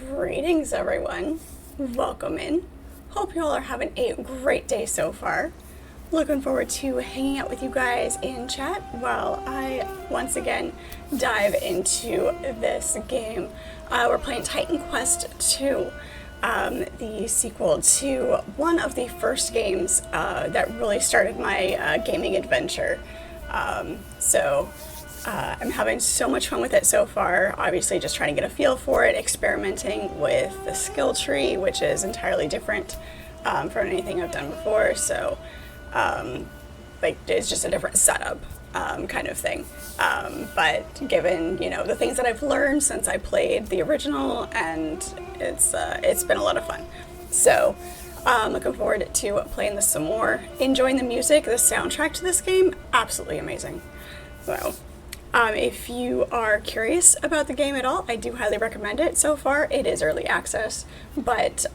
Greetings, everyone. Welcome in. Hope you all are having a great day so far. Looking forward to hanging out with you guys in chat while I once again dive into this game. We're playing Titan Quest 2, the sequel to one of the first games that really started my gaming adventure. I'm having so much fun with it so far. Obviously just trying to get a feel for it, experimenting with the skill tree, which is entirely different from anything I've done before. So it's just a different setup kind of thing. But given, the things that I've learned since I played the original, and it's been a lot of fun. So looking forward to playing this some more. Enjoying the music, the soundtrack to this game, absolutely amazing. So if you are curious about the game at all, I do highly recommend it. So far, it is early access, but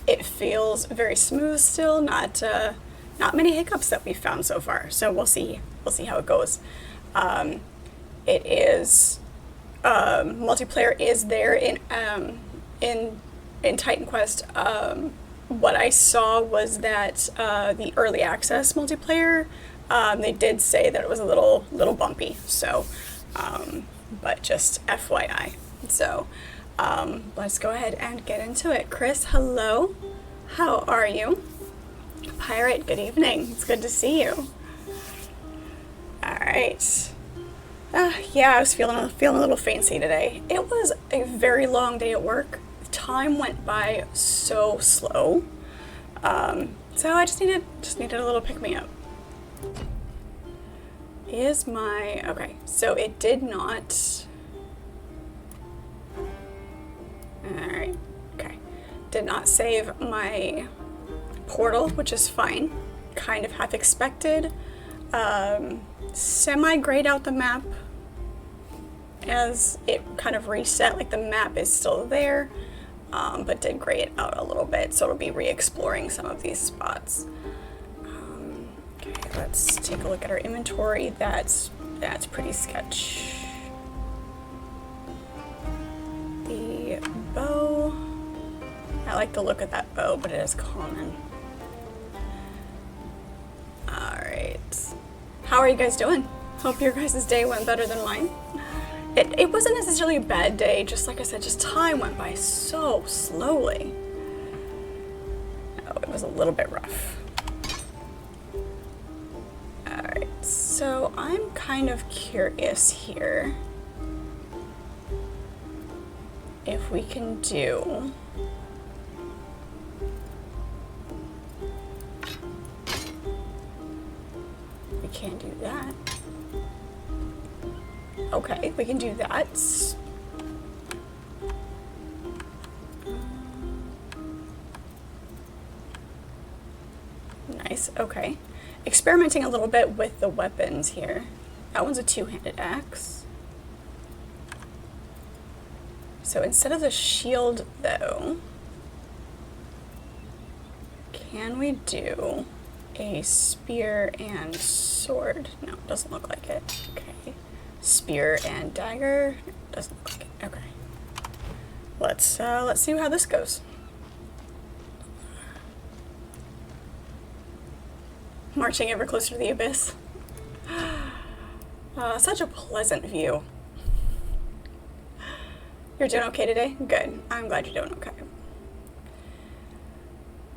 it feels very smooth still. Not many hiccups that we've found so far. So we'll see how it goes. It is multiplayer is there in Titan Quest. What I saw was that the early access multiplayer. They did say that it was a little bumpy, so, but just FYI. So, let's go ahead and get into it. Chris, hello. How are you? Pirate, good evening. It's good to see you. All right. Yeah, I was feeling a little fainty today. It was a very long day at work. Time went by so slow. So I just needed a little pick-me-up. Okay, so it did not, alright, okay, did not save my portal, which is fine, kind of half expected. Semi-grayed out the map as it kind of reset, like the map is still there, but did gray it out a little bit, so it'll be re-exploring some of these spots. Okay, let's take a look at our inventory. That's pretty sketch. The bow. I like the look of that bow, but it is common. Alright. How are you guys doing? Hope your guys' day went better than mine. It wasn't necessarily a bad day, just like I said, just time went by so slowly. Oh, it was a little bit rough. Alright, so I'm kind of curious here if we can do we can't do that. Okay, we can do that. Nice, okay. Experimenting a little bit with the weapons here. That one's a two-handed axe. So instead of the shield, though, can we do a spear and sword? No, it doesn't look like it. Okay. Spear and dagger? Doesn't look like it. Okay. Let's see how this goes. Marching ever closer to the abyss. Such a pleasant view. You're doing okay today? Good. I'm glad you're doing okay.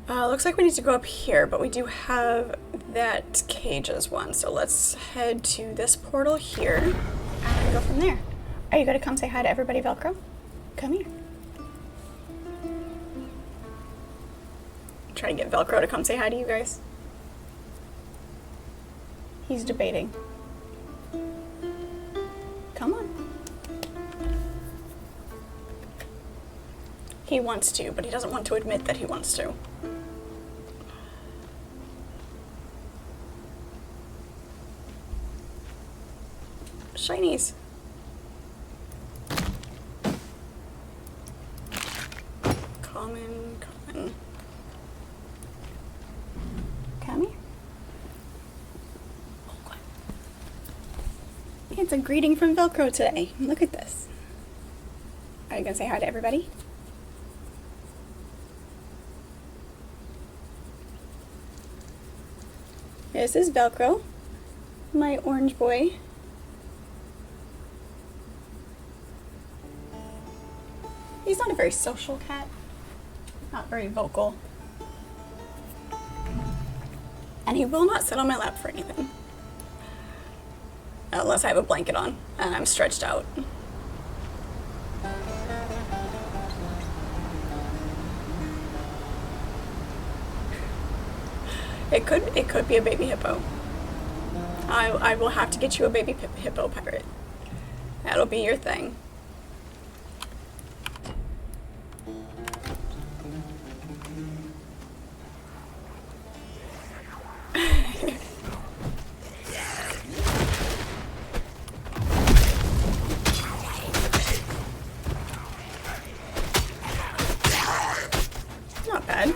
Looks like we need to go up here, but we do have that cage as one. So let's head to this portal here and go from there. Are you going to come say hi to everybody, Velcro? Come here. Try to get Velcro to come say hi to you guys. He's debating. Come on. He wants to, but he doesn't want to admit that he wants to. Shinies. Common. Come here. It's a greeting from Velcro today. Look at this. Are you gonna say hi to everybody? This is Velcro, my orange boy. He's not a very social cat, not very vocal. And he will not sit on my lap for anything. Unless I have a blanket on and I'm stretched out. It could be a baby hippo. I will have to get you a baby hippo pirate. That'll be your thing. Not bad.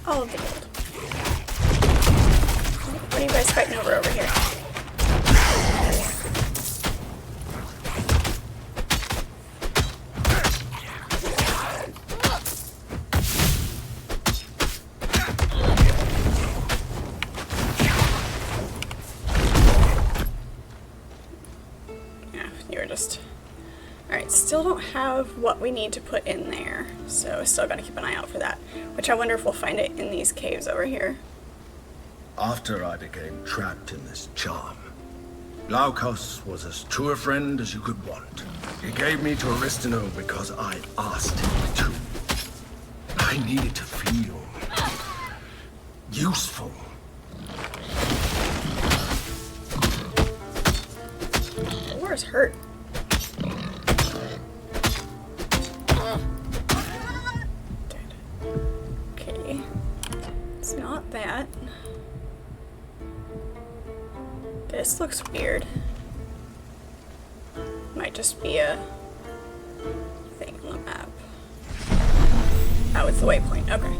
All of the gold. What are you guys fighting over here? Yeah, you're just... Alright, still don't have what we need to put in there, so still gotta keep an eye out for that. Which I wonder if we'll find it in these caves over here. After I became trapped in this charm, Glaukos was as true a friend as you could want. He gave me to Aristino because I asked him to. I needed to feel useful. The war's hurt. Okay, it's not that. This looks weird. Might just be a thing on the map. Oh, it's the waypoint. Okay.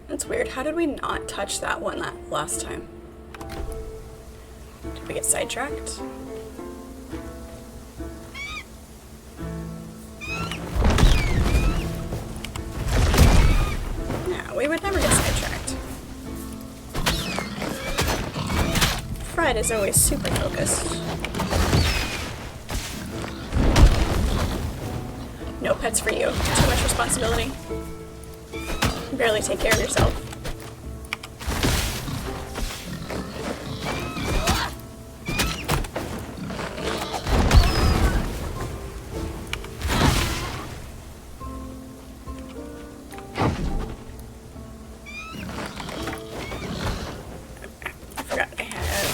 That's weird. How did we not touch that one that last time? Did we get sidetracked? No, we would never get sidetracked. Fred is always super focused. No pets for you. Too much responsibility. You barely take care of yourself. I forgot I had...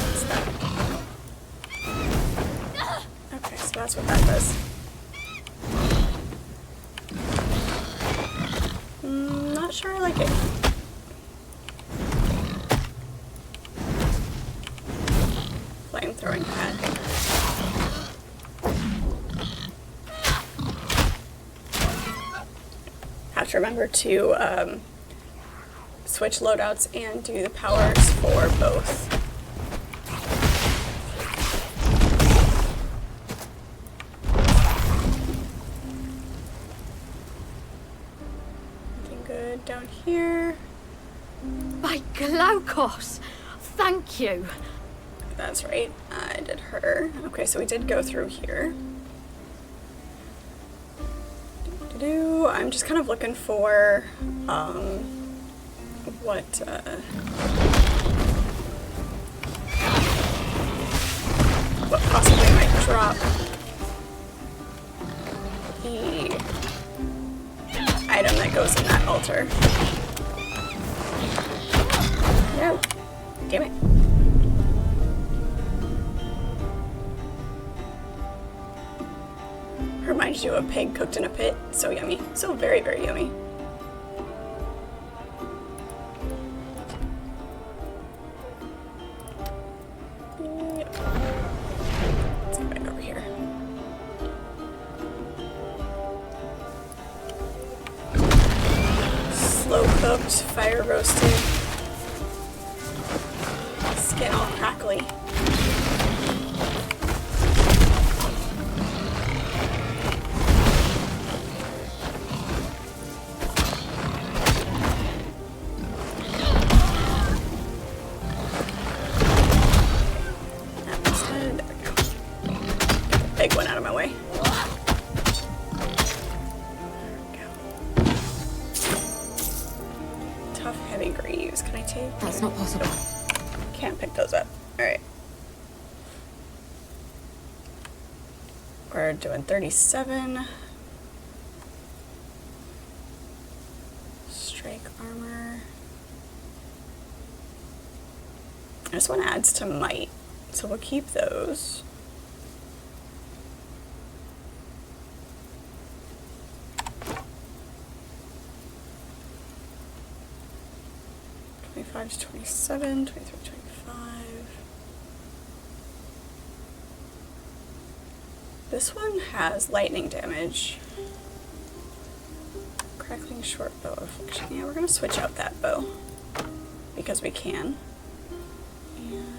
What's that? Okay, so that's what that does. Not sure I like it. Flamethrowing pad. Have to remember to switch loadouts and do the powers for both. Anything good down here? By Glaukos! Thank you! That's right, I did her. Okay, so we did go through here. I'm just kind of looking for what possibly might drop the item that goes in that altar. No, damn it. Reminds you of a pig cooked in a pit. So yummy. So very, very yummy. Yep. Let's go back over here. Slow cooked, fire roasted. Skin all crackly. tough heavy greaves. Can I take? That's not possible. Can't pick those up. Alright. We're doing 37. Strike armor. This one adds to might, so we'll keep those. To 27, 23, 25. This one has lightning damage. Crackling short bow affliction. Yeah, we're gonna switch out that bow because we can. And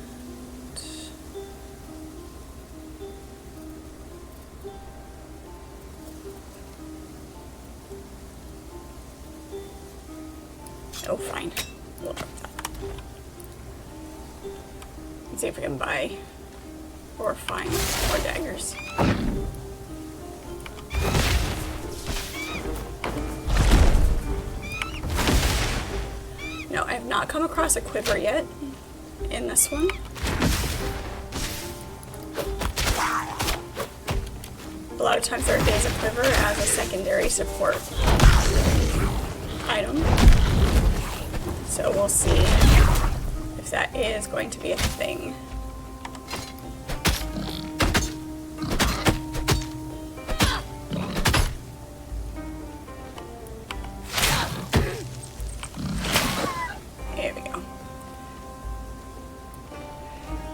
oh, fine. We'll drop that. Let's see if we can buy or find more daggers. No, I have not come across a quiver yet in this one. A lot of times there is a quiver as a secondary support item. So we'll see if that is going to be a thing. There we go.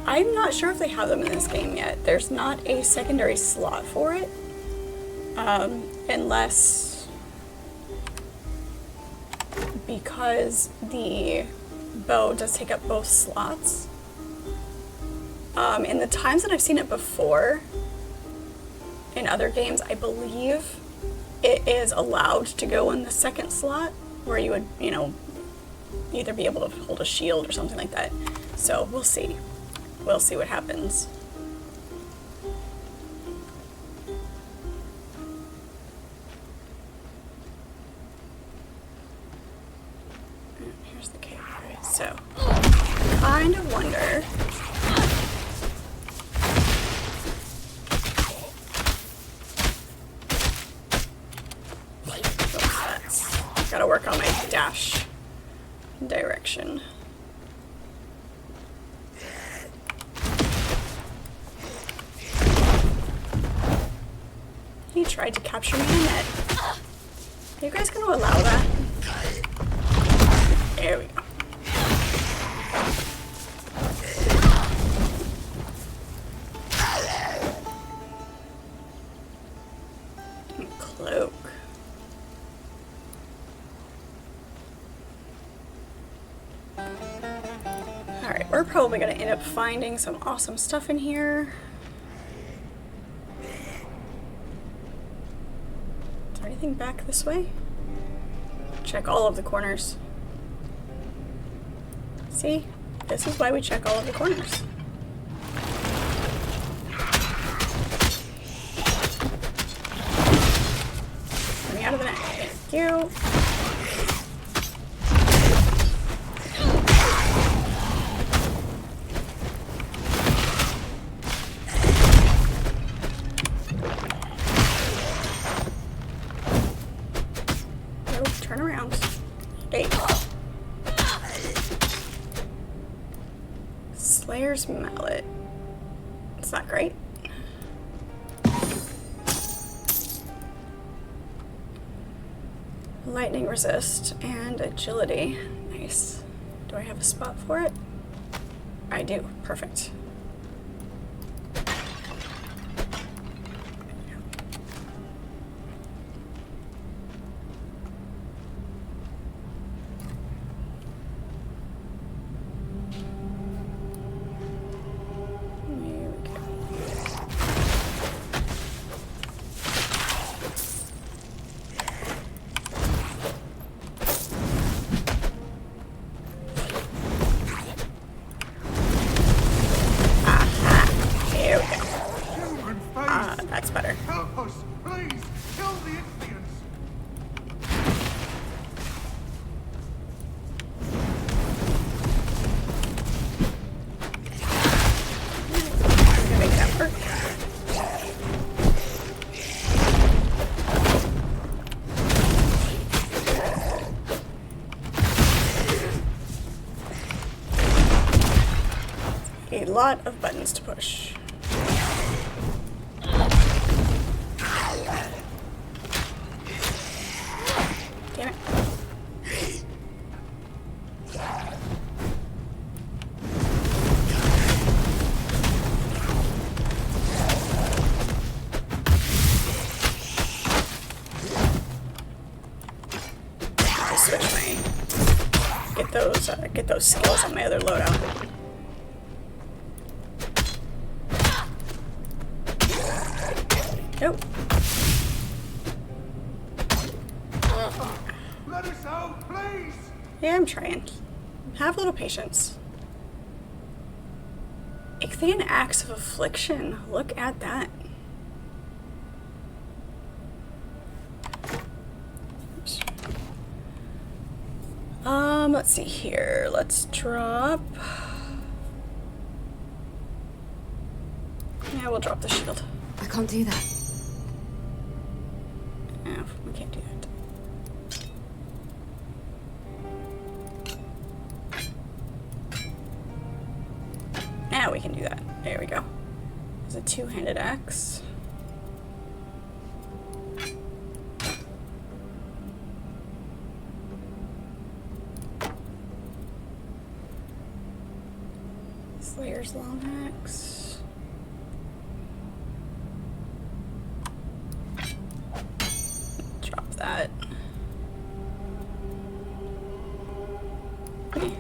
I'm not sure if they have them in this game yet. There's not a secondary slot for it, unless... because the bow does take up both slots. In the times that I've seen it before in other games, I believe it is allowed to go in the second slot where you would, you know, either be able to hold a shield or something like that. So we'll see. We'll see what happens. Here's the cave. Okay, so kind of wonder. Gotta work on my dash direction. He tried to capture me in net. Are you guys gonna allow that? There we go. Cloak. Alright, we're probably gonna end up finding some awesome stuff in here. Is there anything back this way? Check all of the corners. See? This is why we check all of the corners. Let me out of the net. Thank you. Nope, turn around. Hey. Slayer's mallet. It's not great. Lightning resist and agility. Nice. Do I have a spot for it? I do. Perfect. lot of buttons to push. Damn it. Get those skills on my other loadout. Nope. Let us out, please! Yeah, I'm trying. Have a little patience. Ichthian Acts of Affliction. Look at that. Oops. Let's see here. Let's drop. Yeah, we'll drop the shield. I can't do that. No, we can't do that. Now we can do that. There we go. It's a two-handed axe. Slayer's long axe. Drop that. Okay.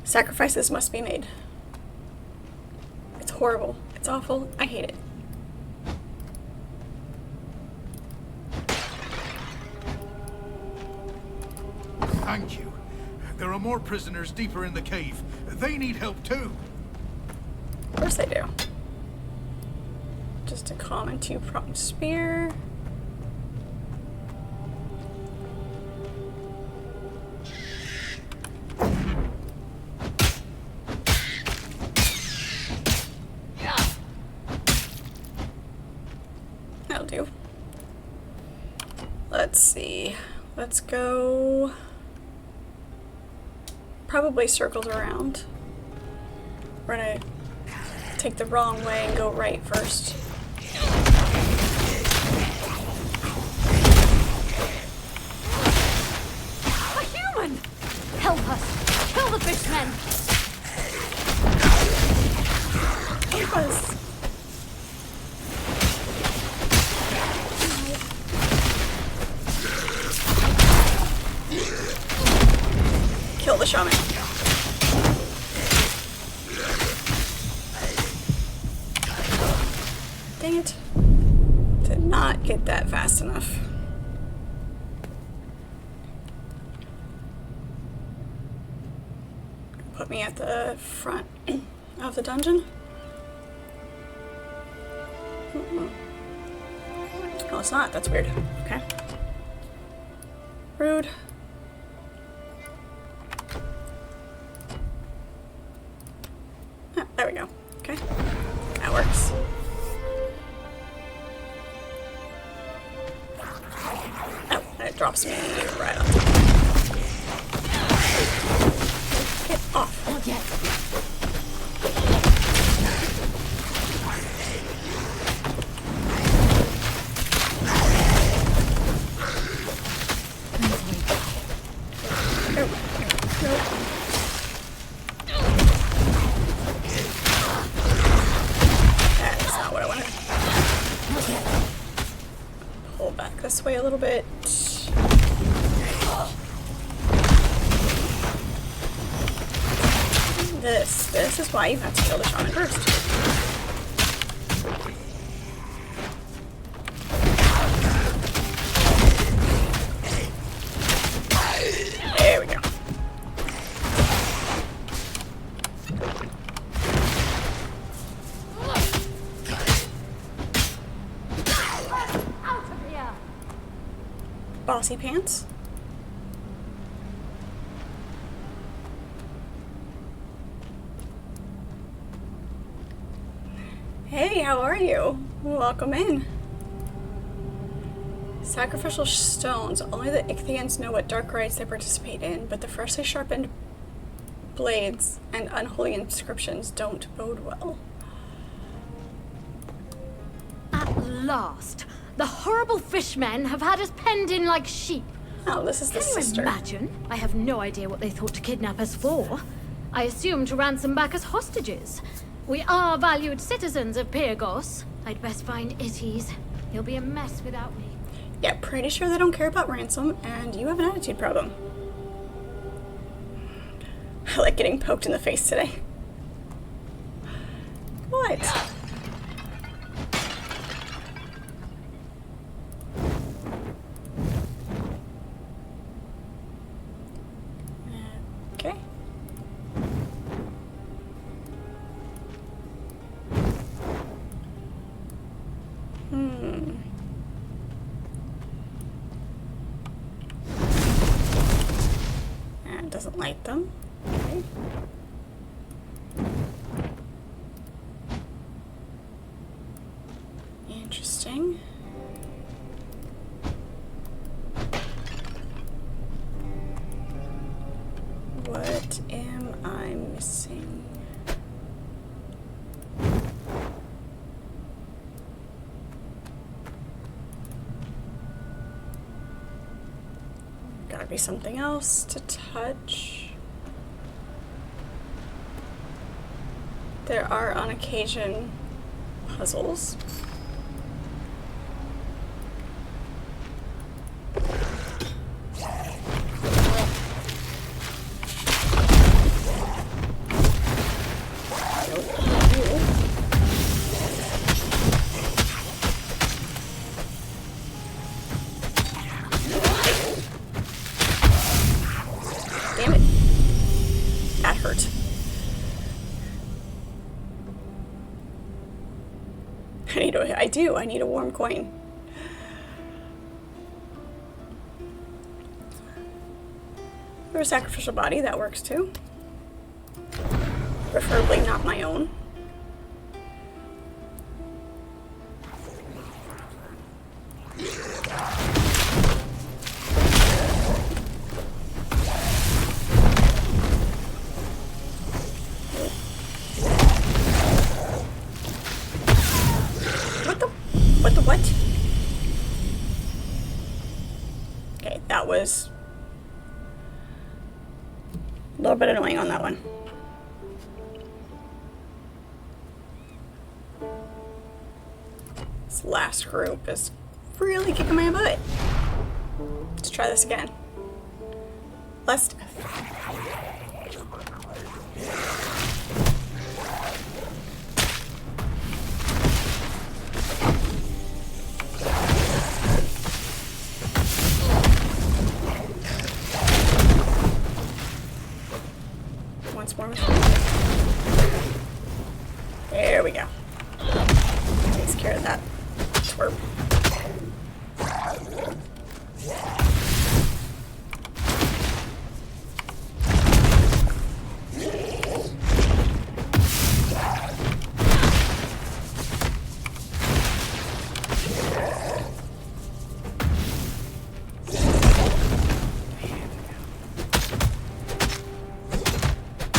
Sacrifices must be made. It's horrible. It's awful. I hate it. Thank you. There are more prisoners deeper in the cave. They need help too. Of course they do. Just a common two-pronged spear. That'll do. Let's see. Let's go. Probably circles around. We're gonna take the wrong way and go right first. A human! Help us! Kill the fishmen! Help us! Kill the shaman. Dang it. Did not get that fast enough. Put me at the front of the dungeon. Oh, it's not. That's weird. Okay. Rude. Ah, there we go. Okay. That works. Oh, and it drops me right on top. Get off. Not yet. That's not what I wanted. Pull back this way a little bit. This is why you have to kill the shaman first. There we go. Out of here! Bossy pants. Hey, how are you? Welcome in. Sacrificial stones. Only the Ichthians know what dark rites they participate in, but the freshly sharpened blades and unholy inscriptions don't bode well. At last, the horrible fishmen have had us penned in like sheep. Oh, this is the Can you sister. imagine? I have no idea what they thought to kidnap us for. I assume to ransom back as hostages. We are valued citizens of Pyrgos. I'd best find Itties. He'll be a mess without me. Yeah, pretty sure they don't care about ransom, and you have an attitude problem. I like getting poked in the face today. What? Okay. And it doesn't light them. Okay. Interesting. What am I missing? Gotta be something else to touch. There are on occasion puzzles. Damn it. That hurt. I need a warm coin. Or a sacrificial body, that works too. Preferably not my own. What? Okay, that was a little bit annoying on that one. This last group is really kicking my butt. Let's try this again. Less. Once more. There we go. Takes care of that twerp.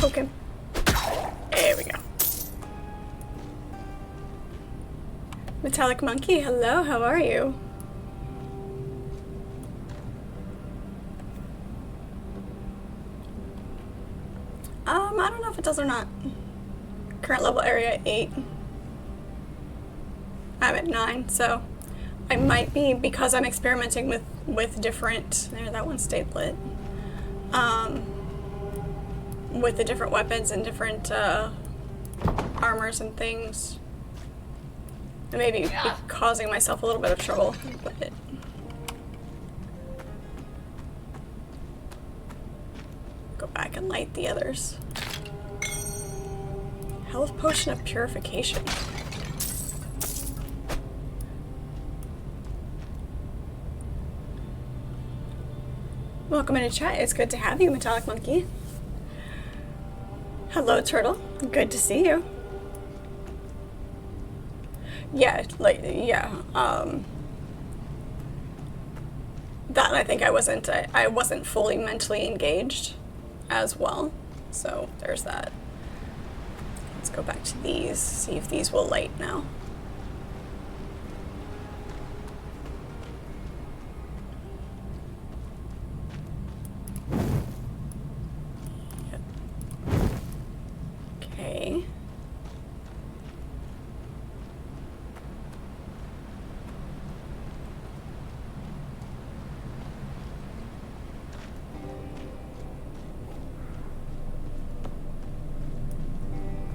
Okay. There we go. Metallic Monkey, hello, how are you? I don't know if it does or not. Current level area 8. I'm at 9, so I might be, because I'm experimenting with different, there, that one stayed lit. With the different weapons and different armors and things. I may be causing myself a little bit of trouble, but go back and light the others. Health potion of purification. Welcome into chat. It's good to have you, Metallic Monkey. Hello, Turtle. Good to see you. Yeah, that I think I wasn't fully mentally engaged as well. So there's that. Let's go back to these, see if these will light now. Yep. Okay.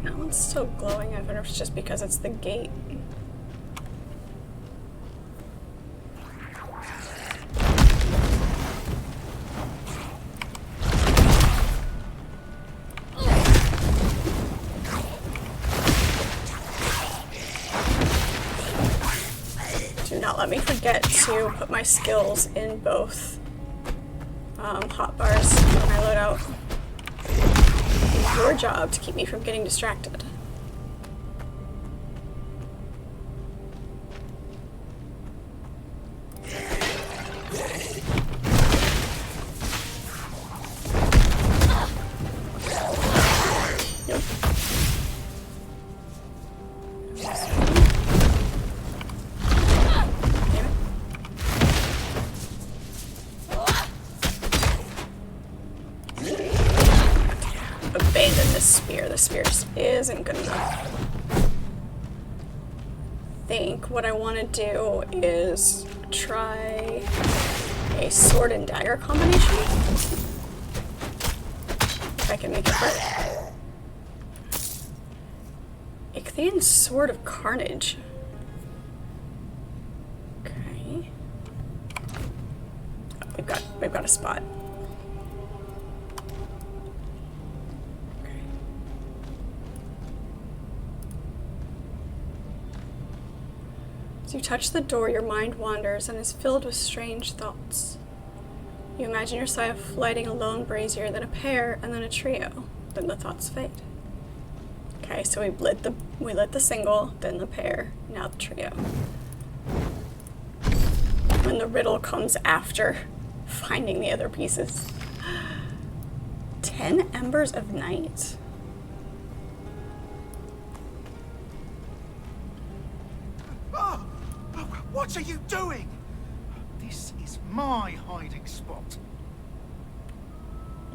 That one's still glowing. I wonder if it's just because it's the gate. Do not let me forget to put my skills in both hotbars when I load out. It's your job to keep me from getting distracted. Yep. Abandon this spear. The spear just isn't good enough. I think what I want to do is try a sword and dagger combination. If I can make it work. Ichthian Sword of Carnage. Okay. Oh, we've got a spot. As you touch the door, your mind wanders and is filled with strange thoughts. You imagine yourself lighting a lone brazier, then a pair, and then a trio. Then the thoughts fade. Okay, so we lit the single, then the pair, now the trio. When the riddle comes after finding the other pieces. 10 Embers of Night. What are you doing? This is my hiding spot.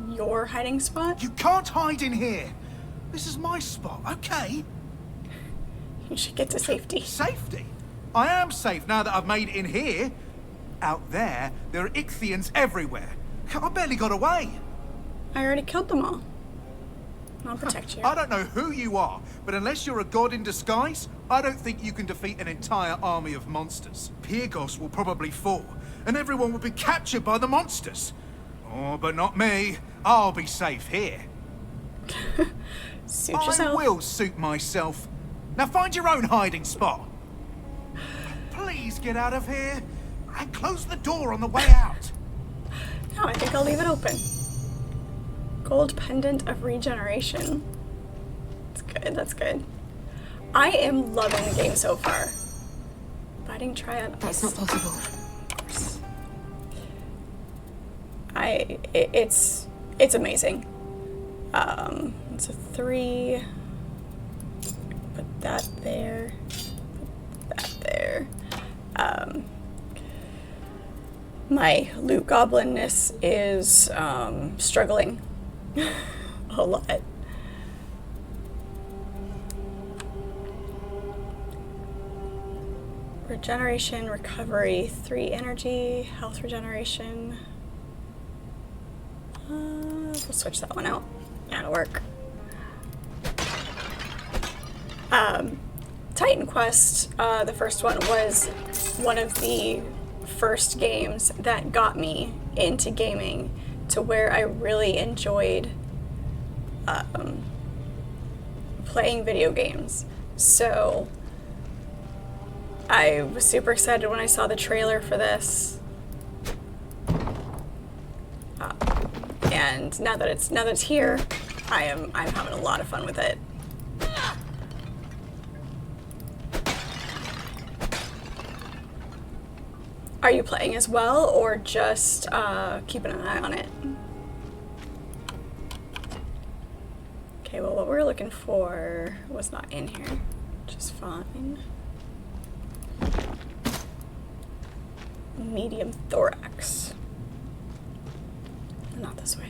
Your hiding spot? You can't hide in here. This is my spot, okay? You should get to safety. Safety? I am safe now that I've made it in here. Out there are Ichthians everywhere. I barely got away. I already killed them all. I'll protect you. I don't know who you are, but unless you're a god in disguise, I don't think you can defeat an entire army of monsters. Pyrgos will probably fall, and everyone will be captured by the monsters. Oh, but not me. I'll be safe here. Suit yourself. I will suit myself. Now find your own hiding spot. Please get out of here, and close the door on the way out. No, I think I'll leave it open. Gold Pendant of Regeneration. That's good, that's good. I am loving the game so far. Fighting Triad. That's not possible. Of course. It's amazing. It's a 3. Put that there. Put that there. My loot goblinness is struggling a lot. Regeneration, recovery, 3 energy, health regeneration. We'll switch that one out. That'll work. Titan Quest, the first one, was one of the first games that got me into gaming to where I really enjoyed playing video games. So I was super excited when I saw the trailer for this, and now that it's here, I'm having a lot of fun with it. Are you playing as well, or just keeping an eye on it? Okay, well, what we're looking for was not in here, which is fine. Medium thorax. Not this way.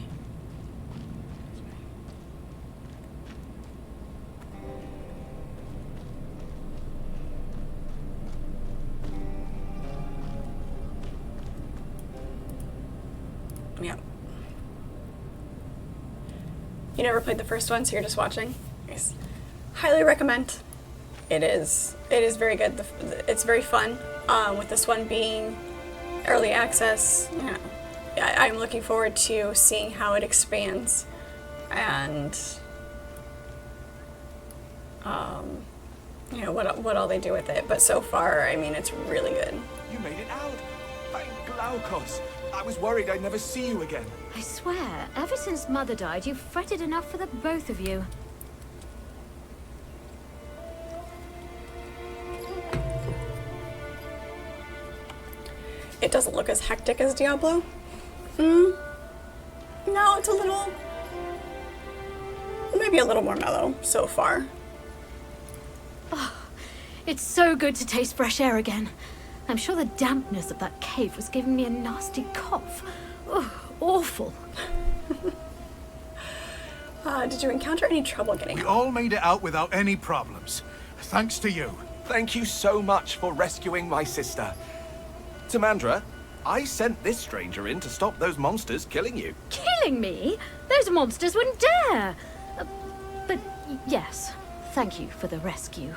Yeah. You never played the first one, so you're just watching? Yes. Highly recommend. It is very good. It's very fun. With this one being early access, you know, I'm looking forward to seeing how it expands and you know, what all they do with it. But so far, I mean, it's really good. You made it out. Thank Glaukos. I was worried I'd never see you again. I swear, ever since Mother died, you've fretted enough for the both of you. It doesn't look as hectic as Diablo. No, it's a little, maybe a little more mellow so far. It's so good to taste fresh air again. I'm sure the dampness of that cave was giving me a nasty cough. Ugh, awful. Did you encounter any trouble getting We out? all made it out without any problems. Thanks to you. Thank you so much for rescuing my sister. Tamandra, I sent this stranger in to stop those monsters killing you. Killing me? Those monsters wouldn't dare. But yes, thank you for the rescue.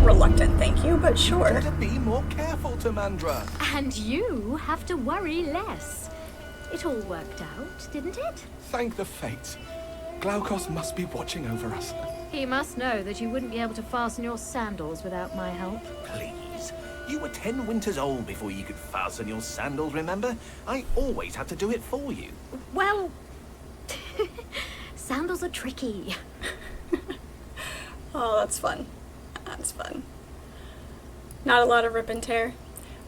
Reluctant thank you, but sure. Better be more careful, Tamandra. And you have to worry less. It all worked out, didn't it? Thank the fates. Glaukos must be watching over us. He must know that you wouldn't be able to fasten your sandals without my help. Please. You were 10 winters old before you could fasten your sandals, remember? I always had to do it for you. Well, sandals are tricky. Oh, that's fun. That's fun. Not a lot of rip and tear.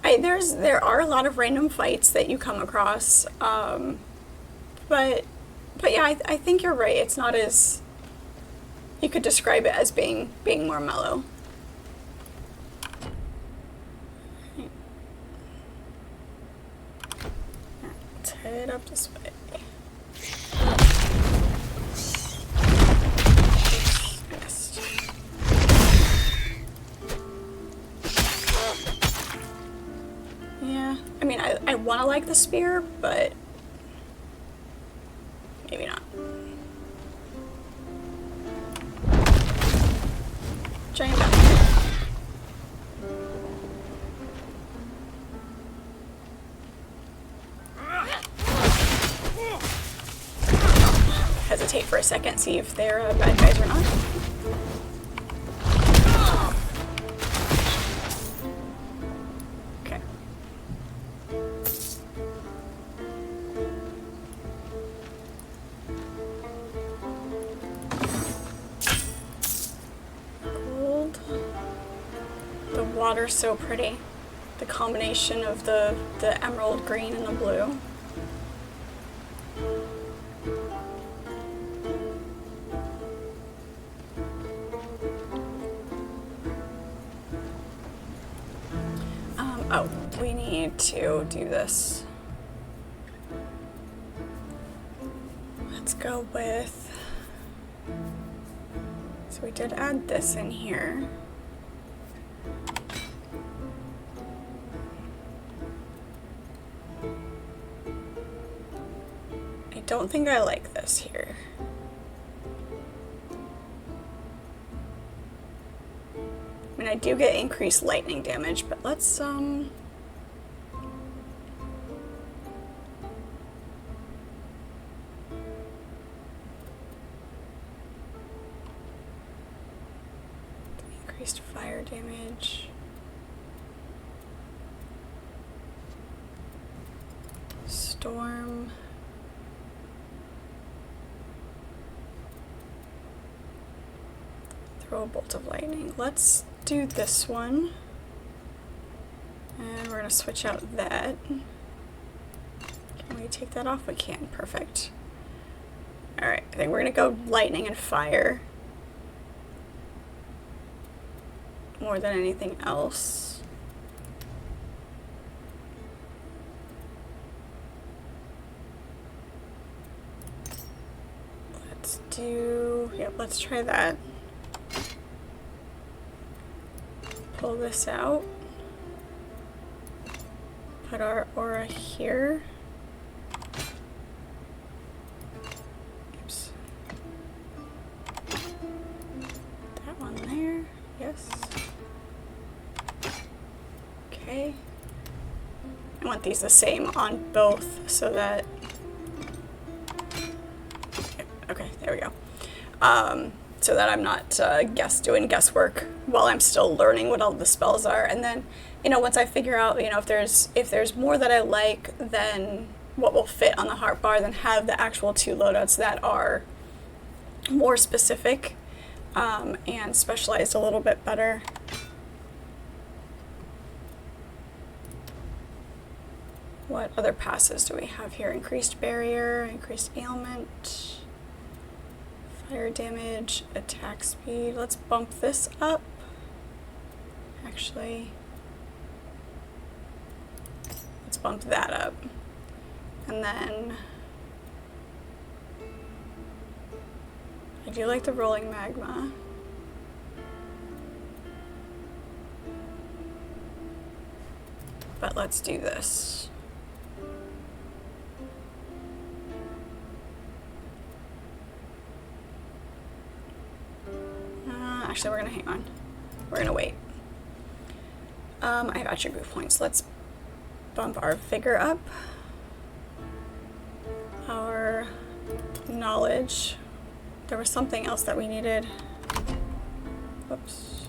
There are a lot of random fights that you come across, but yeah, I think you're right. It's not as, you could describe it as being more mellow. Let's head up this way. Yes. Yeah, I mean, I want to like the spear, but maybe not. Giant duck. Hesitate for a second, see if they're bad guys or not. Okay. Gold. The water's so pretty. The combination of the emerald green and the blue. Oh, we need to do this. Let's go with, so we did add this in here. I don't think I like this here. I mean, I do get increased lightning damage, but let's, increased fire damage. Storm. Throw a bolt of lightning. Let's do this one. And we're gonna switch out that. Can we take that off? We can. Perfect. Alright, I think we're gonna go lightning and fire more than anything else. Let's try that. Pull this out. Put our aura here. Oops. That one there. Yes. Okay. I want these the same on both so that... Okay, there we go. So that I'm not doing guesswork while I'm still learning what all the spells are. And then, you know, once I figure out, you know, if there's more that I like than what will fit on the heart bar, then have the actual 2 loadouts that are more specific and specialized a little bit better. What other passes do we have here? Increased barrier, increased ailment. Fire damage, attack speed. Let's bump this up. Actually, let's bump that up. And then I do like the rolling magma. But let's do this. Actually, we're gonna hang on. We're gonna wait. I have attribute points. Let's bump our vigor up. Our knowledge. There was something else that we needed. Whoops.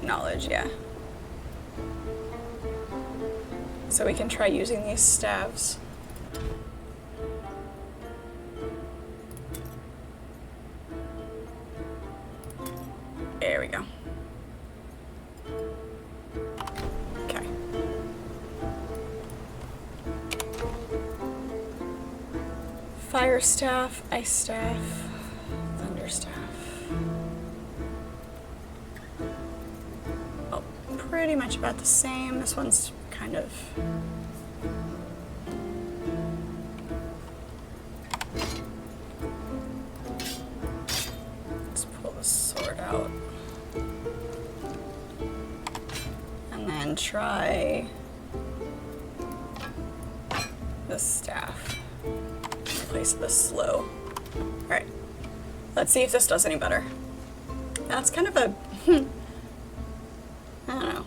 Knowledge, yeah. So we can try using these staves. There we go. Okay. Fire staff, ice staff, thunder staff. Oh, pretty much about the same. This one's kind of... Let's pull the sword out. And then try the staff. Replace the slow. Alright. Let's see if this does any better. That's kind of a... I don't know.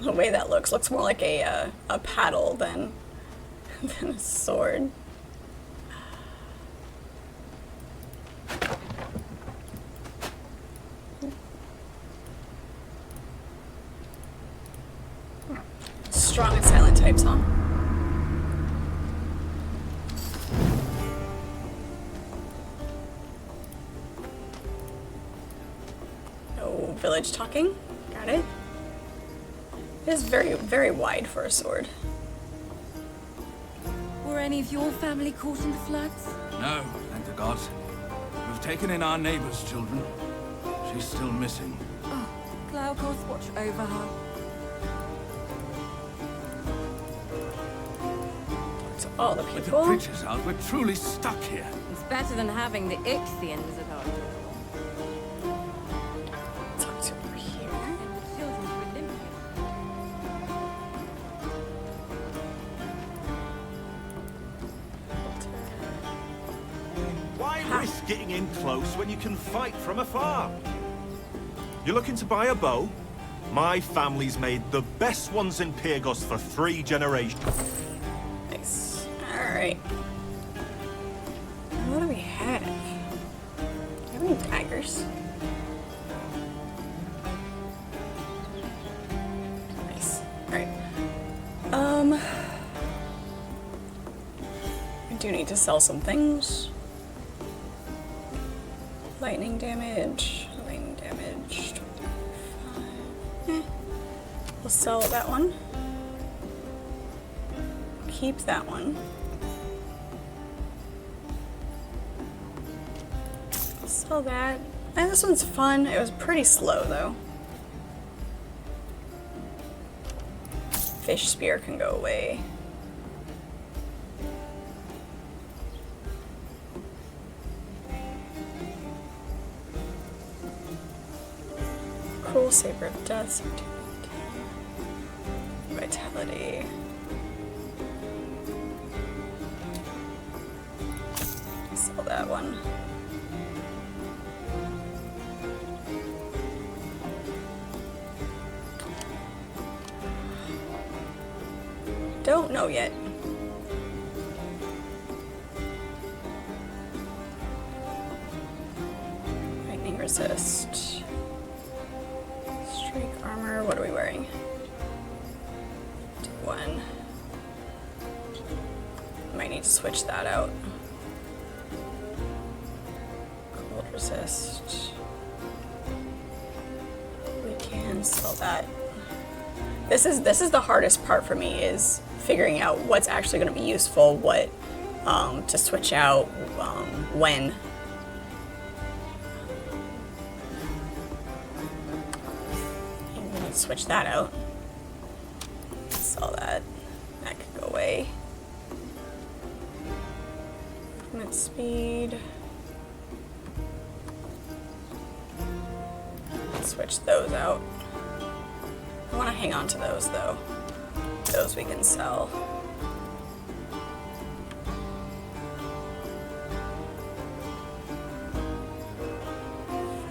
The way that looks more like a paddle than a sword. Strong and silent types, huh? No village talking. Got it. It is very, very wide for a sword. Were any of your family caught in the floods? No, thank the gods. We've taken in our neighbor's children. She's still missing. Oh, Glaukos, watch over her. To all the With the people. bridges out, we're truly stuck here. It's better than having the Ixians at our door. Talk to over here. Children were limping. Why risk getting in close when you can fight from afar? You're looking to buy a bow? My family's made the best ones in Pyrgos for 3 generations. Nice. Alright. What do we have? Do we have any daggers? Nice. Alright. I do need to sell some things. Lightning damage. Lightning damage. 25. We'll sell that one. Keep that one. Sell that. And this one's fun. It was pretty slow though. Fish spear can go away. Cruel saber of death. Vitality. Sell that one. Don't know yet. Lightning resist. Strike armor. What are we wearing? 2-1. Might need to switch that out. Cold resist. We can sell that. This is the hardest part for me, is figuring out what's actually going to be useful, what to switch out, when. And we need to switch that out. Sell that. That could go away. Movement speed. Switch those out. I want to hang on to those though. Those we can sell.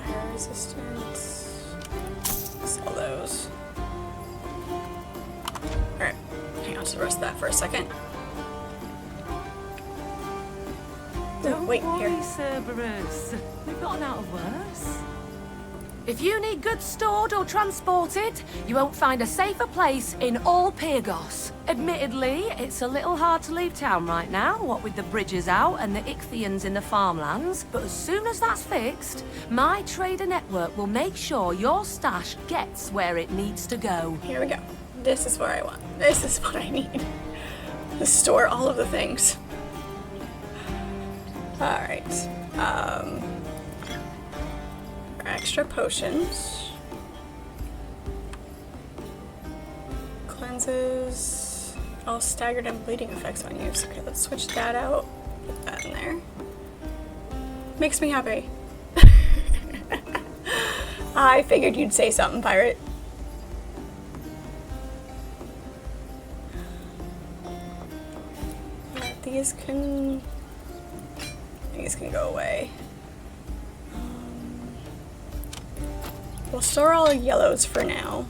Fire resistance. Sell those. Alright, hang on to the rest of that for a second. Don't wait, worry, here. Cerberus. We've gotten out of worse. If you need goods stored or transported, you won't find a safer place in all Pyrgos. Admittedly, it's a little hard to leave town right now, what with the bridges out and the Ichthyans in the farmlands, but as soon as that's fixed, my trader network will make sure your stash gets where it needs to go. Here we go. This is where I want. This is what I need. To store all of the things. Alright. Extra potions. Cleanses all staggered and bleeding effects on use. Okay, let's switch that out. Put that in there. Makes me happy. I figured you'd say something, pirate. These can go away. We'll store all yellows for now.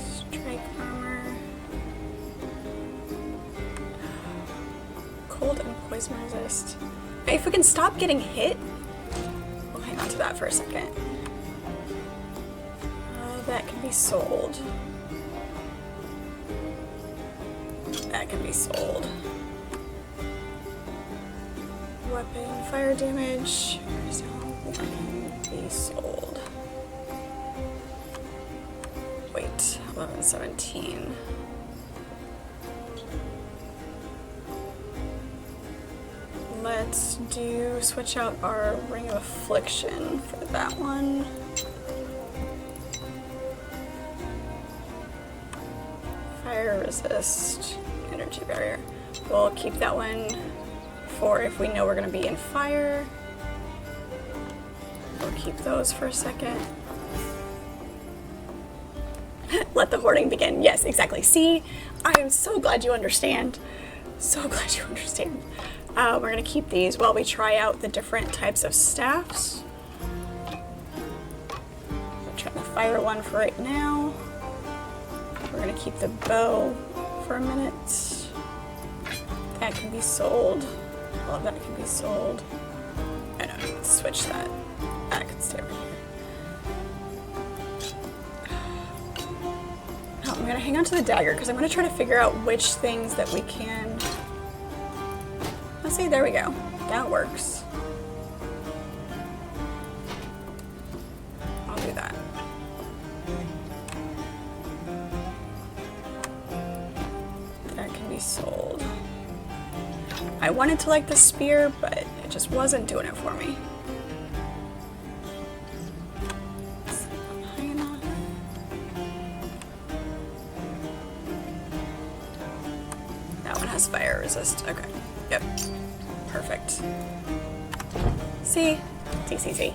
Strike armor. Cold and poison resist. If we can stop getting hit, we'll hang on to that for a second. That can be sold. That can be sold. Weapon, fire damage, can be sold. Wait, 1117. Let's switch out our Ring of Affliction for that one. Fire resist, energy barrier. We'll keep that one for if we know we're going to be in fire. We'll keep those for a second. Let the hoarding begin. Yes, exactly. See, I am so glad you understand. So glad you understand. We're going to keep these while we try out the different types of staffs. We'll try the fire one for right now. We're going to keep the bow for a minute. That can be sold. All of that can be sold. I know, let's switch that. That can stay over here. Oh, I'm gonna hang on to the dagger because I'm gonna try to figure out which things that we can. Let's See, there we go. That works. I'll do that. That can be sold. I wanted to like the spear, but it just wasn't doing it for me. Is that high enough? That one has fire resist. Okay. Yep. Perfect. See? See.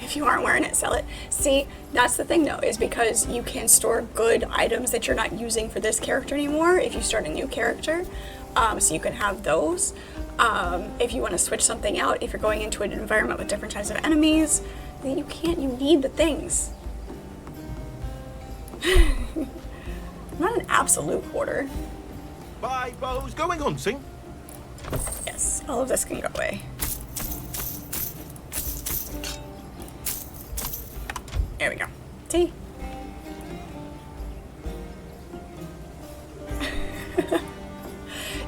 If you aren't wearing it, sell it. See, that's the thing though, is because you can store good items that you're not using for this character anymore if you start a new character. So you can have those. If you want to switch something out, if you're going into an environment with different types of enemies, then you need the things. I'm not an absolute hoarder. Bye, bows. Going hunting. Yes, all of this can go away. There we go. See?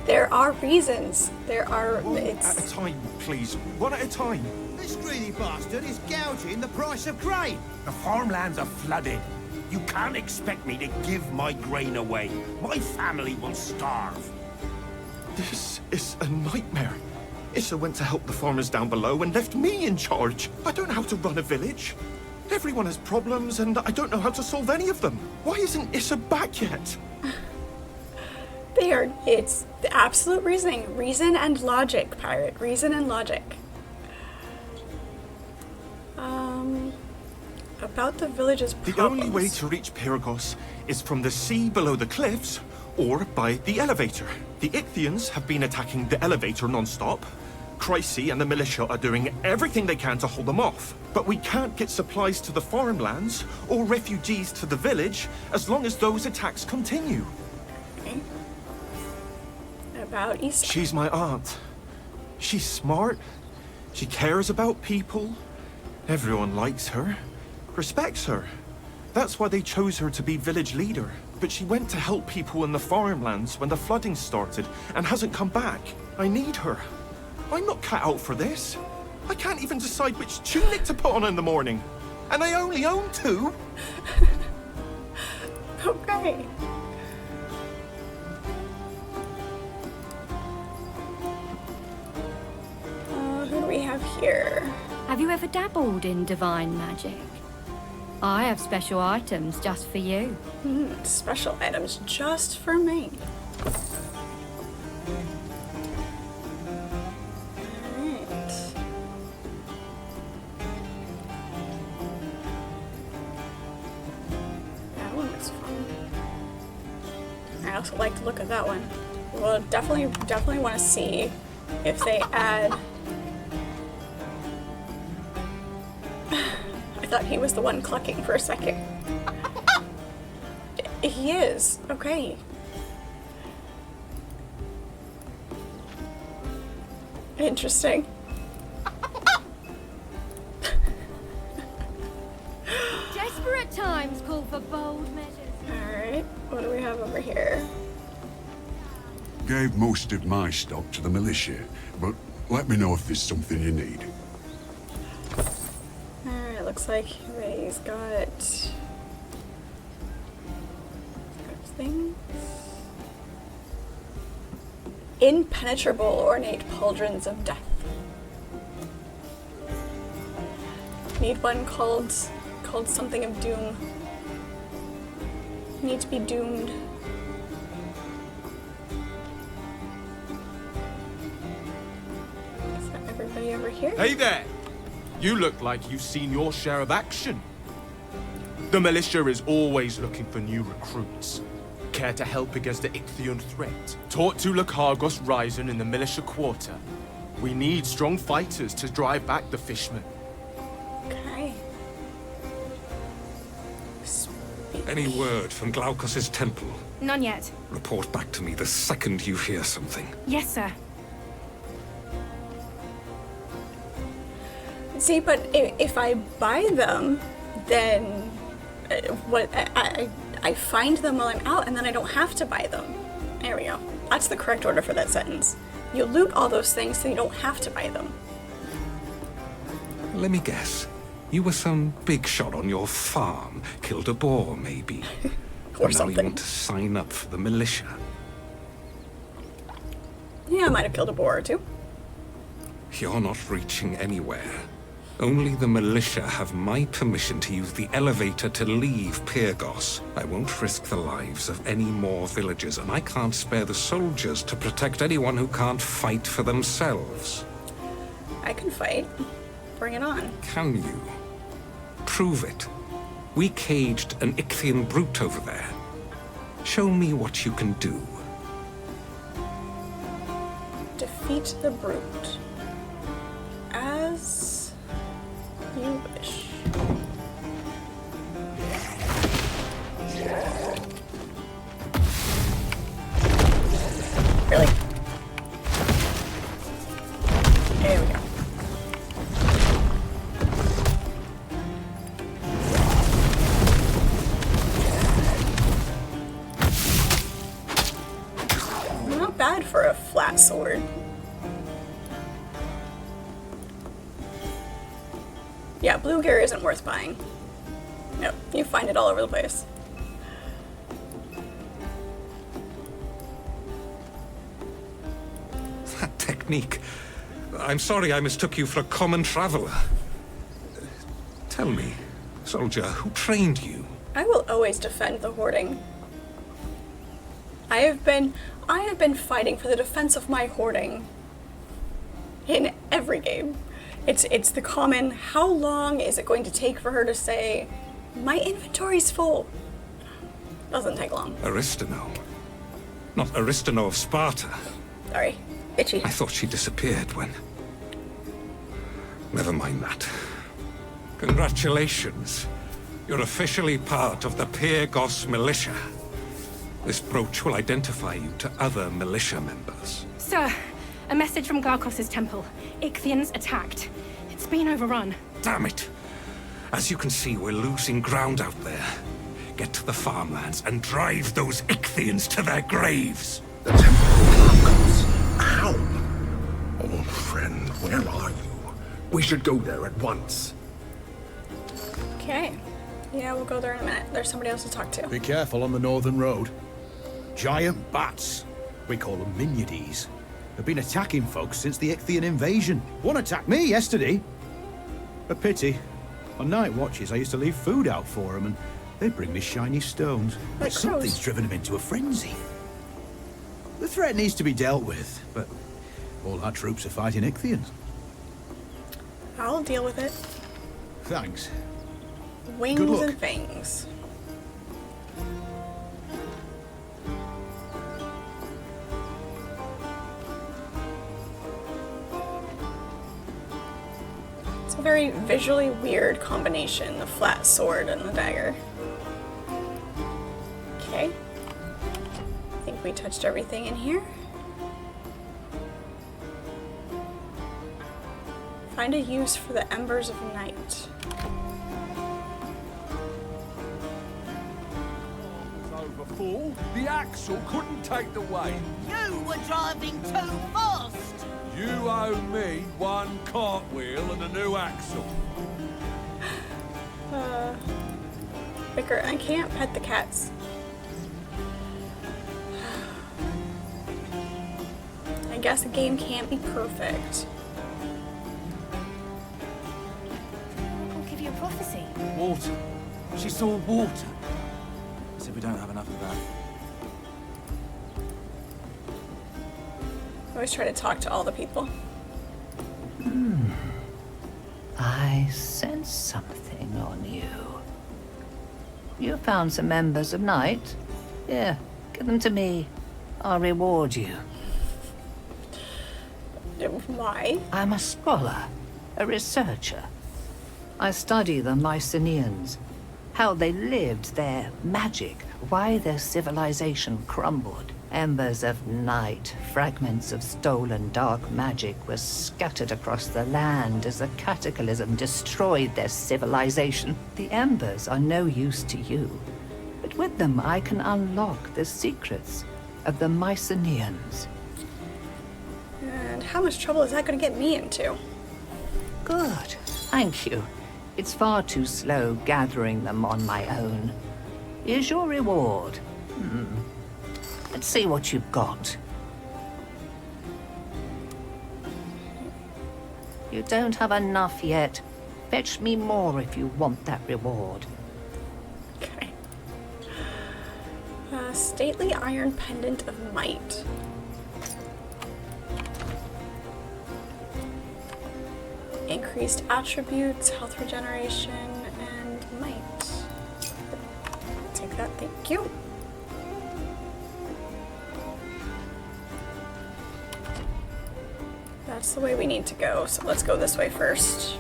There are reasons. There are. One at a time, please. One at a time. This greedy bastard is gouging the price of grain. The farmlands are flooded. You can't expect me to give my grain away. My family will starve. This is a nightmare. Issa went to help the farmers down below and left me in charge. I don't know how to run a village. Everyone has problems and I don't know how to solve any of them. Why isn't Issa back yet? It's the absolute reasoning. Reason and logic, pirate. Reason and logic. About the village's problems. The only way to reach Pyrgos is from the sea below the cliffs or by the elevator. The Ichthians have been attacking the elevator non-stop. Chrysi and the militia are doing everything they can to hold them off. But we can't get supplies to the farmlands or refugees to the village as long as those attacks continue. Okay. About East. She's my aunt. She's smart. She cares about people. Everyone likes her, respects her. That's why they chose her to be village leader. But she went to help people in the farmlands when the flooding started and hasn't come back. I need her. I'm not cut out for this. I can't even decide which tunic to put on in the morning. And I only own 2. Okay. Who do we have here? Have you ever dabbled in divine magic? I have special items just for you. Special items just for me. Alright. That one looks fun. I also like the look of that one. We'll definitely want to see if they add... I thought he was the one clucking for a second. He is. Okay. Interesting. Desperate times call for bold measures. Alright, what do we have over here? Gave most of my stock to the militia, but let me know if there's something you need. Alright, looks like he's got things. Impenetrable ornate pauldrons of death. Need one called something of doom. Need to be doomed. Is that everybody over here? Hey there! You look like you've seen your share of action. The militia is always looking for new recruits. Care to help against the Ichthian threat? Taught to Lakargos Ryzen in the militia quarter. We need strong fighters to drive back the fishmen. Okay. Any word from Glaukos' temple? None yet. Report back to me the second you hear something. Yes, sir. See, but if I buy them, then I find them while I'm out, and then I don't have to buy them. There we go. That's the correct order for that sentence. You loot all those things so you don't have to buy them. Let me guess. You were some big shot on your farm, killed a boar, maybe. Or and now something. you want to sign up for the militia. Yeah, I might have killed a boar or two. You're not reaching anywhere. Only the militia have my permission to use the elevator to leave Pyrgos. I won't risk the lives of any more villagers, and I can't spare the soldiers to protect anyone who can't fight for themselves. I can fight. Bring it on. Can you? Prove it. We caged an Ichthian brute over there. Show me what you can do. Defeat the brute. As you wish. Really? There we go. Not bad for a flat sword. Yeah, blue gear isn't worth buying. Nope, you find it all over the place. That technique. I'm sorry I mistook you for a common traveler. Tell me, soldier, who trained you? I will always defend the hoarding. I have been fighting for the defense of my hoarding in every game. It's the common, how long is it going to take for her to say, my inventory's full? Doesn't take long. Aristano. Not Aristano of Sparta. Sorry, itchy. I thought she disappeared when... Never mind that. Congratulations. You're officially part of the Pyrgos militia. This brooch will identify you to other militia members. Sir, a message from Glaukos' temple. Ichthians attacked. It's been overrun. Damn it! As you can see, we're losing ground out there. Get to the farmlands and drive those Ichthians to their graves! The temple of Glaukos. How? Oh, friend, where are you? We should go there at once. Okay. Yeah, we'll go there in a minute. There's somebody else to talk to. Be careful on the northern road. Giant bats. We call them Miniades. Have been attacking folks since the Ichthian invasion. One attacked me yesterday. A pity. On night watches, I used to leave food out for them, and they'd bring me shiny stones. But something's driven them into a frenzy. The threat needs to be dealt with, but all our troops are fighting Ichthians. I'll deal with it. Thanks. Wings Good luck. and fangs. It's a very visually weird combination, the flat sword and the dagger. Okay. I think we touched everything in here. Find a use for the embers of night. Full, the axle couldn't take the weight. You were driving too fast. You owe me one cartwheel and a new axle. Vicar, I can't pet the cats. I guess a game can't be perfect. I'll give you a prophecy. Water. She saw water. As if we don't have enough of that. I always try to talk to all the people. I sense something on you. You found some members of Night? Here, give them to me. I'll reward you. Why? I'm a scholar, a researcher. I study the Mycenaeans, how they lived, their magic, why their civilization crumbled. Embers of night, fragments of stolen dark magic were scattered across the land as a cataclysm destroyed their civilization. The embers are no use to you, but with them I can unlock the secrets of the Mycenaeans. And how much trouble is that going to get me into? Good. Thank you. It's far too slow gathering them on my own. Here's your reward. Let's see what you've got. You don't have enough yet. Fetch me more if you want that reward. Okay. Stately iron pendant of might. Increased attributes, health regeneration, and might. Take that, thank you. That's the way we need to go, so let's go this way first.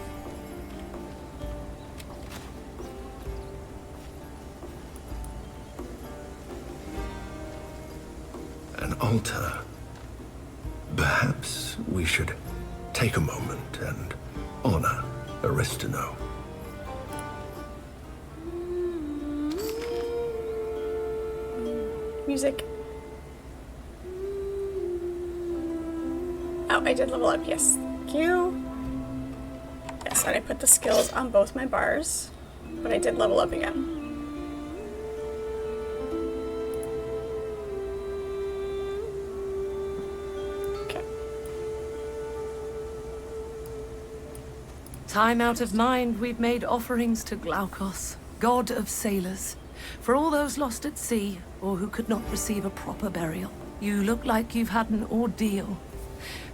An altar. Perhaps we should take a moment and honor Aristino. Music. Oh, I did level up, yes. Thank you. Yes, and I put the skills on both my bars, but I did level up again. Time out of mind, we've made offerings to Glaukos, god of sailors, for all those lost at sea or who could not receive a proper burial. You look like you've had an ordeal.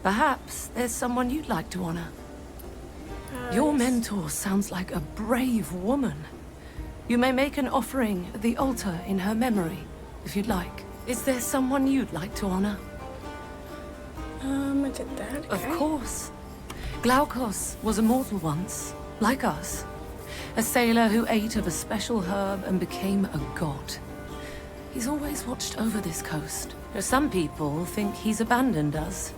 Perhaps there's someone you'd like to honor. Your mentor sounds like a brave woman. You may make an offering at the altar in her memory, if you'd like. Is there someone you'd like to honor? I did that. Of course. Glaukos was a mortal once, like us. A sailor who ate of a special herb and became a god. He's always watched over this coast. Some people think he's abandoned us.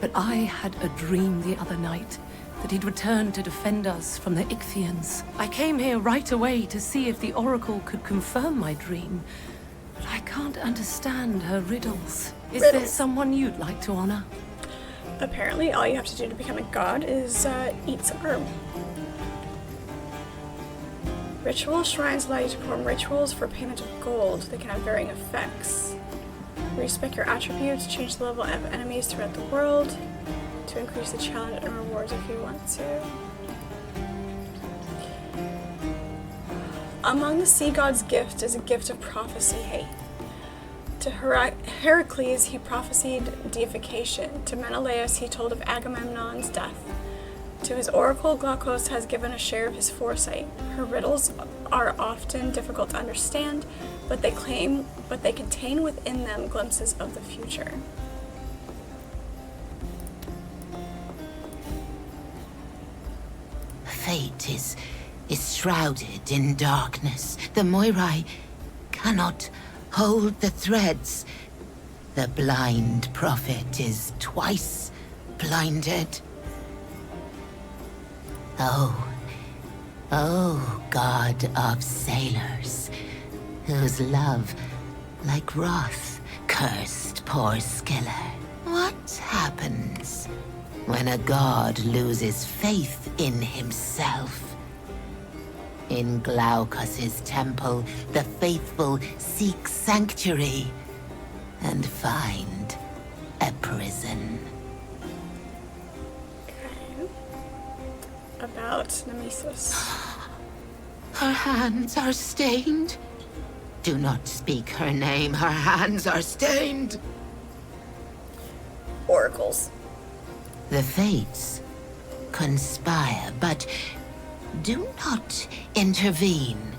But I had a dream the other night that he'd returned to defend us from the Ichthians. I came here right away to see if the Oracle could confirm my dream. But I can't understand her riddles. Is there someone you'd like to honor? Apparently, all you have to do to become a god is eat some herb. Ritual shrines allow you to perform rituals for payment of gold. They can have varying effects. Respec your attributes, change the level of enemies throughout the world to increase the challenge and rewards if you want to. Among the sea god's gift is a gift of prophecy. Hey. To Heracles, he prophesied deification. To Menelaus, he told of Agamemnon's death. To his oracle, Glaukos has given a share of his foresight. Her riddles are often difficult to understand, but they contain within them glimpses of the future. Fate is shrouded in darkness. The Moirai cannot hold the threads. The blind prophet is twice blinded. Oh, god of sailors, whose love, like wrath, cursed poor Skiller. What happens when a god loses faith in himself? In Glaukos' temple, the faithful seek sanctuary and find a prison. Okay. About Nemesis. Her hands are stained. Do not speak her name. Her hands are stained. Oracles. The fates conspire, but do not intervene.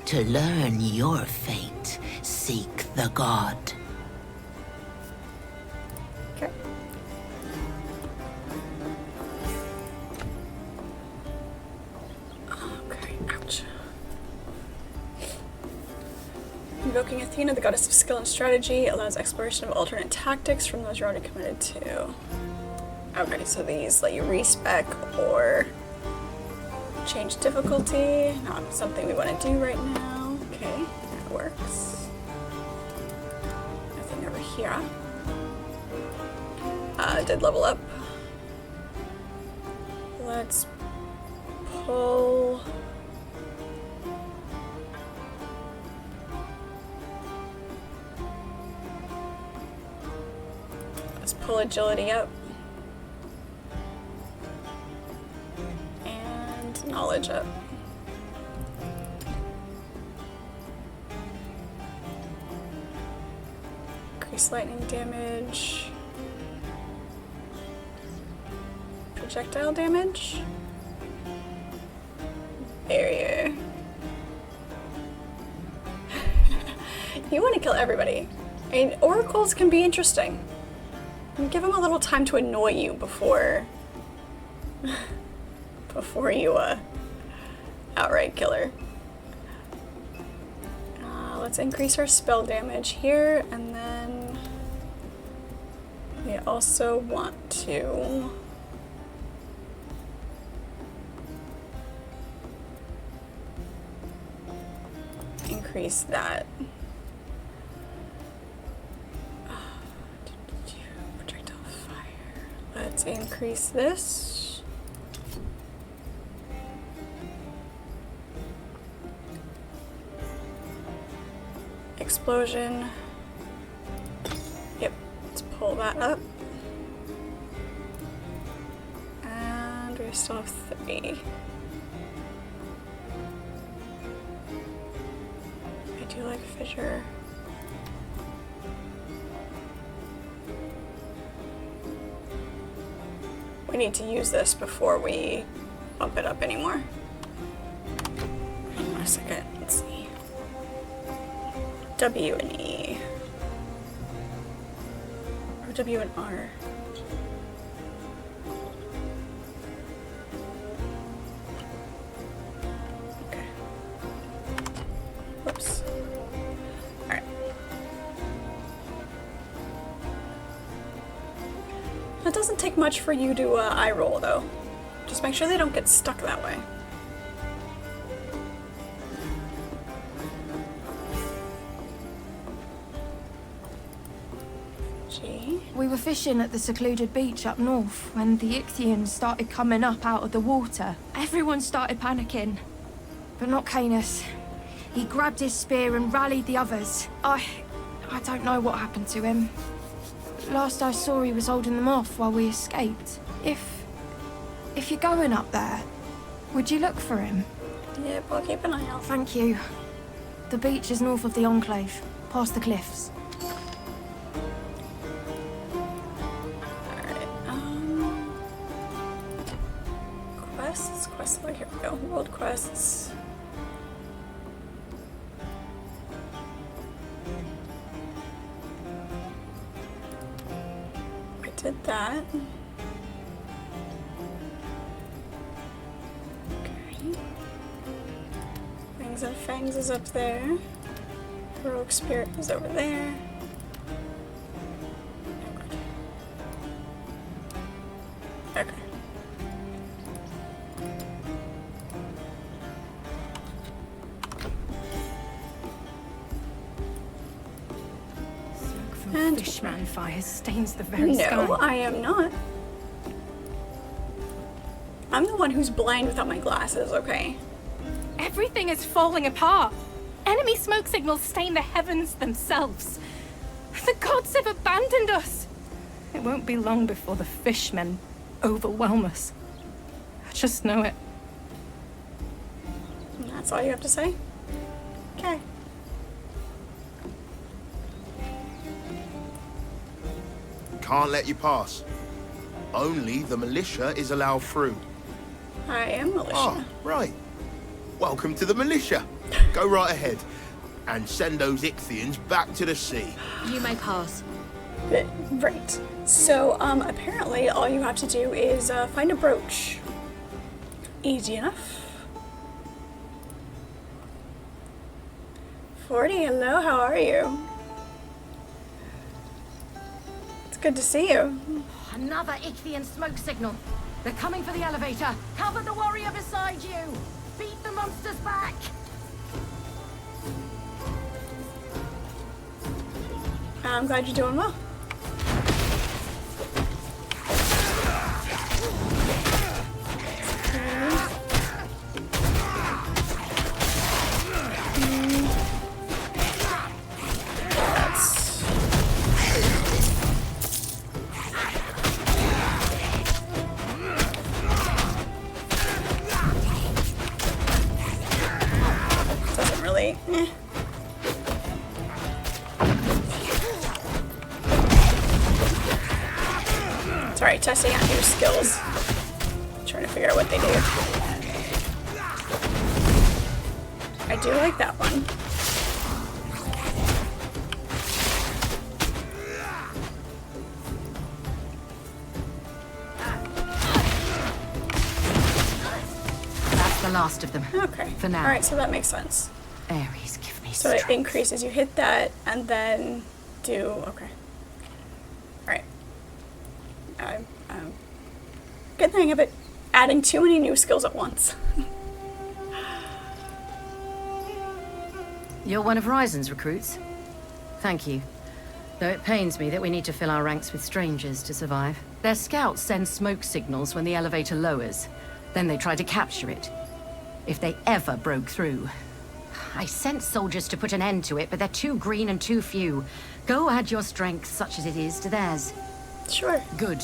To learn your fate, seek the god. Okay. Okay, ouch. Invoking Athena, the goddess of skill and strategy, allows exploration of alternate tactics from those you're already committed to. Okay, so these let you respec or change difficulty. Not something we want to do right now. Okay, that works. Nothing over here. did level up. Let's pull... Let's pull agility up. And knowledge up. Increase lightning damage. Projectile damage. Barrier. You want to kill everybody. I mean, oracles can be interesting. And give them a little time to annoy you before you outright kill her. Let's increase our spell damage here, and then we also want to increase that. Projectile fire. Let's increase this. Explosion. Yep, let's pull that up. And we still have 3. I do like fissure. We need to use this before we bump it up anymore. Hang on a second, let's see. W and E. Or W and R. Okay. Whoops. Alright. It doesn't take much for you to eye roll though. Just make sure they don't get stuck that way. We were fishing at the secluded beach up north when the Ichthyans started coming up out of the water. Everyone started panicking, but not Canis. He grabbed his spear and rallied the others. I don't know what happened to him. Last I saw, he was holding them off while we escaped. If you're going up there, would you look for him? Yep, I'll keep an eye out. Thank you. The beach is north of the Enclave, past the cliffs. Quest log, here we go. World quests. I did that. Okay. Wings and Fangs is up there. Heroic Spirit is over there. Okay. And fishman fire stains the very sky. No, I am not. I'm the one who's blind without my glasses, okay? Everything is falling apart. Enemy smoke signals stain the heavens themselves. The gods have abandoned us. It won't be long before the fishmen overwhelm us. I just know it. And that's all you have to say? Okay. Can't let you pass. Only the militia is allowed through. I am militia. Ah, right. Welcome to the militia. Go right ahead and send those Ichthyans back to the sea. You may pass. Right. So, apparently all you have to do is find a brooch. Easy enough. 40, hello, how are you? It's good to see you. Another Ichthian smoke signal. They're coming for the elevator. Cover the warrior beside you. Beat the monsters back. I'm glad you're doing well. Alright, testing out new skills. Trying to figure out what they do. I do like that one. That's the last of them. Okay. For now. Alright, so that makes sense. Ares, give me So strength. it increases. You hit that and then do... Okay. Alright. Good thing of it. Adding too many new skills at once. You're one of Ryzen's recruits? Thank you. Though it pains me that we need to fill our ranks with strangers to survive. Their scouts send smoke signals when the elevator lowers. Then they try to capture it. If they ever broke through. I sent soldiers to put an end to it, but they're too green and too few. Go add your strength, such as it is, to theirs. Sure. Good.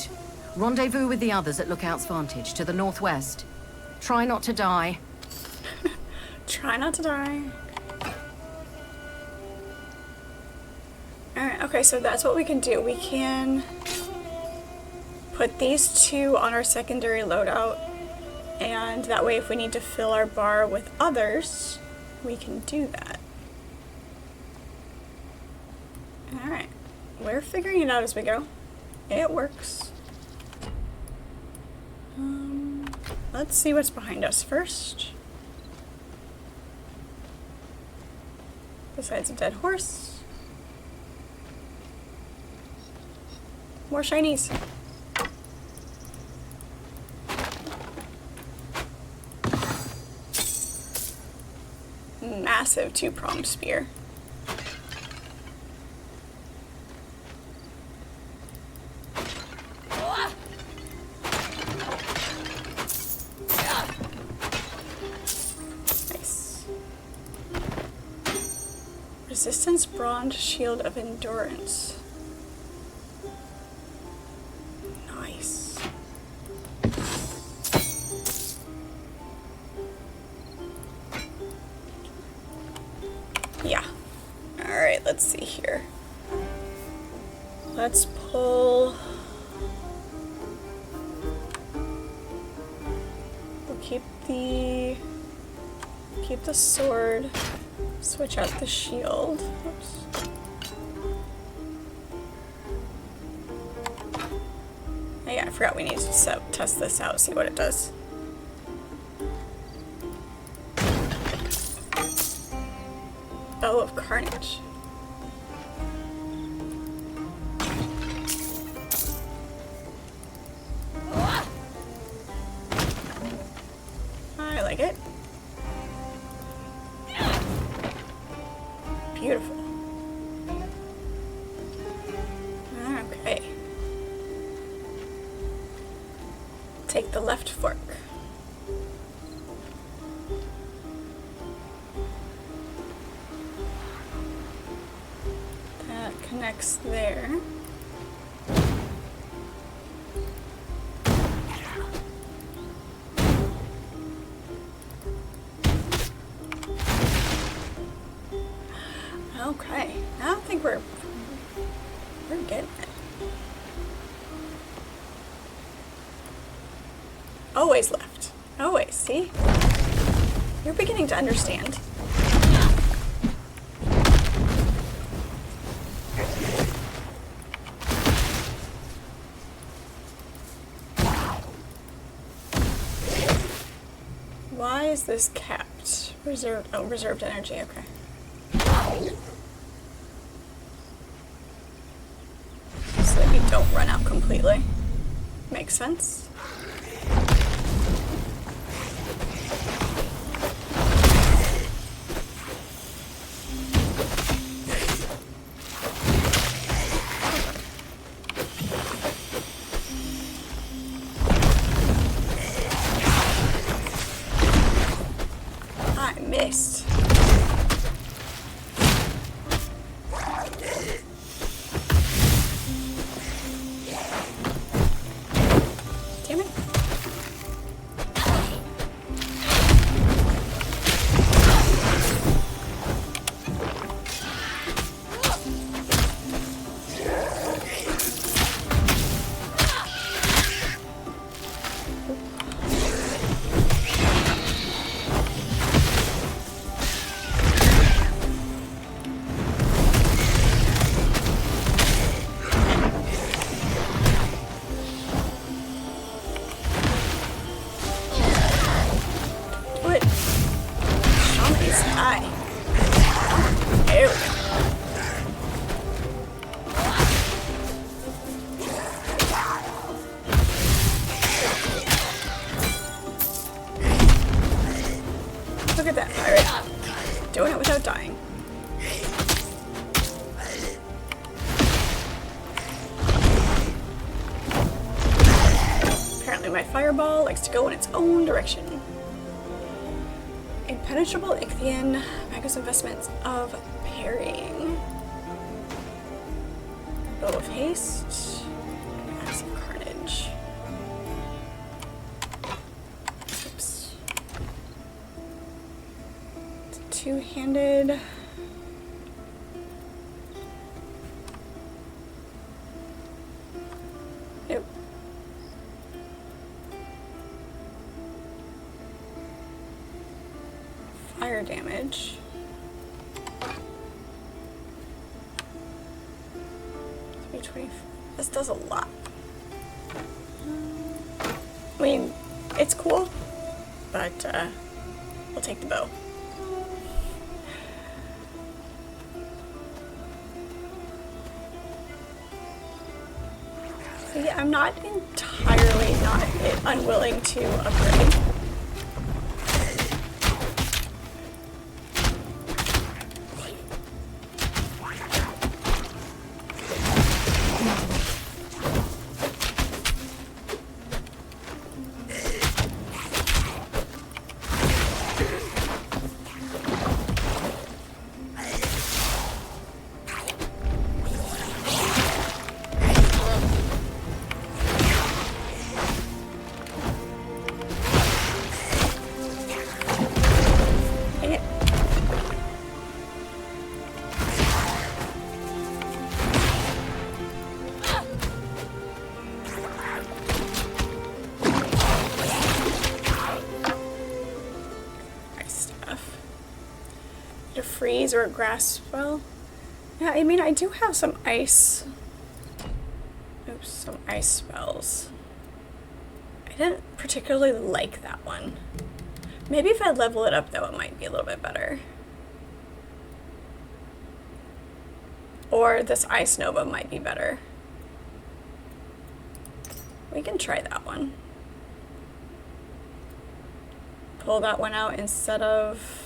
Rendezvous with the others at Lookout's Vantage, to the northwest. Try not to die. Try not to die. Alright, okay, so that's what we can do. We can put these two on our secondary loadout, and that way if we need to fill our bar with others, we can do that. Alright, we're figuring it out as we go. It works. Let's see what's behind us first. Besides a dead horse. More shinies. Massive two-pronged spear. Nice. Resistance bronze shield of endurance. Nice. Yeah. Alright, let's see here. Let's pull... We'll keep the sword. Switch out the shield. Oops. Oh yeah, I forgot we need to test this out, see what it does. Bow of Carnage. I like it. Beautiful. Okay. Take the left fork. That connects there. Okay, I don't think we're getting it. Always left. Always, see? You're beginning to understand. Why is this capped? Reserved, oh, reserved energy, okay. So that we don't run out completely. Makes sense. I missed. Damn it. Look at that pirate. Doing it without dying. Apparently my fireball likes to go in its own direction. Impenetrable Ichthian, Magus investments of parrying. Bow of haste, massive carnage. Oops. Two-handed. Nope. Fire damage. This does a lot. I mean, it's cool, but we'll take the bow. So yeah, I'm not entirely not unwilling to upgrade. Freeze or a grass spell. Yeah, I mean, I do have some ice. Oops, some ice spells. I didn't particularly like that one. Maybe if I level it up, though, it might be a little bit better. Or this Ice Nova might be better. We can try that one. Pull that one out instead of...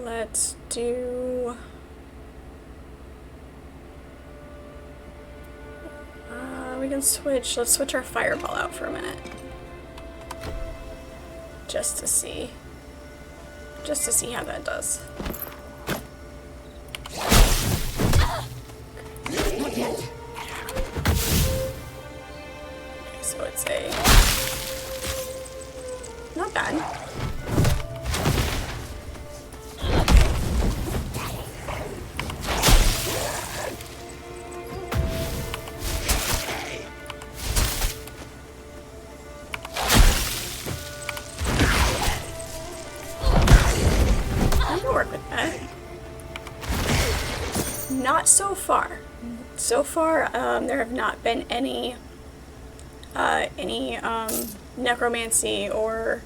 Let's do... we can switch. Let's switch our fireball out for a minute. Just to see how that does. Okay, so it's a... not bad. Not so far. So far, there have not been any necromancy or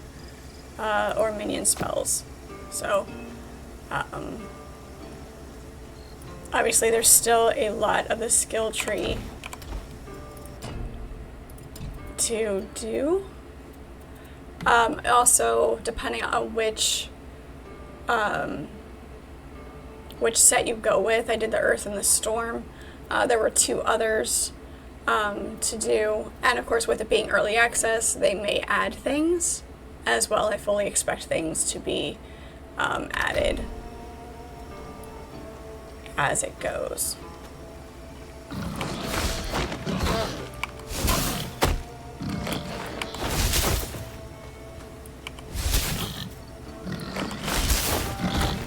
minion spells. So, obviously, there's still a lot of the skill tree to do. Also, depending on which set you go with. I did the Earth and the Storm. There were 2 others to do. And of course, with it being early access, they may add things as well. I fully expect things to be added as it goes.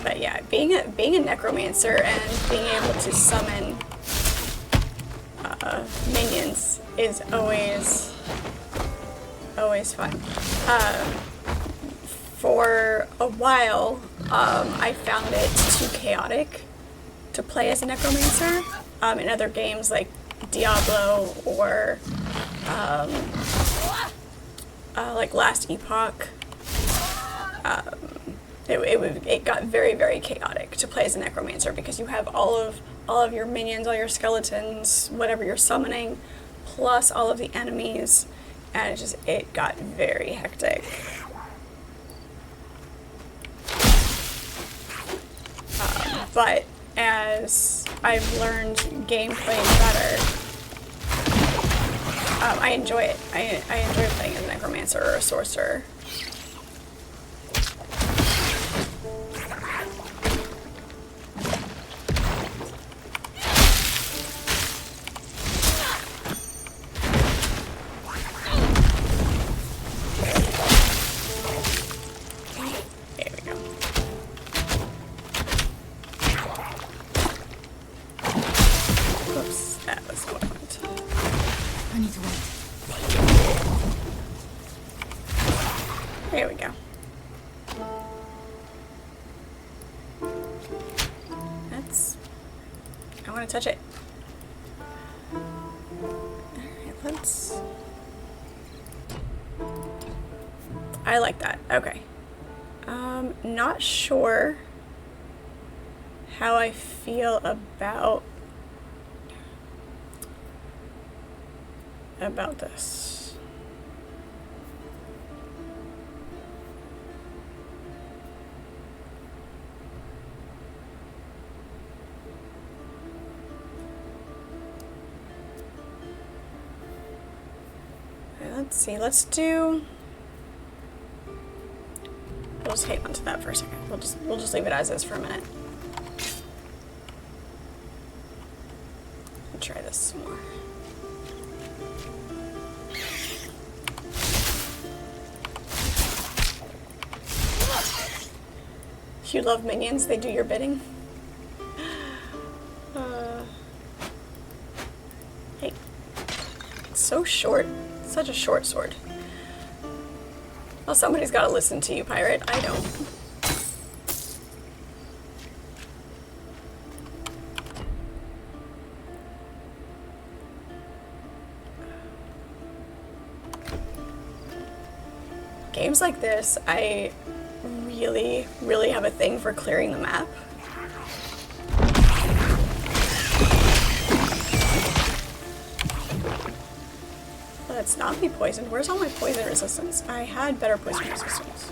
But yeah, being a necromancer and being able to summon minions is always fun. For a while, I found it too chaotic to play as a necromancer in other games like Diablo or like Last Epoch. It got very, very chaotic to play as a necromancer because you have all of your minions, all your skeletons, whatever you're summoning, plus all of the enemies, and it got very hectic. But as I've learned gameplay better, I enjoy it. I enjoy playing as a necromancer or a sorcerer. There we go. I want to touch it. Alright, let's... I like that. Okay. Not sure how I feel about this. Let's see, let's do... We'll just hang on to that for a second. We'll just leave it as is for a minute. I'll try this some more. You love minions, they do your bidding. Hey. It's so short. Such a short sword. Well, somebody's got to listen to you, pirate. I don't. Games like this, I really, really have a thing for clearing the map. Let's not be poisoned. Where's all my poison resistance? I had better poison resistance.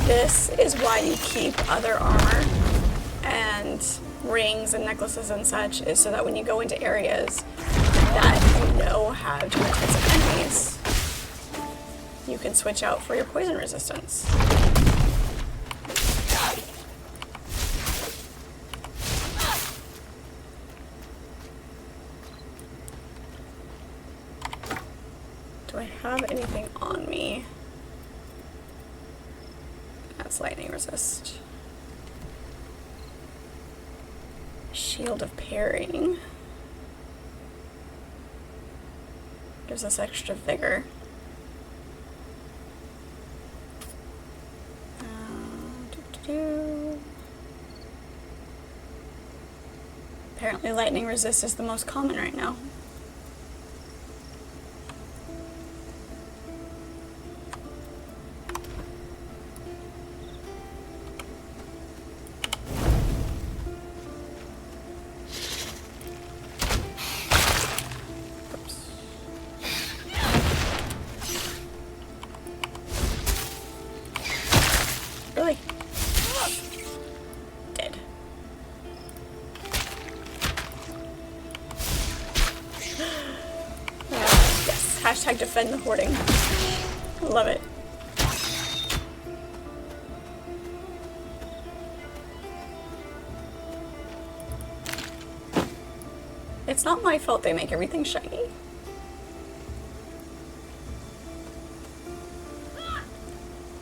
This is why you keep other armor and rings and necklaces and such, is so that when you go into areas that you know have different types of enemies, you can switch out for your poison resistance. Do I have anything on me? That's lightning resist. Shield of parrying. Gives us extra vigor. Apparently lightning resist is the most common right now. Really? Dead. Yes, hashtag defend the hoarding. I love it. It's not my fault they make everything shiny.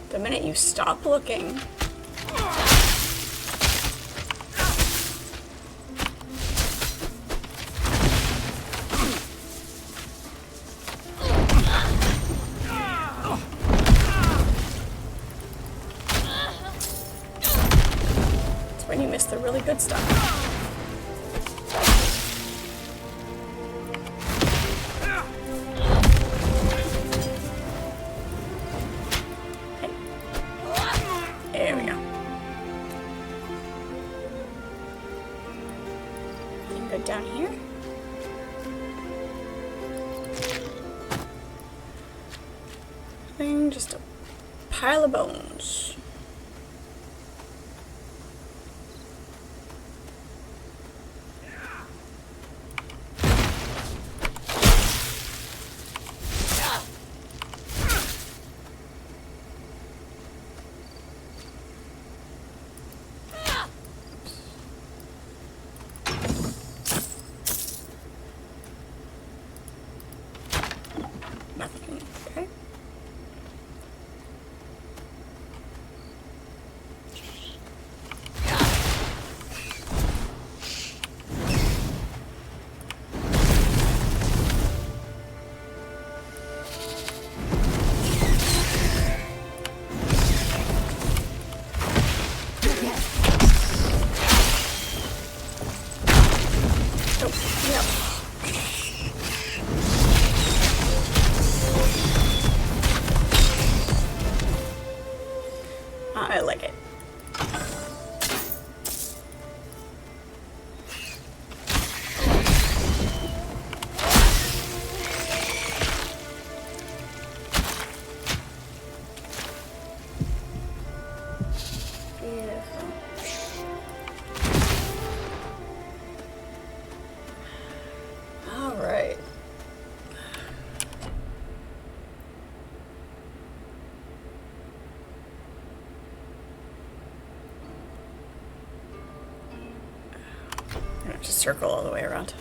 The minute you stop looking. It's when you miss the really good stuff. good down here. Thing, just a pile of bones. Okay. I like it. Beautiful. All right. Just circle all the way around.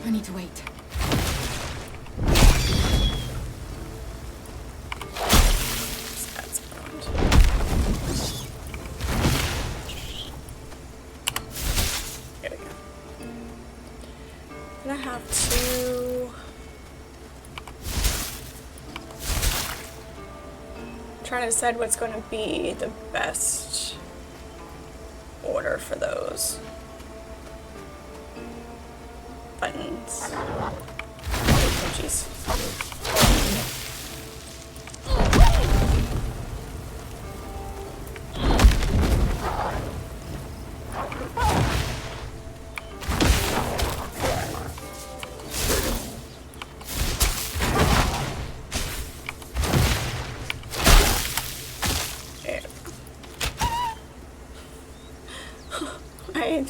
I need to wait. There we go. I'm gonna have to try to decide what's going to be the best order for those buttons. Oh, jeez.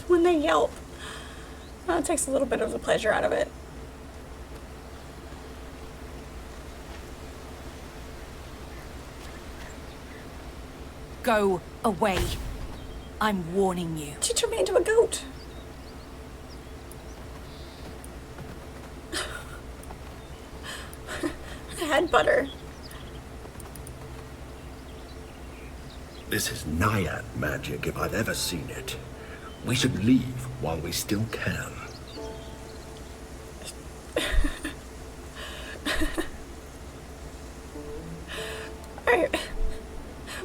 When they yelp, it takes a little bit of the pleasure out of it. Go away. I'm warning you. She turned me into a goat. I had butter. This is Naiad magic if I've ever seen it. We should leave while we still can.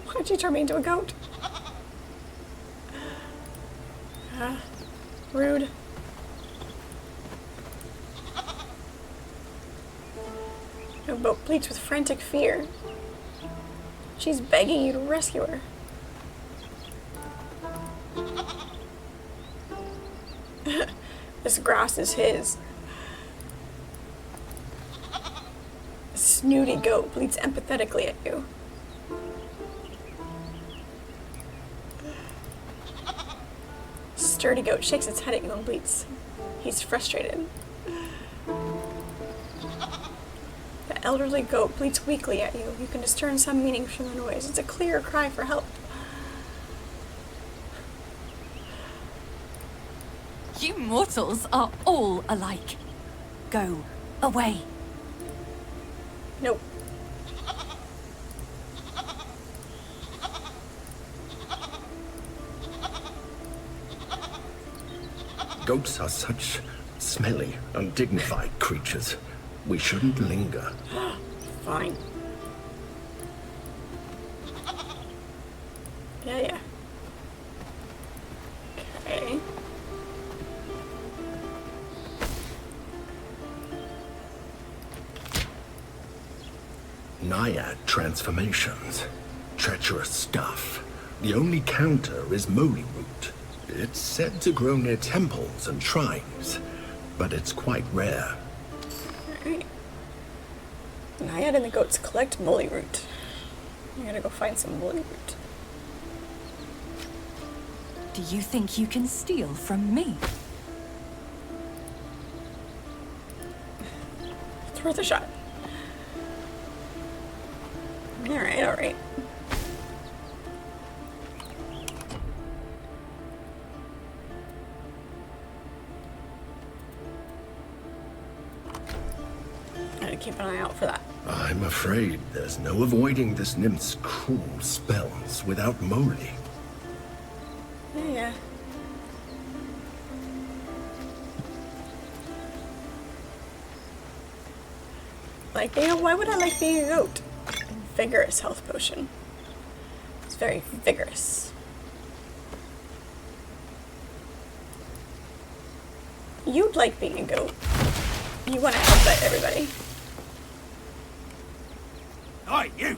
Why'd you turn me into a goat? Rude. Her boat bleats with frantic fear. She's begging you to rescue her. This grass is his. A snooty goat bleats empathetically at you. Sturdy goat shakes its head at you and bleats. He's frustrated. The elderly goat bleats weakly at you. You can discern some meaning from the noise. It's a clear cry for help. You mortals are all alike. Go away. Nope. Goats are such smelly, undignified creatures. We shouldn't linger. Fine. Yeah. Okay. Naiad transformations. treacherous stuff. The only counter is moly root. It's said to grow near temples and shrines, but it's quite rare. Alright. Naiad and the goats collect moly root. I gotta go find some moly root. Do you think you can steal from me? It's worth a shot. Alright, alright. Gotta keep an eye out for that. I'm afraid there's no avoiding this nymph's cruel spells without moly. Yeah. Like, why would I like being a goat? Vigorous health potion. It's very vigorous. You'd like being a goat. You want to help everybody. Hey, you!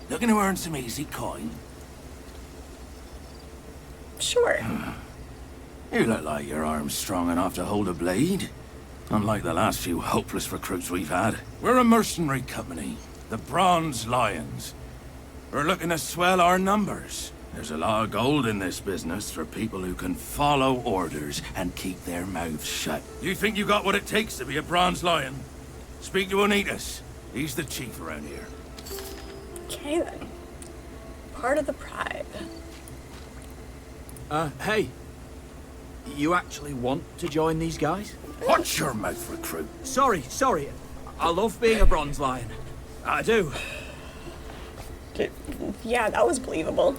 Looking to earn some easy coin? Sure. You look like your arm's strong enough to hold a blade. Unlike the last few hopeless recruits we've had. We're a mercenary company, the Bronze Lions. We're looking to swell our numbers. There's a lot of gold in this business for people who can follow orders and keep their mouths shut. You think you got what it takes to be a Bronze Lion? Speak to Onitas. He's the chief around here. Okay then. Part of the pride. Hey. You actually want to join these guys? Watch your mouth, recruit. Sorry. I love being a Bronze Lion. I do. Yeah, that was believable.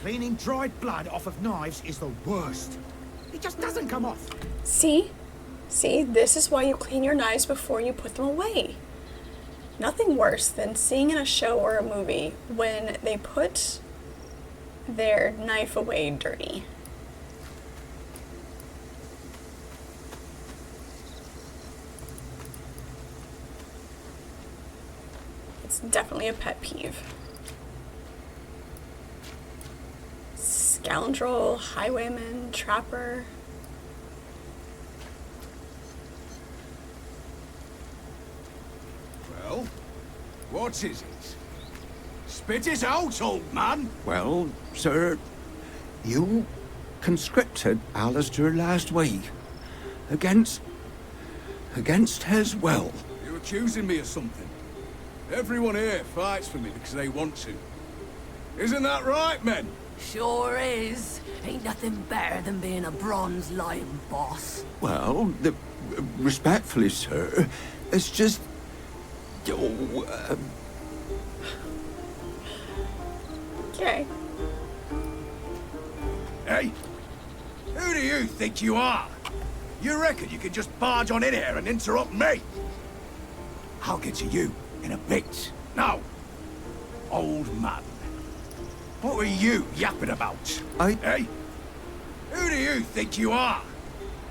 Cleaning dried blood off of knives is the worst. It just doesn't come off. See? See, this is why you clean your knives before you put them away. Nothing worse than seeing in a show or a movie when they put their knife away dirty. It's definitely a pet peeve. Scoundrel, highwayman, trapper. Well, what is it? Spit it out, old man! Well, sir, you conscripted Alistair last week against his will. You're accusing me of something. Everyone here fights for me because they want to. Isn't that right, men? Sure is. Ain't nothing better than being a Bronze Lion boss. Well, respectfully, sir, it's just... Okay. Hey, who do you think you are? You reckon you can just barge on in here and interrupt me? I'll get to you in a bit. Now, old man, what were you yapping about? Hey, who do you think you are?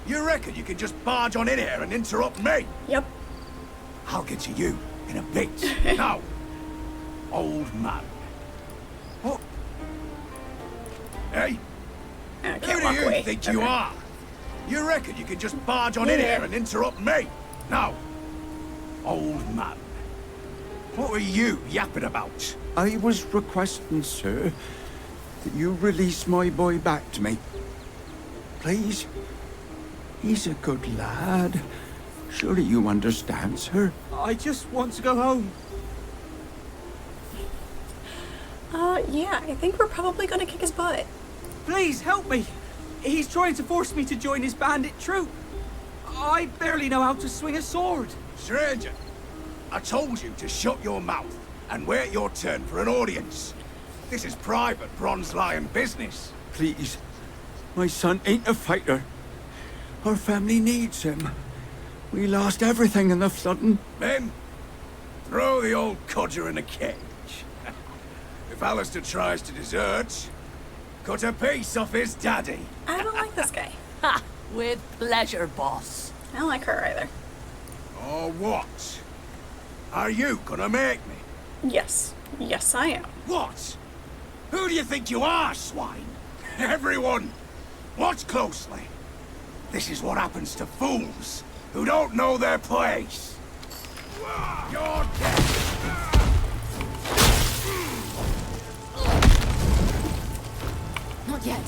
You reckon you can just barge on in here and interrupt me? Yep. I'll get to you in a bit. Now, old man. What? Hey, who do you think you are? You reckon you can just barge on in here and interrupt me? Now, old man. What were you yapping about? I was requesting, sir, that you release my boy back to me. Please? He's a good lad. Surely you understand, sir? I just want to go home. Yeah, I think we're probably gonna kick his butt. Please, help me. He's trying to force me to join his bandit troop. I barely know how to swing a sword. Stranger, I told you to shut your mouth and wait your turn for an audience. This is private Bronze Lion business. Please. My son ain't a fighter. Our family needs him. We lost everything in the flooding. Men, throw the old codger in a cage. If Alistair tries to desert, cut a piece off his daddy. I don't like this guy. Ha! With pleasure, boss. I don't like her either. Or what? Are you gonna make me? Yes. Yes, I am. What? Who do you think you are, swine? Everyone, watch closely. This is what happens to fools who don't know their place. You're dead. Not yet.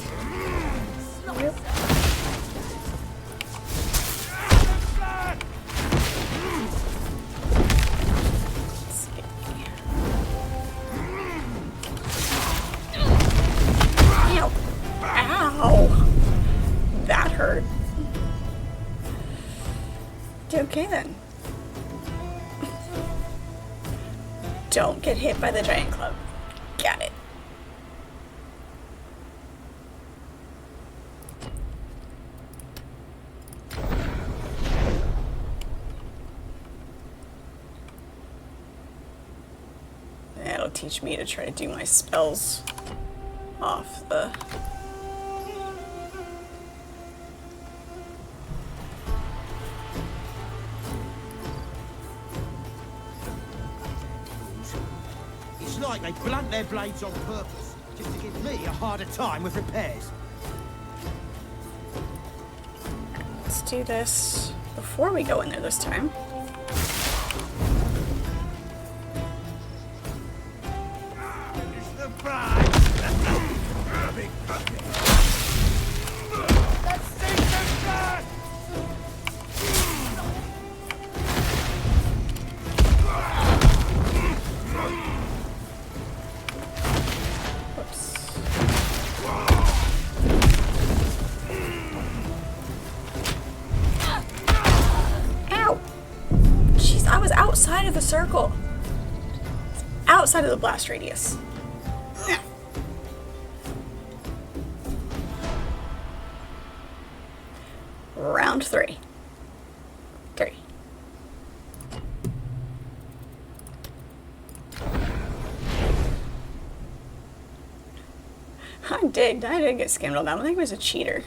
Ow. Ow. That hurt. Okay then. Don't get hit by the giant club. Got it. That'll teach me to try to do my spells off the... It's like they blunt their blades on purpose, just to give me a harder time with repairs. Let's do this before we go in there this time. It's the prize. Big puppy. Let's see some blood. Outside of the circle. Outside of the blast radius. Round 3. 3. I did get skimmed on that one. I think it was a cheater.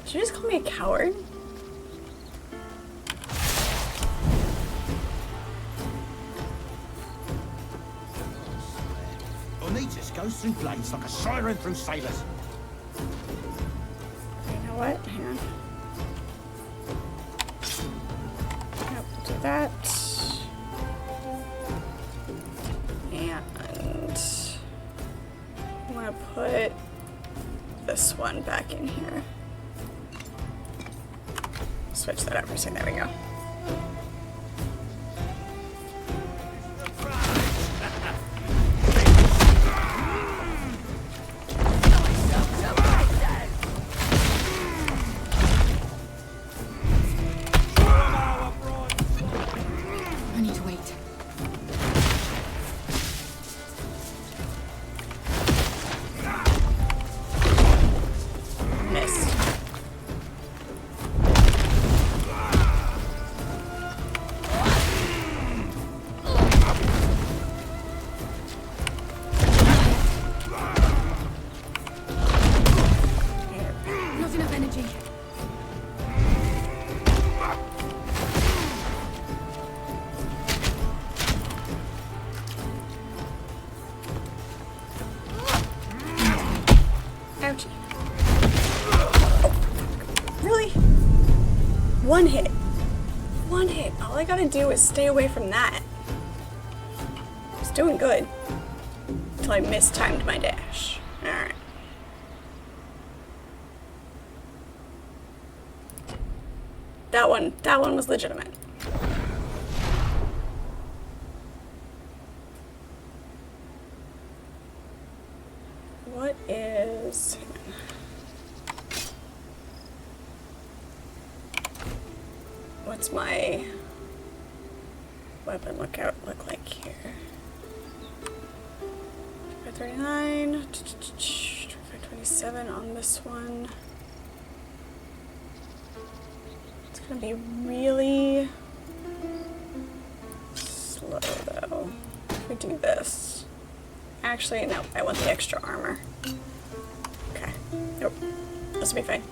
Did you just call me a coward? Onitas goes through blades like a siren through sailors. You know what? Hang on. Yep, do that. And I'm gonna put this one back in here. Switch that up for a second. There we go. I need to wait. Missed. Not enough energy. Ouchie. Oh, really? One hit. One hit. All I gotta do is stay away from that. I was doing good. Until I mistimed my dash. Alright. That one was legitimate. What is... What's my weapon look like here? 539, 527 on this one. It's gonna be really slow though. If we do this. Actually, no, I want the extra armor. Okay. Nope. This will be fine.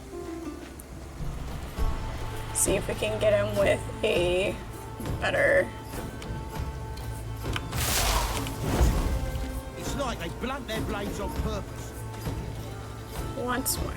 see if we can get him with a better... It's like they blunt their blades on purpose. Once more.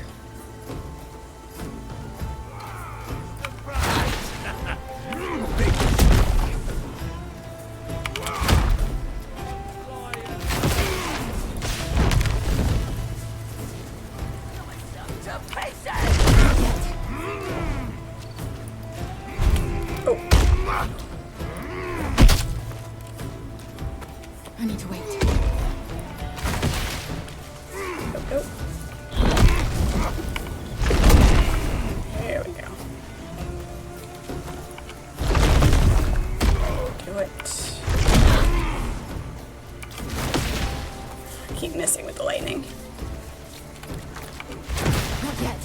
I need to wait. There we go. Do it. Keep missing with the lightning. Not yet.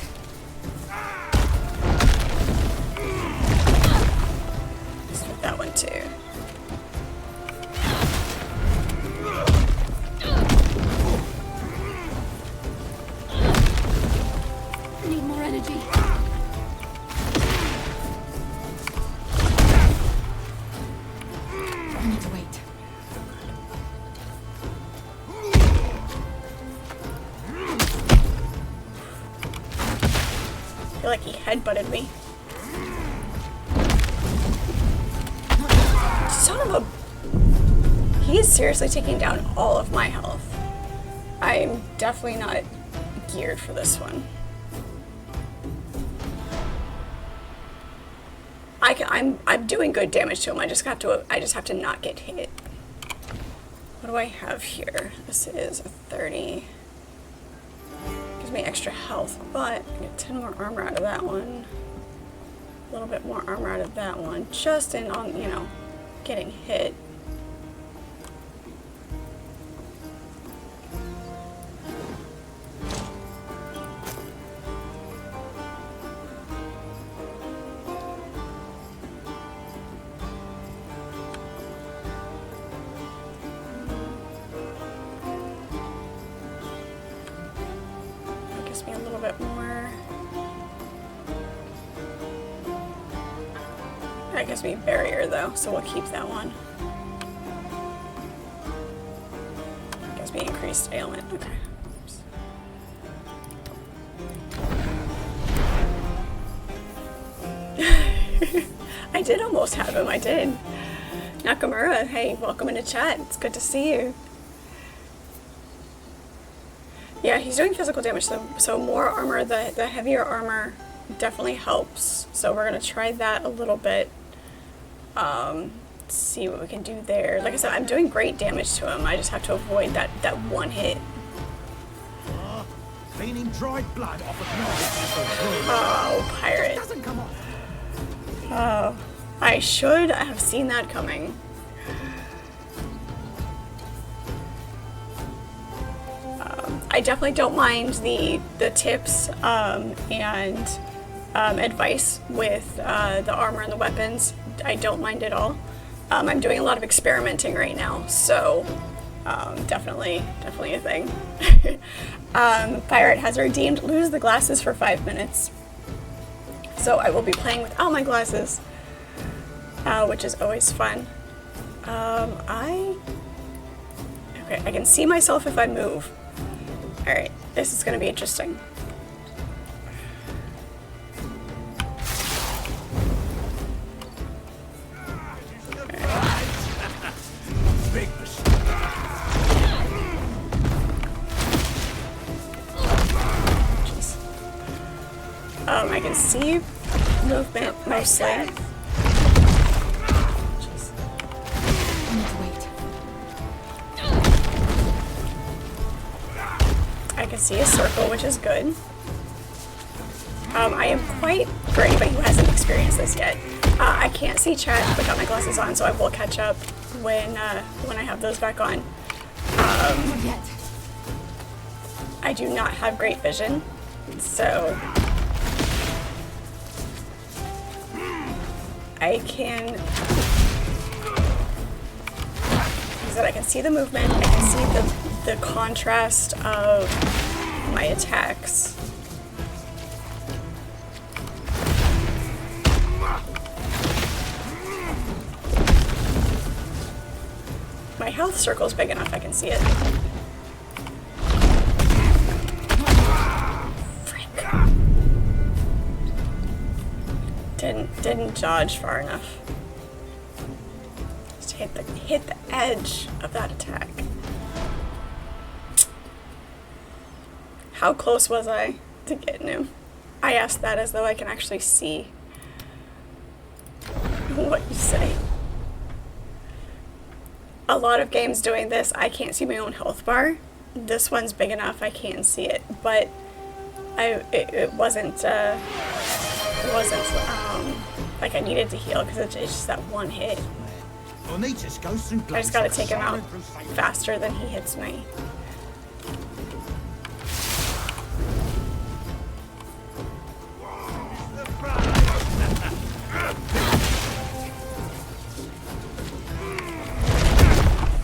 Just with that one too. I need more energy. I need to wait. I feel like he headbutted me. Son of a... He is seriously taking down all of my health. I'm definitely not geared for this one. I'm doing good damage to him. I just have to not get hit. What do I have here? This is a 30. Gives me extra health, but I get 10 more armor out of that one. A little bit more armor out of that one, just in on, you know, getting hit. Gives me a little bit more. That gives me barrier though, so we'll keep that one. Gives me increased ailment. Okay. Oops. I did almost have him. I did. Nakamura, hey, welcome into chat. It's good to see you. Yeah, he's doing physical damage, so more armor, the heavier armor definitely helps. So we're gonna try that a little bit. See what we can do there. Like I said, I'm doing great damage to him. I just have to avoid that one hit. Cleaning dried blood off of Oh, pirate. Oh, I should have seen that coming. I definitely don't mind the tips and advice with the armor and the weapons. I don't mind at all. I'm doing a lot of experimenting right now, so definitely a thing. Pirate has redeemed lose the glasses for 5 minutes. So I will be playing without my glasses, which is always fun. Okay, I can see myself if I move. Alright, this is gonna be interesting. Jeez. I can see movement mostly. Jeez. I need to wait. I can see a circle, which is good. I am quite, for anybody who hasn't experienced this yet, I can't see chat without my glasses on, so I will catch up when I have those back on. I do not have great vision, so I can, I can see the movement, I can see the contrast of my attacks. the circle's big enough, I can see it. Frick. Didn't dodge far enough. Just hit the edge of that attack. How close was I to getting him? I asked that as though I can actually see what you say. A lot of games doing this, I can't see my own health bar. This one's big enough, I can see it, but it wasn't like I needed to heal because it's just that one hit. I just gotta take him out faster than he hits me.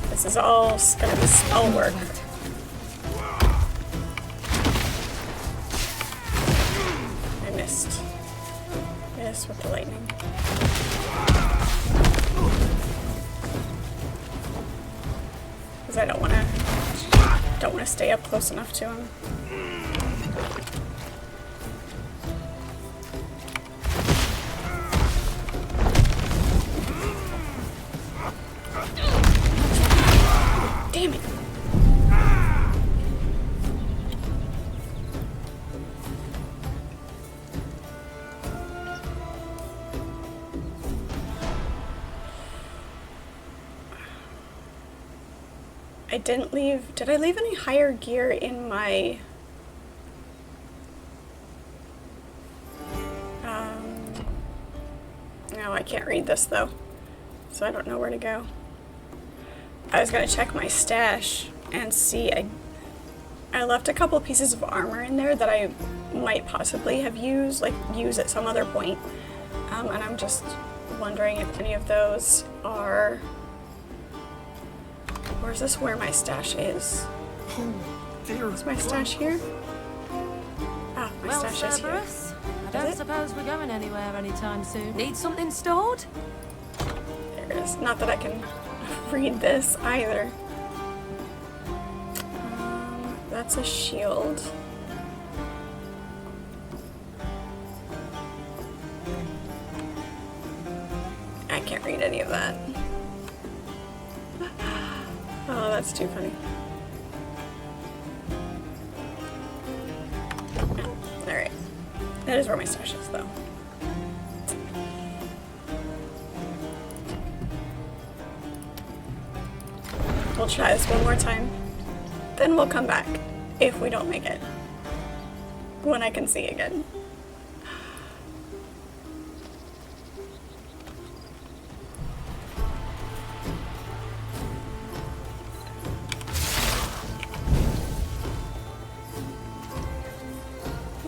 This is all gonna be spell work. I missed. Yes, with the lightning. Because I don't wanna stay up close enough to him. Damn it. I didn't leave. Did I leave any higher gear in my no, I can't read this though, so I don't know where to go. I was gonna check my stash and see. I left a couple pieces of armor in there that I might possibly have used, like use at some other point. And I'm just wondering if any of those are. Or is this where my stash is? Oh, dear. Is my stash here? Ah, my stash is here. Cerberus, I don't suppose we're going anywhere anytime soon. Need something stored? There it is. Not that I can read this either. That's a shield. I can't read any of that. Oh, that's too funny. Alright. That is where my stash is, though. We'll try this one more time. Then we'll come back if we don't make it. When I can see again.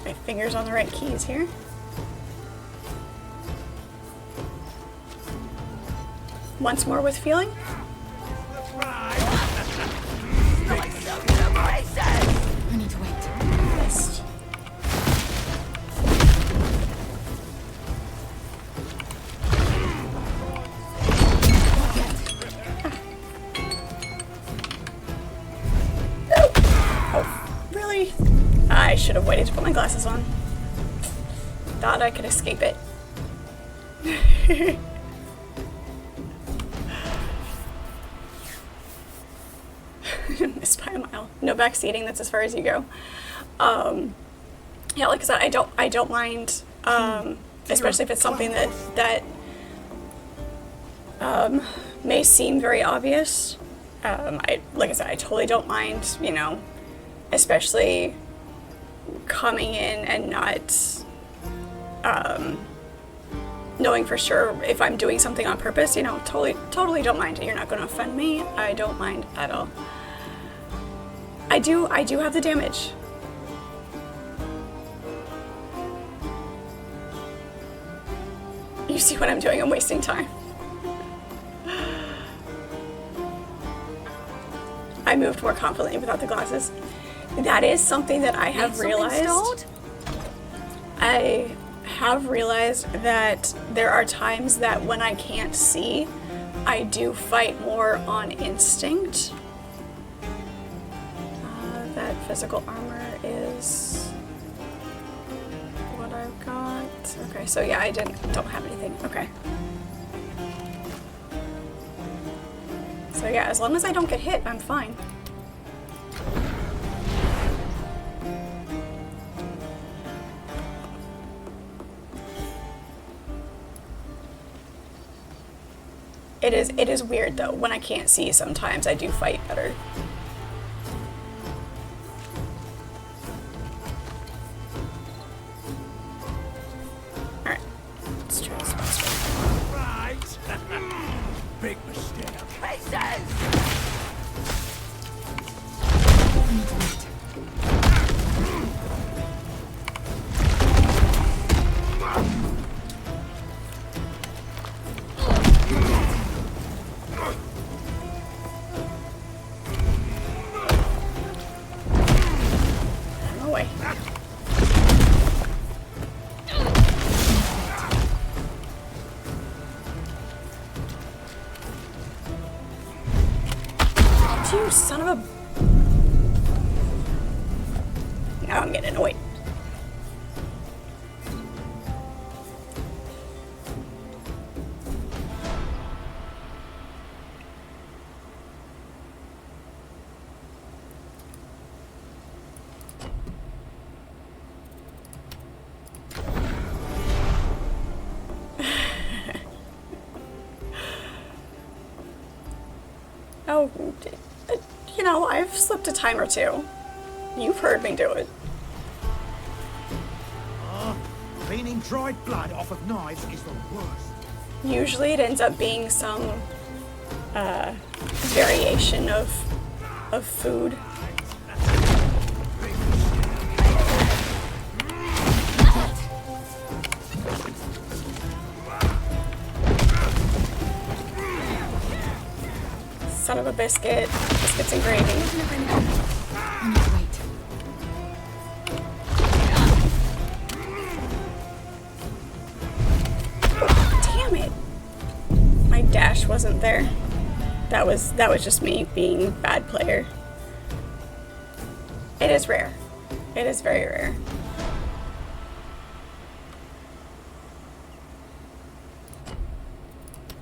My fingers on the right keys here. Once more with feeling. I need to wait. Missed. Oh, really? I should have waited to put my glasses on. Thought I could escape it. Missed by a mile. No backseating, that's as far as you go. Yeah, like I said, I don't mind, especially if it's something that may seem very obvious. Like I said, I totally don't mind, you know, especially coming in and not knowing for sure if I'm doing something on purpose, you know, totally don't mind it. You're not going to offend me. I don't mind at all. I do have the damage. You see what I'm doing? I'm wasting time. I moved more confidently without the glasses. That is something that I have realized. I have realized that there are times that when I can't see, I do fight more on instinct. That physical armor is what I've got. Okay, so yeah, I don't have anything. Okay. So yeah, as long as I don't get hit, I'm fine. It is weird though. When I can't see, sometimes I do fight better. Alright. Let's try this one. Right. Big mistake. No way. You son of a... Now I'm getting annoyed. Oh, you know, I've slipped a time or two. You've heard me do it. Cleaning dried blood off of knives is the worst. Usually it ends up being some variation of food. Son of a biscuit. Biscuits and gravy. I need to wait. Damn it. My dash wasn't there. That was just me being a bad player. It is rare. It is very rare.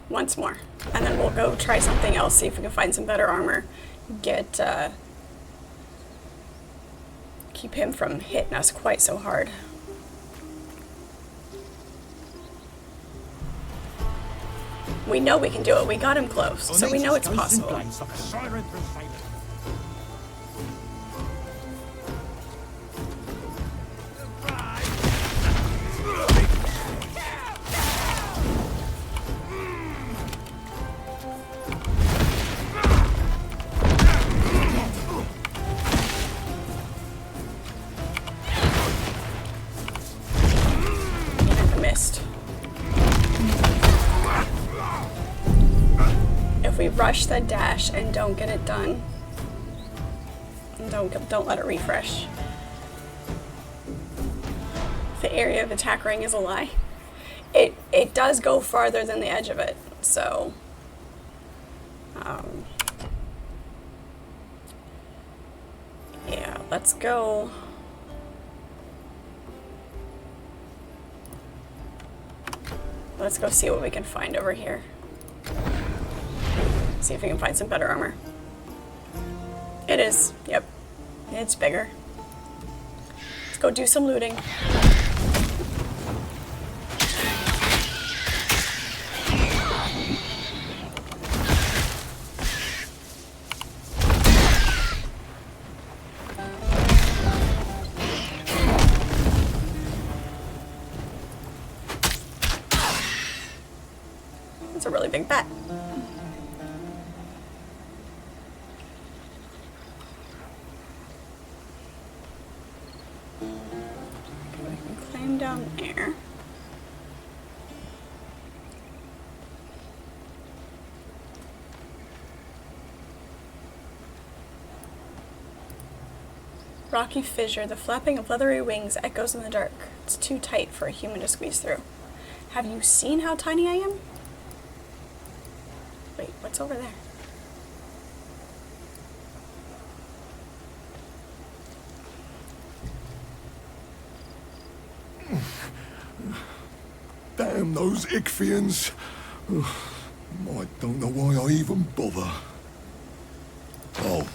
Once more. And then we'll go try something else, see if we can find some better armor. Keep him from hitting us quite so hard. We know we can do it. We got him close, so we know it's possible. Missed. If we rush the dash and don't get it done, and don't let it refresh. The area of attack ring is a lie. It does go farther than the edge of it, so yeah, let's go. Let's go see what we can find over here. See if we can find some better armor. It is. Yep. It's bigger. Let's go do some looting. It's a really big bet. We can climb down there. Rocky fissure. The flapping of leathery wings echoes in the dark. It's too tight for a human to squeeze through. Have you seen how tiny I am? Wait, what's over there? Damn those Ichthyans. I don't know why I even bother. Oh,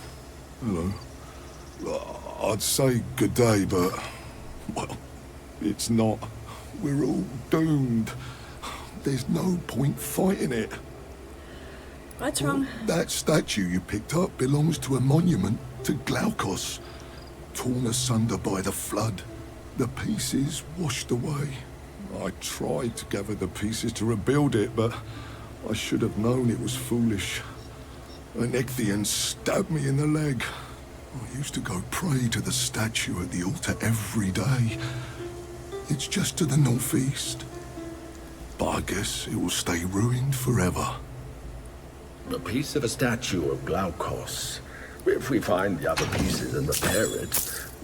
hello. I'd say good day, but, well, it's not. We're all doomed. There's no point fighting it. What's wrong? That statue you picked up belongs to a monument to Glaukos, torn asunder by the flood. The pieces washed away. I tried to gather the pieces to rebuild it, but I should have known it was foolish. An Ichthian stabbed me in the leg. I used to go pray to the statue at the altar every day. It's just to the northeast. But I guess it will stay ruined forever. A piece of a statue of Glaukos. If we find the other pieces and repair it,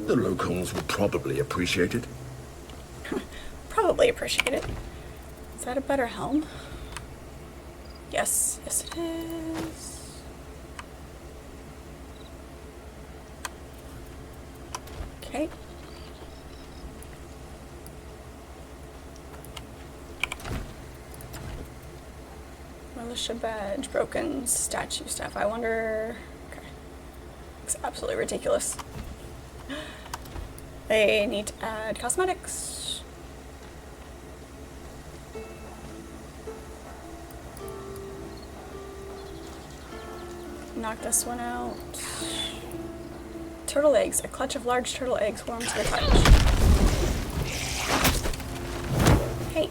the locals will probably appreciate it. Probably appreciate it. Is that a better helm? Yes, yes it is. Okay. Militia badge, broken statue staff. I wonder. Okay. Looks absolutely ridiculous. They need to add cosmetics. Knock this one out. Turtle eggs. A clutch of large turtle eggs warm to the touch. Hey.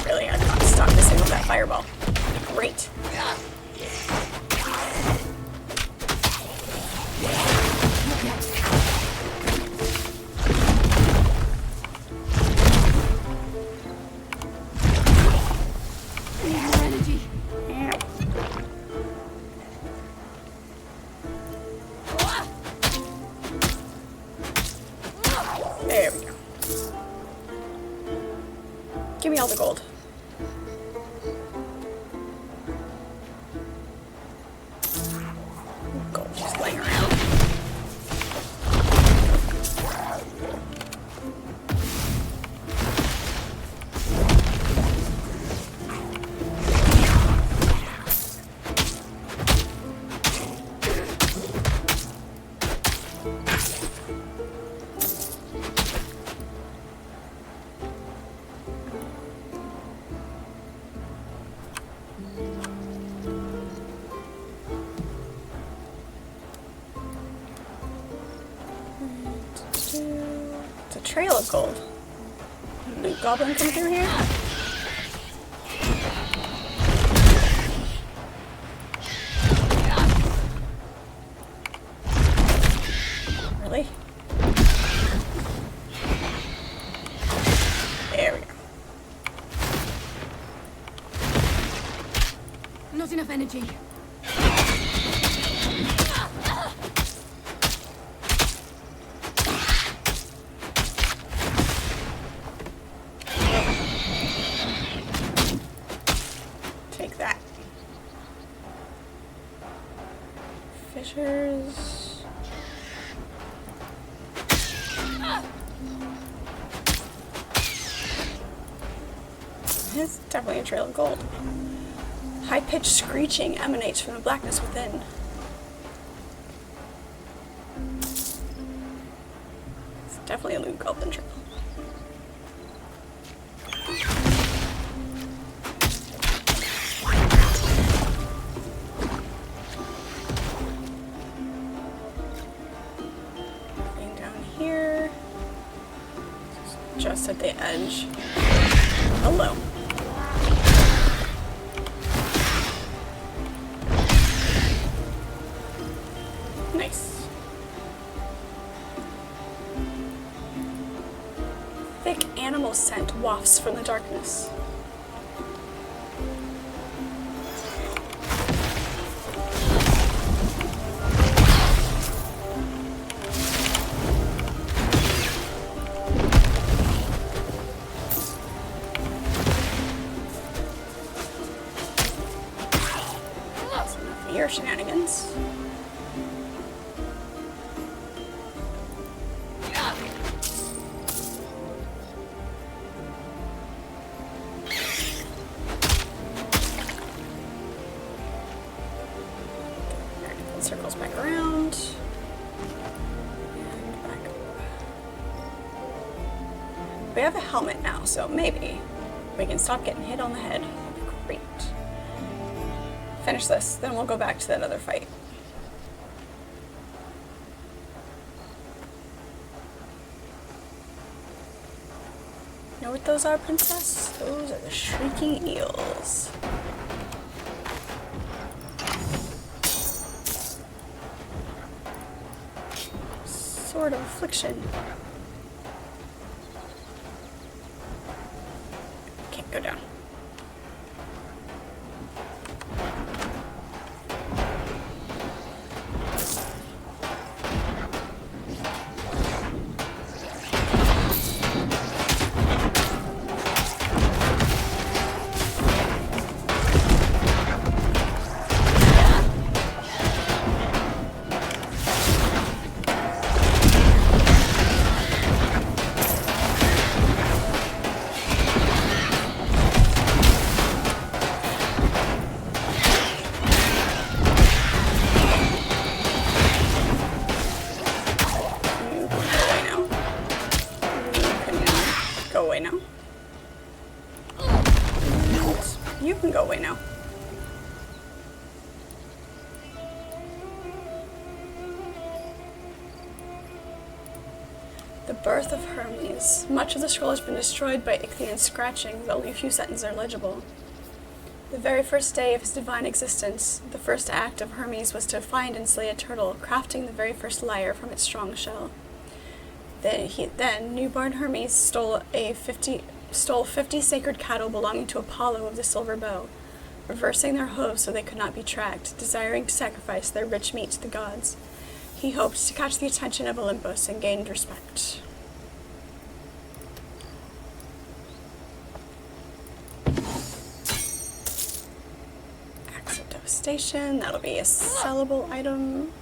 Really, I can't stop missing with that fireball. Great. There we go. Give me all the gold. Gold just laying around. It's a trail of gold. Loot goblin come through here? Really? There we go. Not enough energy. Take that. Fishers. It's definitely a trail of gold. High-pitched screeching emanates from the blackness within. It's definitely a loot goblin trail. Nothing down here. Just at the edge. Hello. Nice. Thick animal scent wafts from the darkness. your shenanigans. Circles back around. And back up. We have a helmet now, so maybe we can stop getting hit on the head. That'd be great. Finish this, then we'll go back to that other fight. Know what those are, princess? Those are the shrieking eels. Sword of affliction. Can't go down. You can go away now. The birth of Hermes. Much of the scroll has been destroyed by Ichthyon's scratching, but only a few sentences are legible. The very first day of his divine existence, the first act of Hermes was to find and slay a turtle, crafting the very first lyre from its strong shell. Then newborn Hermes stole 50 sacred cattle belonging to Apollo of the silver bow, reversing their hooves so they could not be tracked, desiring to sacrifice their rich meat to the gods. He hoped to catch the attention of Olympus and gained respect. Axe of Devastation, that'll be a sellable item.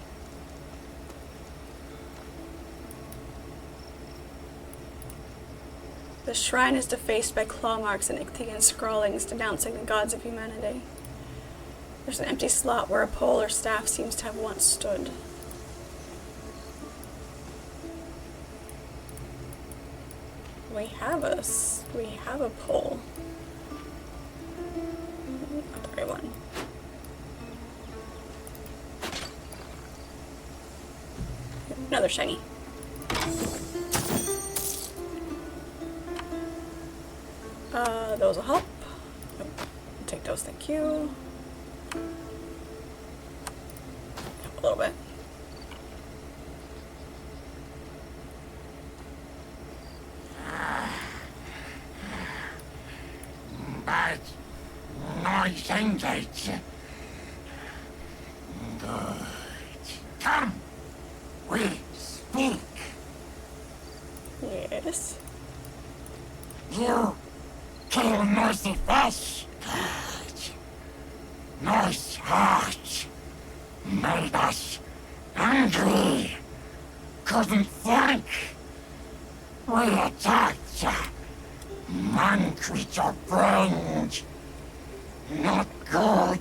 The shrine is defaced by claw marks and Ichthyonian scrawlings denouncing the gods of humanity. There's an empty slot where a pole or staff seems to have once stood. We have a pole. Not the right one. Another shiny. Those will help. Nope. I'll take those, thank you. A little bit. But noise engage. Good. Come. We speak. Yes. You kill noisy fish. Good. Noise heart. Made us angry. Couldn't think. We attacked. Man creature brains. Not good.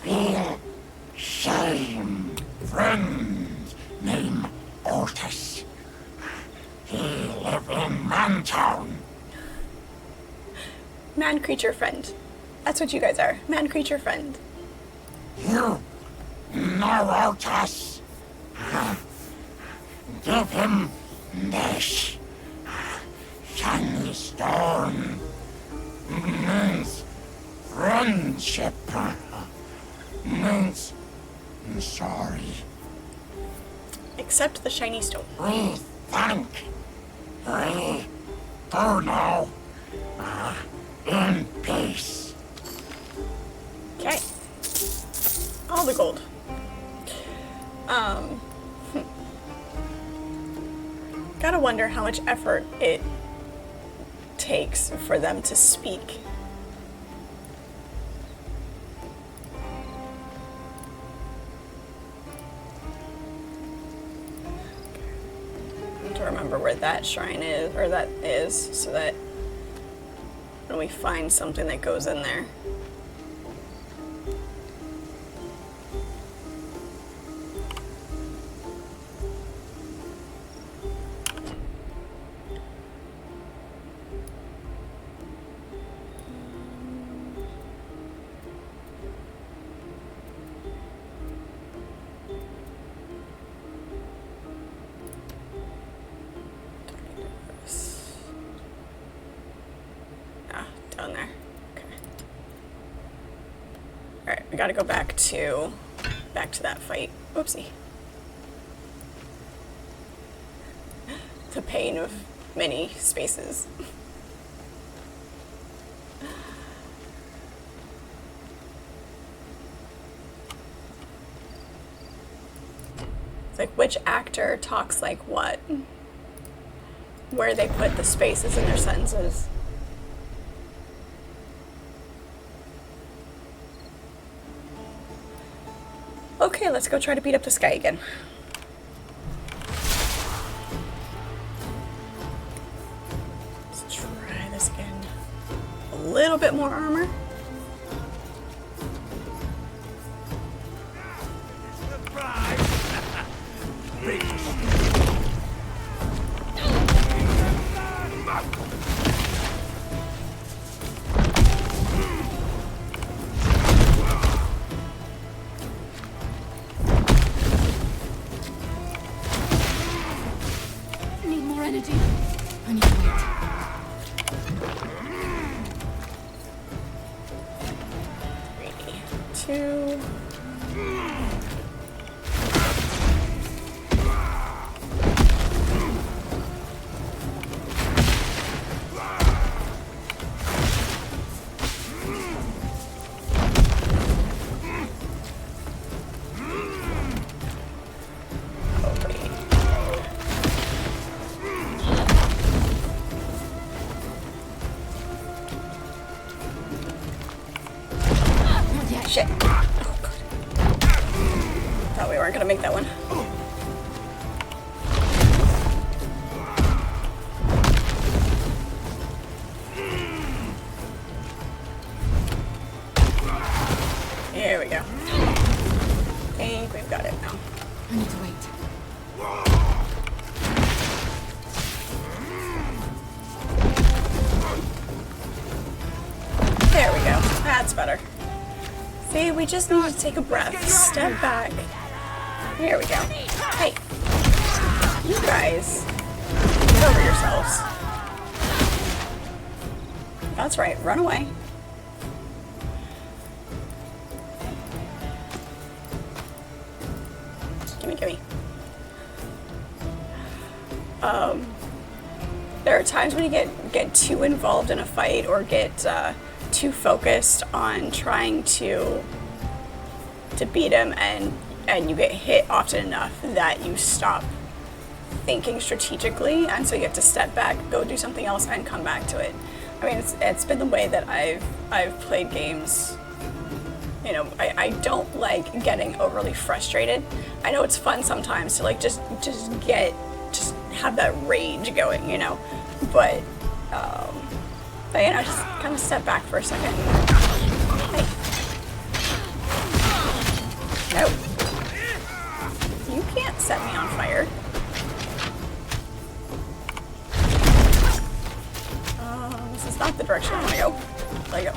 Feel shame. Friend named Otis. He live in Mantown. Man creature friend. That's what you guys are. Man creature friend. You know Otis. Give him this. Shiny stone. Means friendship. Means sorry. Accept the shiny stone. We thank. We go now. In peace. Okay. All the gold. Gotta wonder how much effort it takes for them to speak. that shrine is, or that is, so that when we find something that goes in there. Down there. Okay. Alright, we gotta go back to that fight. Oopsie. The pain of many spaces. It's like which actor talks like what? Where they put the spaces in their sentences. Okay, let's go try to beat up this guy again. Let's try this again. A little bit more armor. Shit. Oh, God. Thought we weren't gonna make that one. Here we go. I think we've got it now. I need to wait. There we go. That's better. See, we just need to take a breath. Step back. Here we go. Hey. You guys. Get over yourselves. That's right. Run away. Gimme, gimme. There are times when you get too involved in a fight or get too focused on trying to beat him, and you get hit often enough that you stop thinking strategically, and so you have to step back, go do something else, and come back to it. I mean, it's been the way that I've played games. You know, I don't like getting overly frustrated. I know it's fun sometimes to like just have that rage going, you know, but you know, just kind of step back for a second. Hey. No. You can't set me on fire. This is not the direction I want to go. Let go.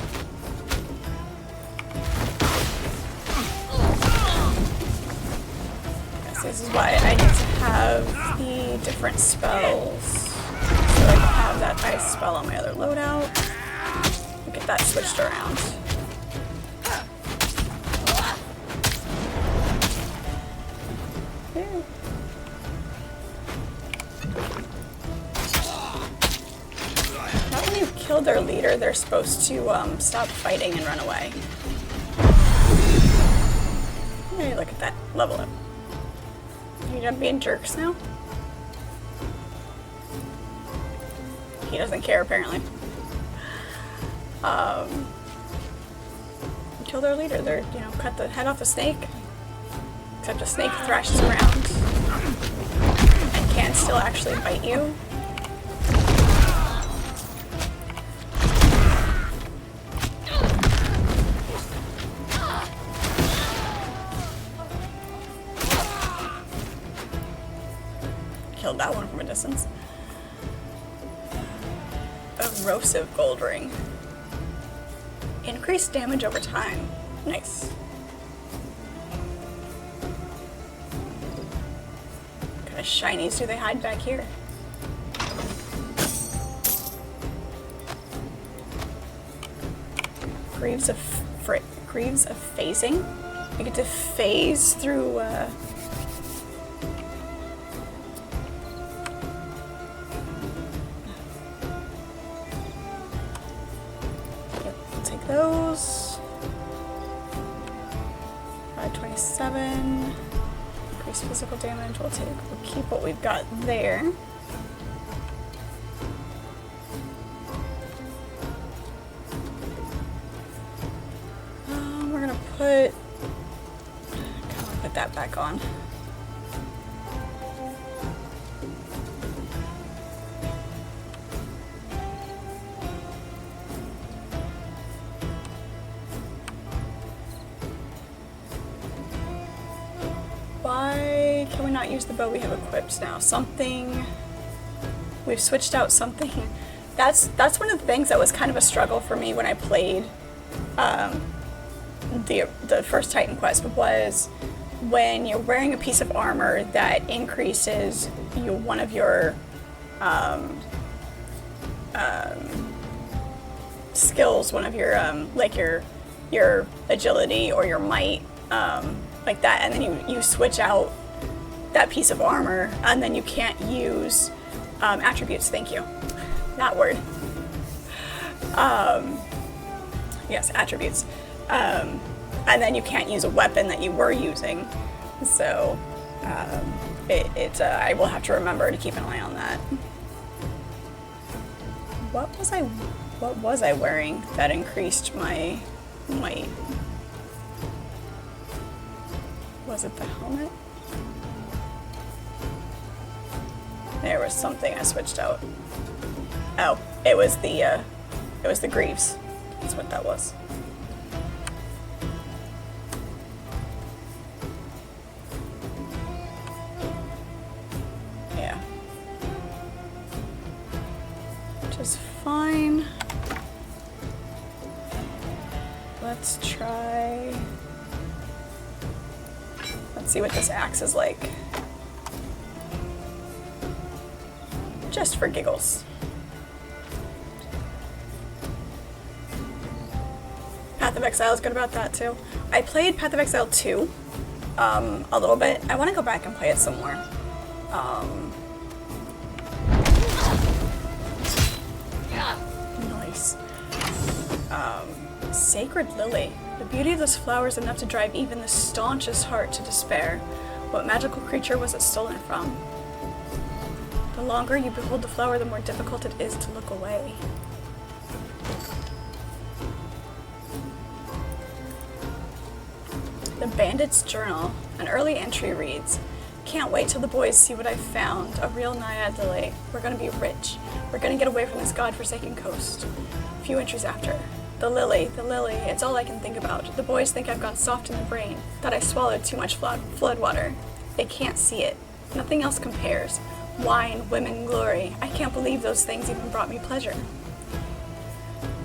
Yes, this is why I need to have the different spells. So I can have that ice spell on my other loadout. Get that switched around. Yeah. Now when you kill their leader, they're supposed to stop fighting and run away. Hey, look at that. Level up. Are you done being jerks now? He doesn't care, apparently. Kill their leader. They're, you know, cut the head off a snake. Except a snake thrashes around and can still actually bite you. essence. Erosive gold ring. Increased damage over time. Nice. What kind of shinies do they hide back here? Greaves of phasing? I get to phase through, Yep, I'll take those. 527. Increase physical damage. We'll keep what we've got there. We're gonna put that back on. Why can we not use the bow we have equipped now? Something, we've switched out something. That's one of the things that was kind of a struggle for me when I played the first Titan Quest, was when you're wearing a piece of armor that increases one of your skills, one of your like your agility or your might, like that, and then you switch out that piece of armor, and then you can't use attributes. Thank you. That word. Yes, attributes. And then you can't use a weapon that you were using. So I will have to remember to keep an eye on that. What was I wearing that increased my might? Was it the helmet? There was something I switched out. Oh, it was the greaves. That's what that was. Yeah. Which is fine. Let's try. Let's see what this axe is like. Just for giggles. Path of Exile is good about that too. I played Path of Exile 2 a little bit. I want to go back and play it some more. Nice. Sacred Lily. The beauty of this flower is enough to drive even the staunchest heart to despair. What magical creature was it stolen from? The longer you behold the flower, the more difficult it is to look away. The Bandit's Journal. An early entry reads, "Can't wait till the boys see what I've found. A real Naiad lily. We're gonna be rich. We're gonna get away from this godforsaken coast." A few entries after. The lily, it's all I can think about. The boys think I've gone soft in the brain, that I swallowed too much flood water. They can't see it. Nothing else compares. Wine, women, glory. I can't believe those things even brought me pleasure.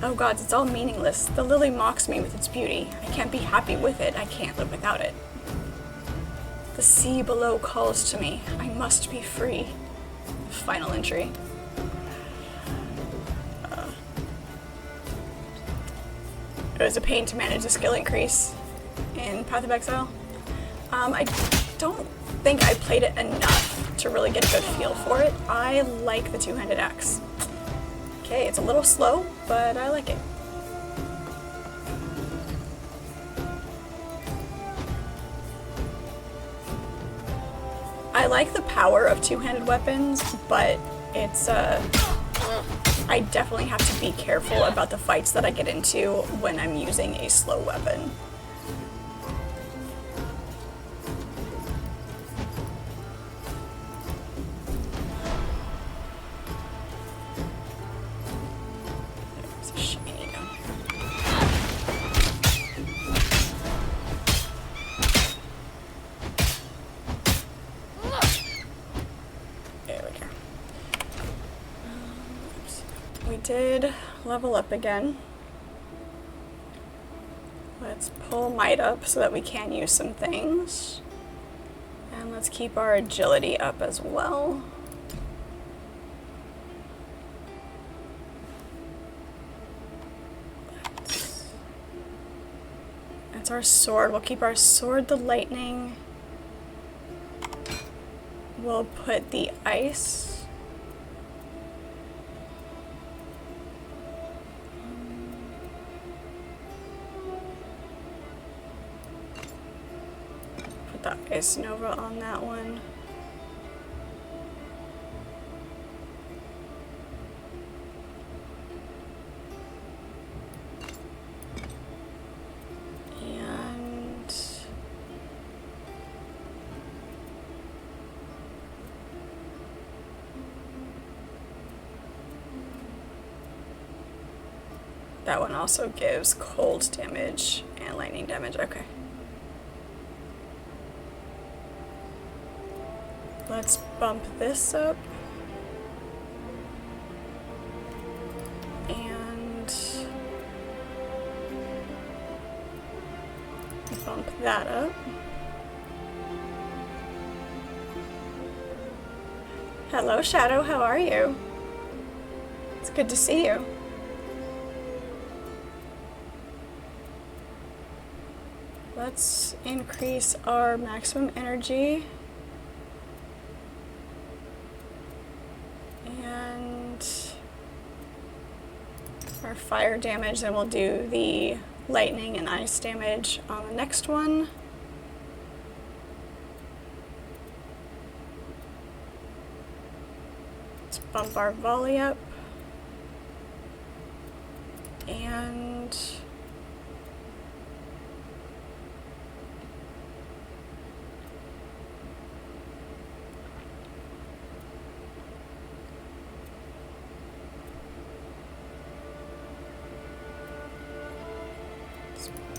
Oh gods, it's all meaningless. The lily mocks me with its beauty. I can't be happy with it. I can't live without it. The sea below calls to me. I must be free. Final entry. It was a pain to manage the skill increase in Path of Exile. I don't think I played it enough to really get a good feel for it. I like the two-handed axe. Okay, it's a little slow, but I like it. I like the power of two-handed weapons, but it's I definitely have to be careful about the fights that I get into when I'm using a slow weapon. There's a shiny down here. There we go. level up again. Let's pull might up so that we can use some things. And let's keep our agility up as well. That's our sword. We'll keep our sword the lightning. We'll put the ice. Put the ice nova on that one. That one also gives cold damage and lightning damage. Okay. Let's bump this up. And bump that up. Hello, Shadow. How are you? It's good to see you. Let's increase our maximum energy. And our fire damage, then we'll do the lightning and ice damage on the next one. Let's bump our volley up. And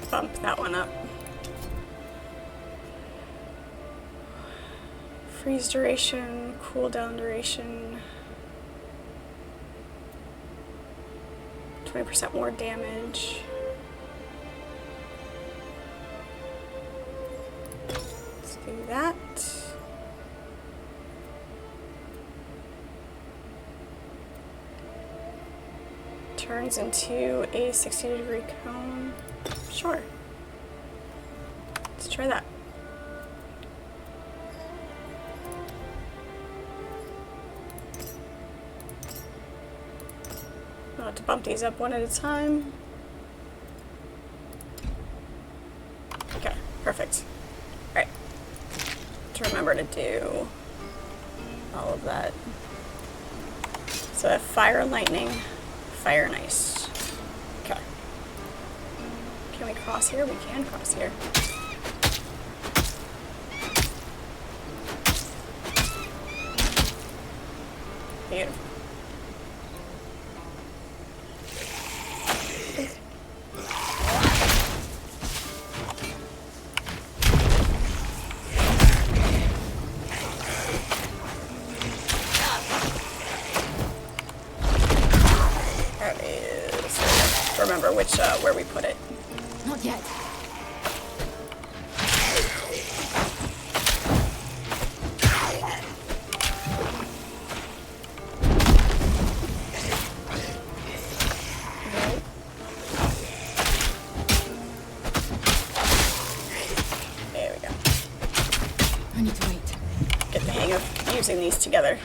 bump that one up. Freeze duration, cooldown duration, 20% more damage. Let's do that. Turns into a 60-degree cone. Sure. Let's try that. I'll have to bump these up one at a time. Okay, perfect. Alright. To remember to do all of that. So I have fire and lightning, fire and ice. Okay. Can we cross here? We can cross here. Beautiful. That is, remember which where we put it. Not yet. There we go. I need to wait. Get the hang of using these together.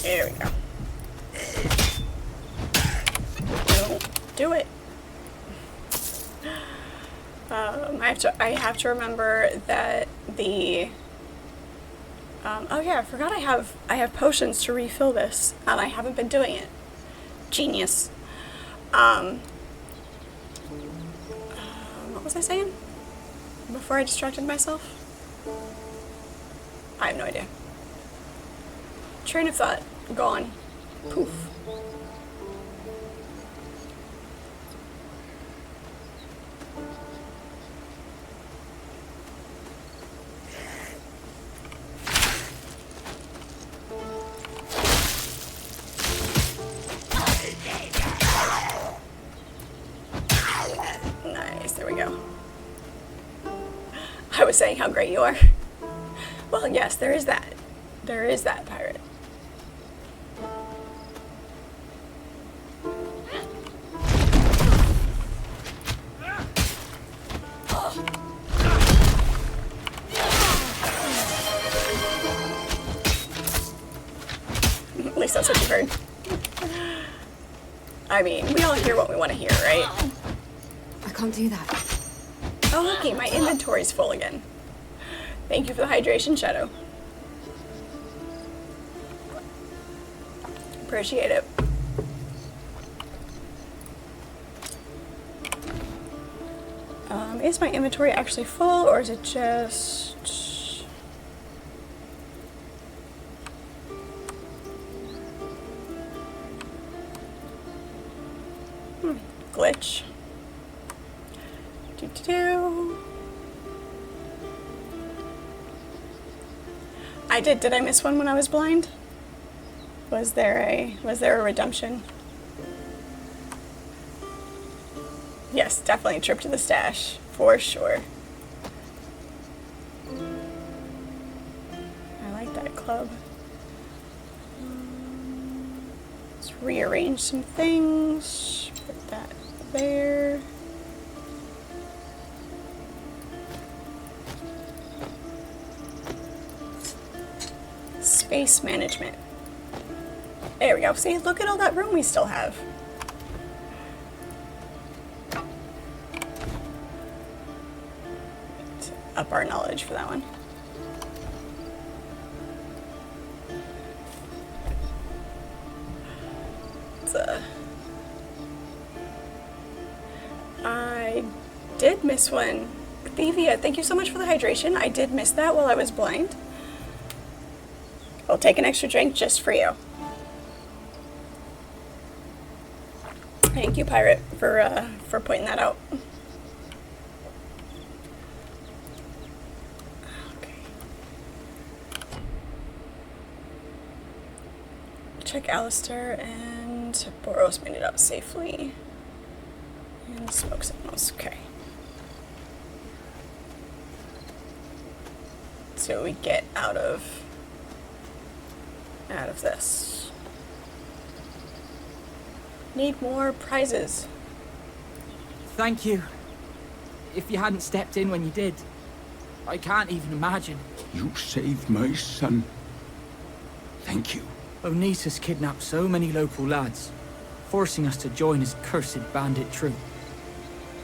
There we go. Don't do it. I have to remember that the oh yeah, I forgot I have potions to refill this, and I haven't been doing it. Genius. What was I saying before I distracted myself? I have no idea. Train of thought gone. Poof. I was saying how great you are. Well, yes, there is that. There is that, pirate. At least that's what you heard. I mean, we all hear what we want to hear, right? I can't do that. Oh, okay, my inventory's full again. Thank you for the hydration, Shadow. Appreciate it. Is my inventory actually full, or is it just... glitch. Did I miss one when I was blind? Was there a redemption? Yes, definitely a trip to the stash, for sure. I like that club. Let's rearrange some things. Put that there. Space management. There we go. See, look at all that room we still have. Up our knowledge for that one. I did miss one. Thevia, thank you so much for the hydration. I did miss that while I was blind. I'll take an extra drink just for you. Thank you, Pirate, for pointing that out. Okay. Check Alistair and Boros made it out safely. And smoke signals. Okay. So we get out of this. Need more prizes. Thank you. If you hadn't stepped in when you did, I can't even imagine. You saved my son. Thank you. Onitas kidnapped so many local lads, forcing us to join his cursed bandit troop.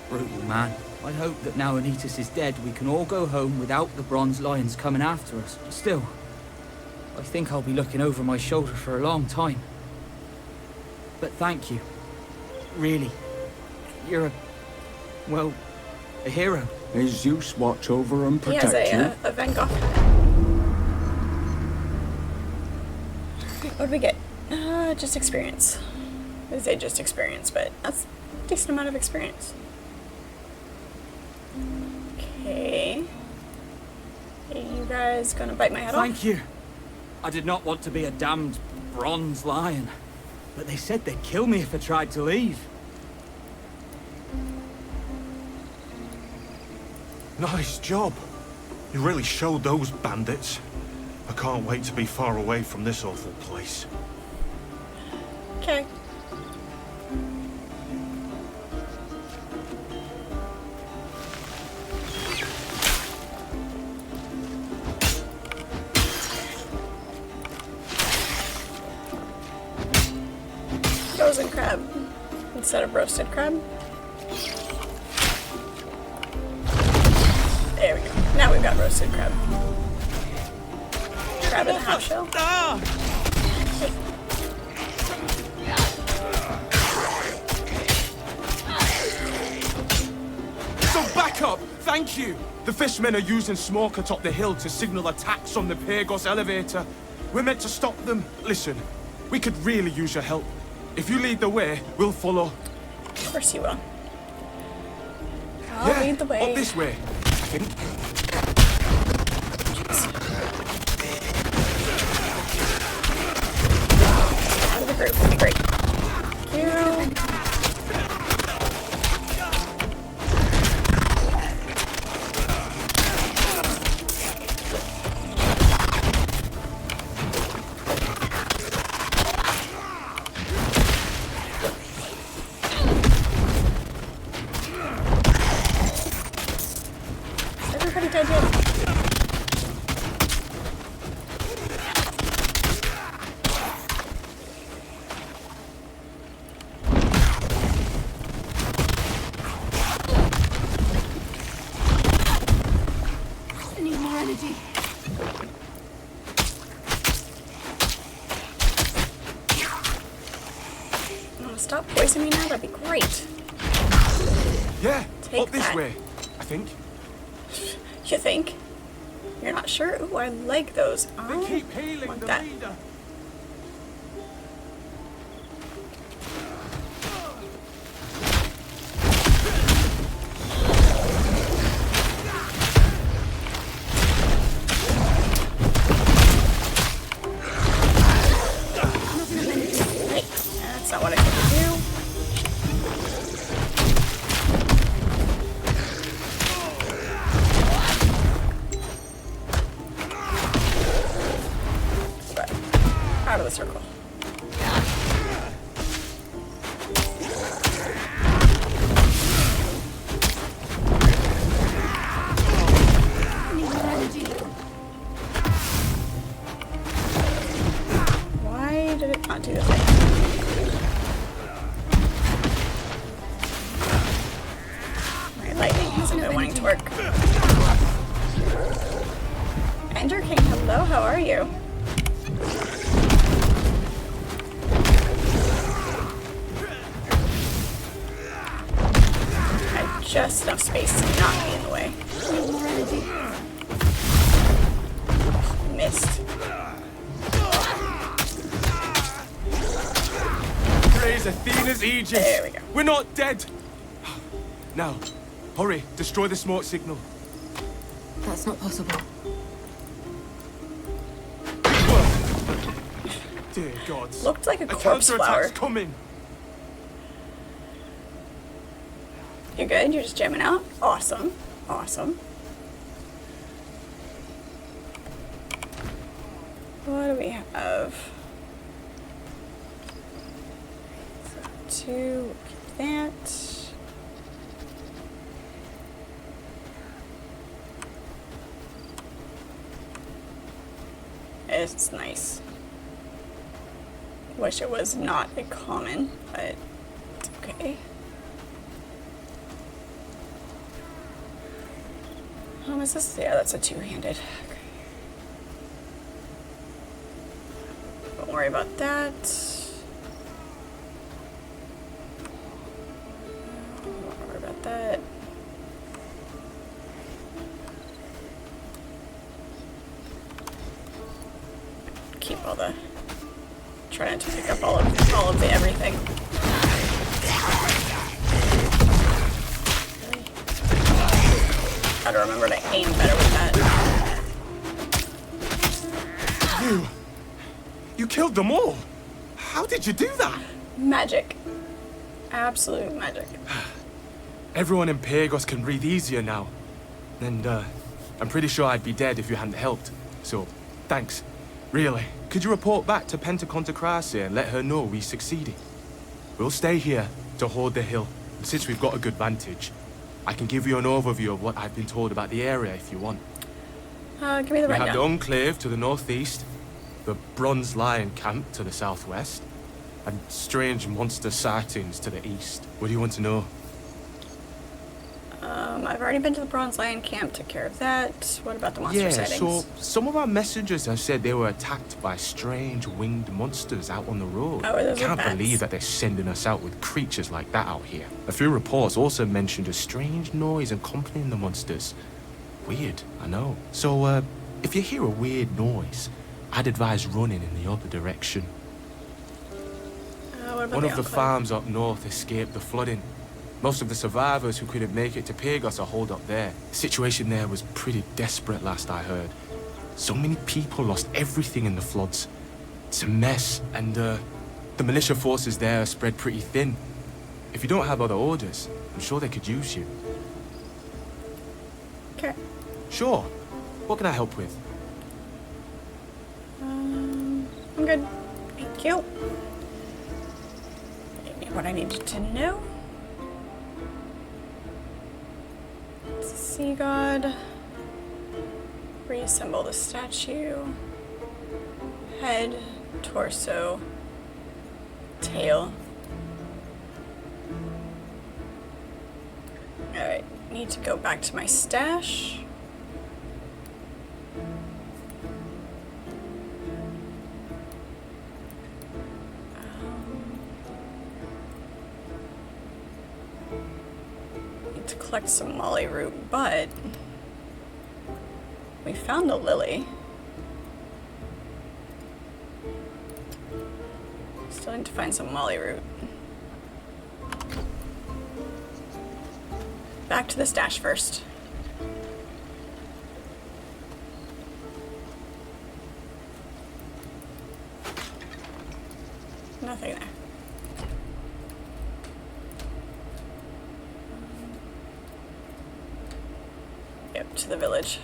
Brutal man. I hope that now Onitas is dead, we can all go home without the Bronze Lions coming after us. Still, I think I'll be looking over my shoulder for a long time. But thank you. Really. You're a hero. May Zeus watch over and He protect has you. a Van Gogh hat. What do we get? Just experience. I would say just experience, but that's a decent amount of experience. Okay. Are you guys gonna bite my head off? Thank you. I did not want to be a damned bronze lion, but they said they'd kill me if I tried to leave. Nice job. You really showed those bandits. I can't wait to be far away from this awful place. Okay. Frozen crab instead of roasted crab. There we go. Now we've got roasted crab. Crab in the house shell. So back up! Thank you! The fishmen are using smoke atop the hill to signal attacks on the Pyrgos elevator. We're meant to stop them. Listen, we could really use your help. If you lead the way, we'll follow. Of course you will. I'll lead the way. Up this way, I think. Out of the group. That'd be great. Thank you. pretty dead yet. I need more energy. Stop poisoning me now, that'd be great. Yeah, Take up this that. way, I think. You think? You're not sure? Ooh, I like those. I keep healing want the that. leader. Hey, that's not what I think to do. But out of the circle. I need more energy. Why did it not do the thing? My lightning hasn't been wanting to work. Ender King, hello, how are you? I had just enough space to not be in the way. I need more energy. Missed. Praise Athena's Aegis. There we go. We're not dead. Now, hurry, destroy the smoke signal. That's not possible. Dear gods. Looked like a corpse flower. counterattack's coming. You're good? You're just jamming out? Awesome. Awesome. What do we have? So 2, keep that. It's nice. Wish it was not a common, but it's okay. Is this? Yeah, that's a two-handed. Okay. Don't worry about that. Don't worry about that. Keep all the. Try not to pick up all of the everything. Gotta remember to aim better with that. You killed them all. How did you do that? Magic. Absolute magic. Everyone in Pagos can breathe easier now. And, I'm pretty sure I'd be dead if you hadn't helped. So, thanks. Really. Could you report back to Pentaconta Crassi and let her know we succeeded? We'll stay here to hold the hill. And since we've got a good vantage, I can give you an overview of what I've been told about the area if you want. Give me the We have the rundown. Enclave to the northeast, the Bronze Lion Camp to the southwest, and strange monster sightings to the east. What do you want to know? I've already been to the Bronze Lion Camp, took care of that. What about the monster sightings? So some of our messengers have said they were attacked by strange winged monsters out on the road. Oh, those are Can't bats. believe that they're sending us out with creatures like that out here. A few reports also mentioned a strange noise accompanying the monsters. Weird, I know. So, if you hear a weird noise, I'd advise running in the other direction. What about One of the Enclave? farms up north escaped the flooding. Most of the survivors who couldn't make it to Pagos are holed up there. The situation there was pretty desperate last I heard. So many people lost everything in the floods. It's a mess, and the militia forces there are spread pretty thin. If you don't have other orders, I'm sure they could use you. Okay. Sure. What can I help with? I'm good. Thank you. Gave me what I needed to know. Sea God. Reassemble the statue. Head, torso, tail. Alright, need to go back to my stash. Need to collect some molly root, but we found a lily. Still need to find some molly root. Back to the stash first. Nothing there. Yep, to the village.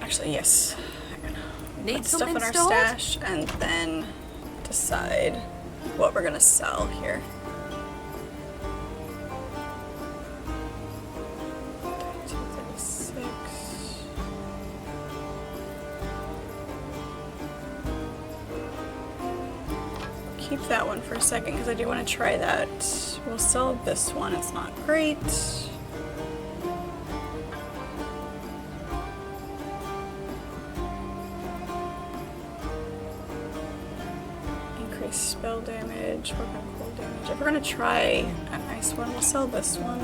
Actually, yes. Need Put stuff something in our stored? stash and then decide what we're gonna sell here. Keep that one for a second because I do want to try that. We'll sell this one, it's not great. Increase spell damage, work on cold damage. If we're gonna try a nice one, we'll sell this one.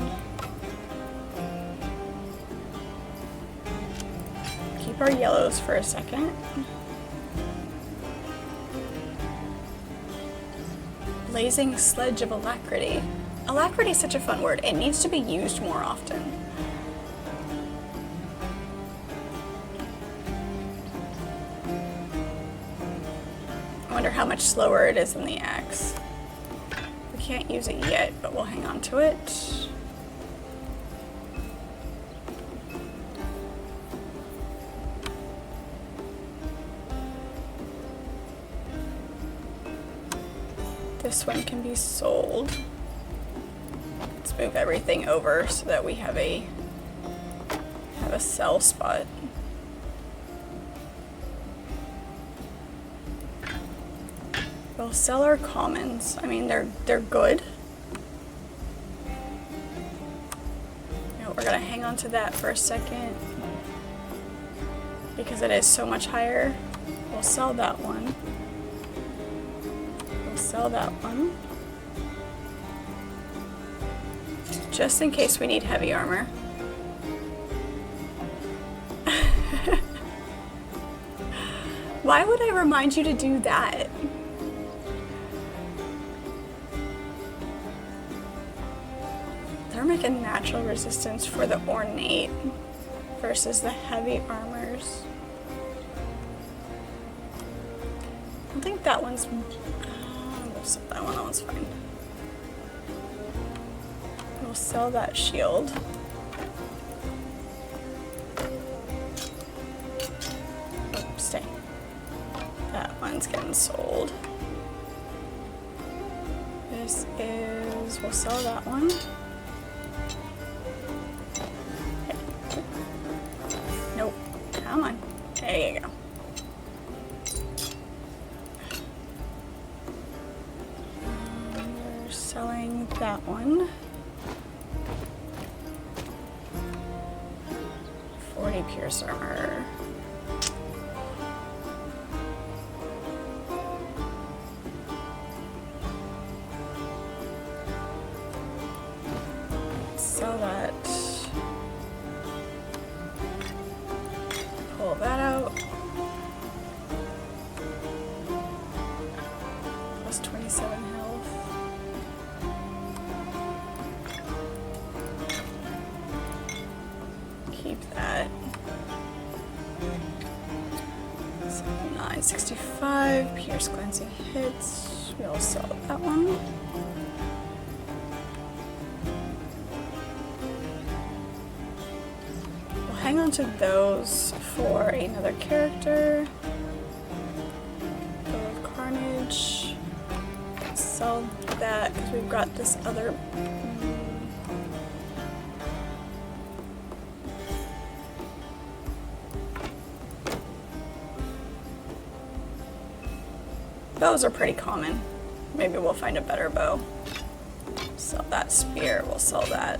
Keep our yellows for a second. Blazing Sledge of Alacrity. Alacrity is such a fun word. It needs to be used more often. I wonder how much slower it is than the axe. We can't use it yet, but we'll hang on to it. This one can be sold. Let's move everything over so that we have a sell spot. We'll sell our commons. I mean, they're good. You know, we're gonna hang on to that for a second because it is so much higher. We'll sell that one. Sell that one. Just in case we need heavy armor. Why would I remind you to do that? Thermic and natural resistance for the ornate versus the heavy armors. I don't think that one's... we'll sell that one, that one's fine. We'll sell that shield. Oh, stay. That one's getting sold. This is... we'll sell that one. Okay. Nope. Come on. There you go. Selling that one. 40 pierce armor. Sell that. Pull that out. Plus 27 health. Keep that. 965, pierce glancing hits. We'll sell that one. hang on to those for another character. Bow of Carnage. Sell that because we've got this other. Bows are pretty common. Maybe we'll find a better bow. Sell that spear, we'll sell that.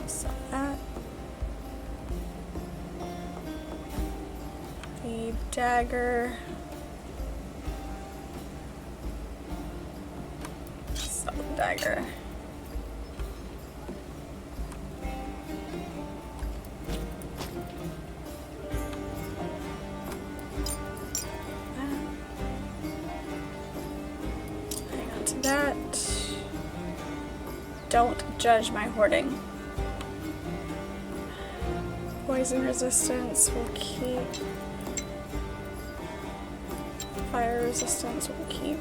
Sell that. The dagger. Sell the dagger. That. Don't judge my hoarding. Poison resistance will keep. Fire resistance will keep.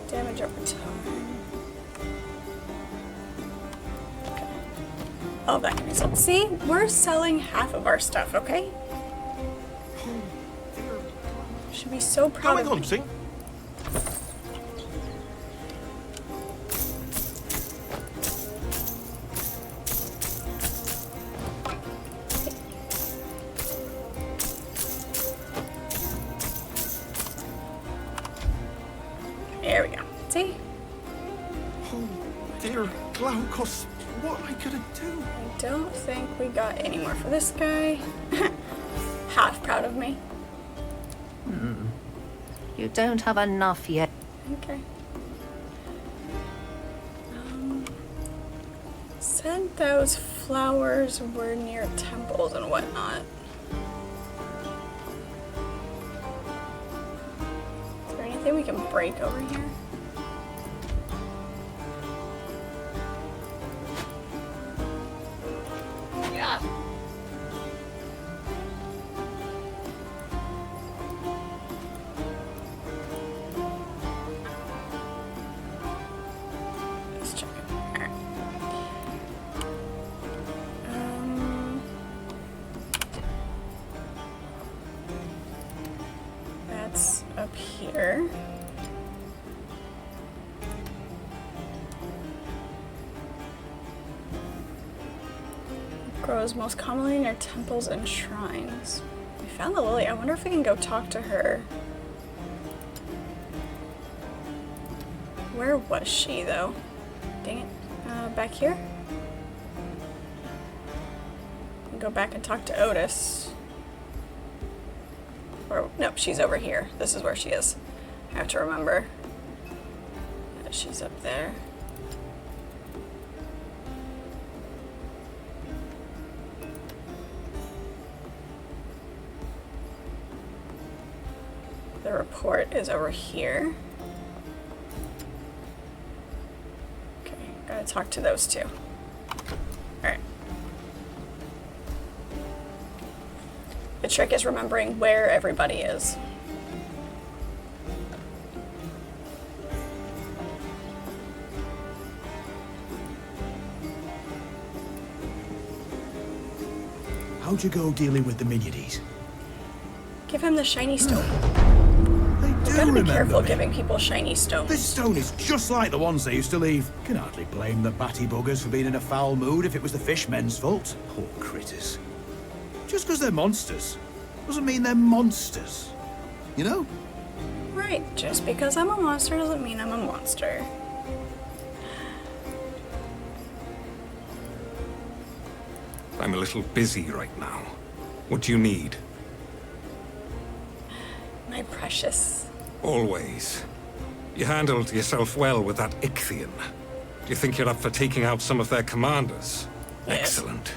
Damage over time. Okay. All that can be sold. See, we're selling half of our stuff, okay? Should be so proud of me. There we go. See? Oh, dear Glaucus, what am I gonna do? I don't think we got any more for this guy. Half proud of me. You don't have enough yet. Okay. Said those flowers were near temples and whatnot. Is there anything we can break over here? Yeah. Let's check it. All right. That's up here. Grows most commonly near temples and shrines. We found the lily. I wonder if we can go talk to her. Where was she, though? Dang it. Back here? Go back and talk to Otis. Or, nope, she's over here. This is where she is. I have to remember. She's up there. The report is over here. Okay, gotta talk to those two. Alright. The trick is remembering where everybody is. How'd you go dealing with the Minions? Give him the shiny stone. Do Gotta be remember careful me. giving people shiny stones. This stone is just like the ones they used to leave. Can hardly blame the batty buggers for being in a foul mood if it was the fishmen's fault. Poor critters. Just because they're monsters doesn't mean they're monsters. You know? Right, just because I'm a monster doesn't mean I'm a monster. I'm a little busy right now. What do you need? My precious. Always. You handled yourself well with that Ichthian. Do you think you're up for taking out some of their commanders? Yes. Excellent.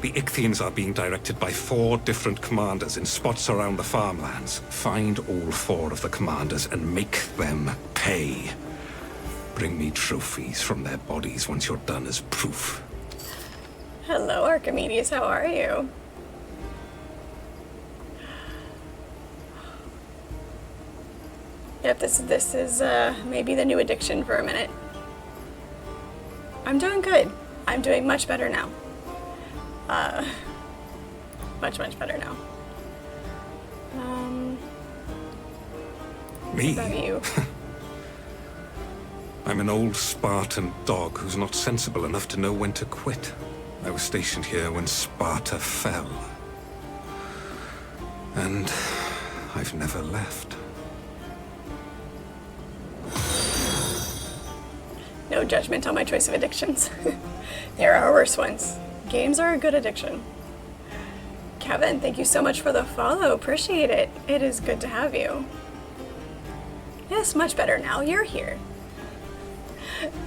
The Ichthians are being directed by 4 different commanders in spots around the farmlands. Find all 4 of the commanders and make them pay. Bring me trophies from their bodies once you're done as proof. Hello, Archimedes, how are you? Yep, this is maybe the new addiction for a minute. I'm doing good. I'm doing much better now. Much better now. Me? What about you? I'm an old Spartan dog who's not sensible enough to know when to quit. I was stationed here when Sparta fell. And I've never left. No judgment on my choice of addictions. There are worse ones. Games are a good addiction. Kevin, thank you so much for the follow. Appreciate it. It is good to have you. Yes, much better now. You're here.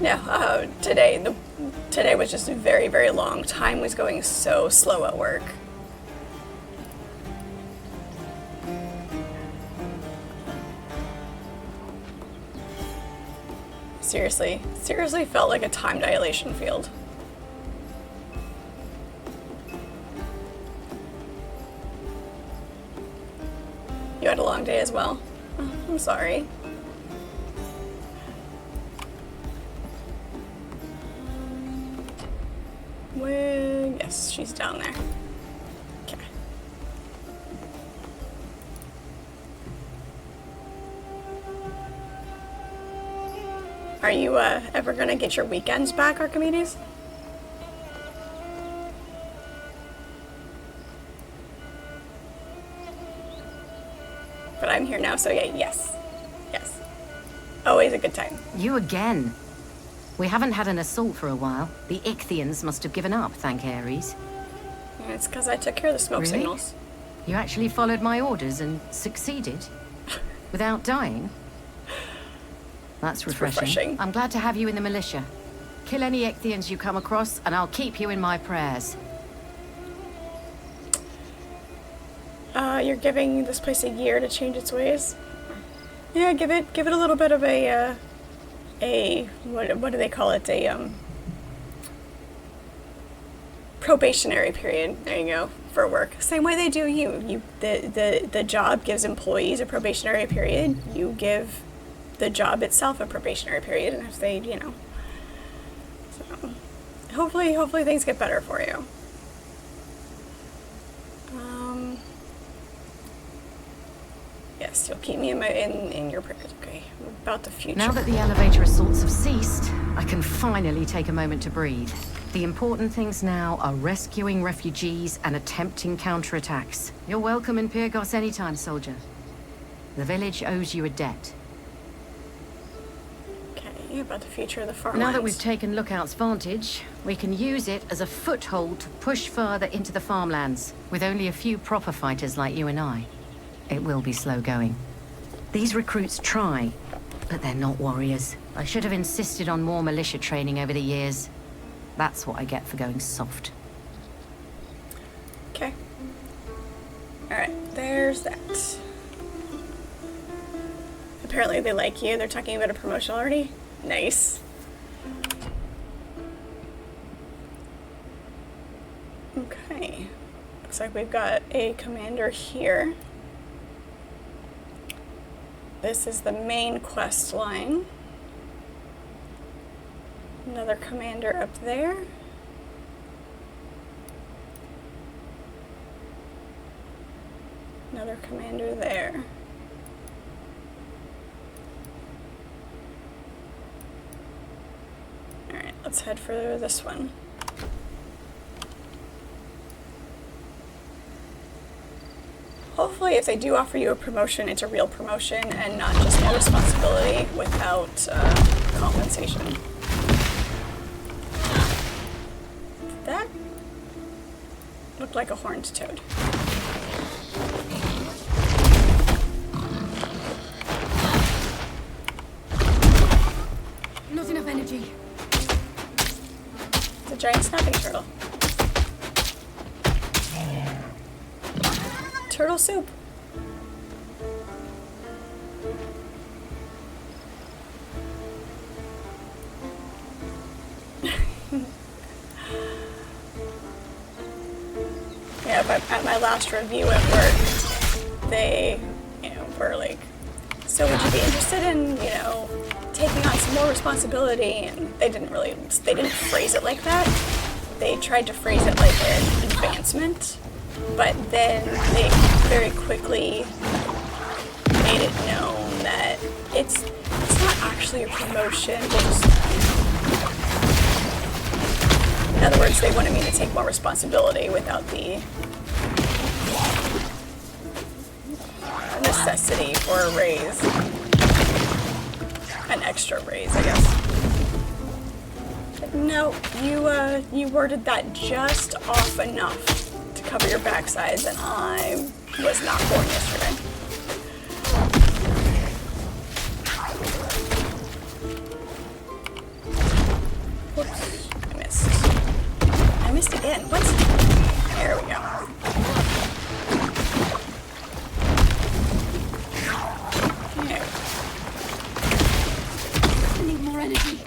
No, today was just very, very long. Time was going so slow at work. Seriously felt like a time dilation field. You had a long day as well? Oh, I'm sorry. Yes, she's down there. Okay. Are you ever gonna get your weekends back, Archimedes? But I'm here now, so yeah, yes. Yes. Always a good time. You again. We haven't had an assault for a while. The Ichthyans must have given up, thank Ares. Yeah, it's because I took care of the smoke Really? signals. You actually followed my orders and succeeded? Without dying? That's refreshing. I'm glad to have you in the militia. Kill any Ichthyans you come across, and I'll keep you in my prayers. You're giving this place a year to change its ways? Yeah, give it a little bit of a what do they call it? Probationary period. There you go, for work. Same way they do you. The job gives employees a probationary period. You give the job itself a probationary period, and if they, so hopefully things get better for you. Yes, you'll keep me in your prayers. Okay, about the future. Now that the elevator assaults have ceased, I can finally take a moment to breathe. The important things now are rescuing refugees and attempting counterattacks. You're welcome in Pyrgos anytime, soldier. The village owes you a debt. Okay, about the future of the farmlands. Now that we've taken Lookout's vantage, we can use it as a foothold to push further into the farmlands, with only a few proper fighters like you and I. It will be slow going. These recruits try, but they're not warriors. I should have insisted on more militia training over the years. That's what I get for going soft. Okay. Alright, there's that. Apparently they like you. They're talking about a promotion already. Nice. Okay. Looks like we've got a commander here. This is the main quest line. Another commander up there. Another commander there. Alright, let's head for this one. Hopefully, if they do offer you a promotion, it's a real promotion and not just more responsibility without compensation. That looked like a horned toad. Not enough energy. It's a giant snapping turtle. Turtle soup. Yeah, but at my last review at work, they, were like, so would you be interested in, taking on some more responsibility, and they didn't phrase it like that. They tried to phrase it like an advancement, but then they very quickly made it known that it's not actually a promotion. In other words, they wanted me to take more responsibility without the necessity for a raise. An extra raise, I guess. But no, you worded that just off enough to cover your backsides, and I was not born yesterday. Whoops, I missed. I missed again. What? There we go. I need more energy.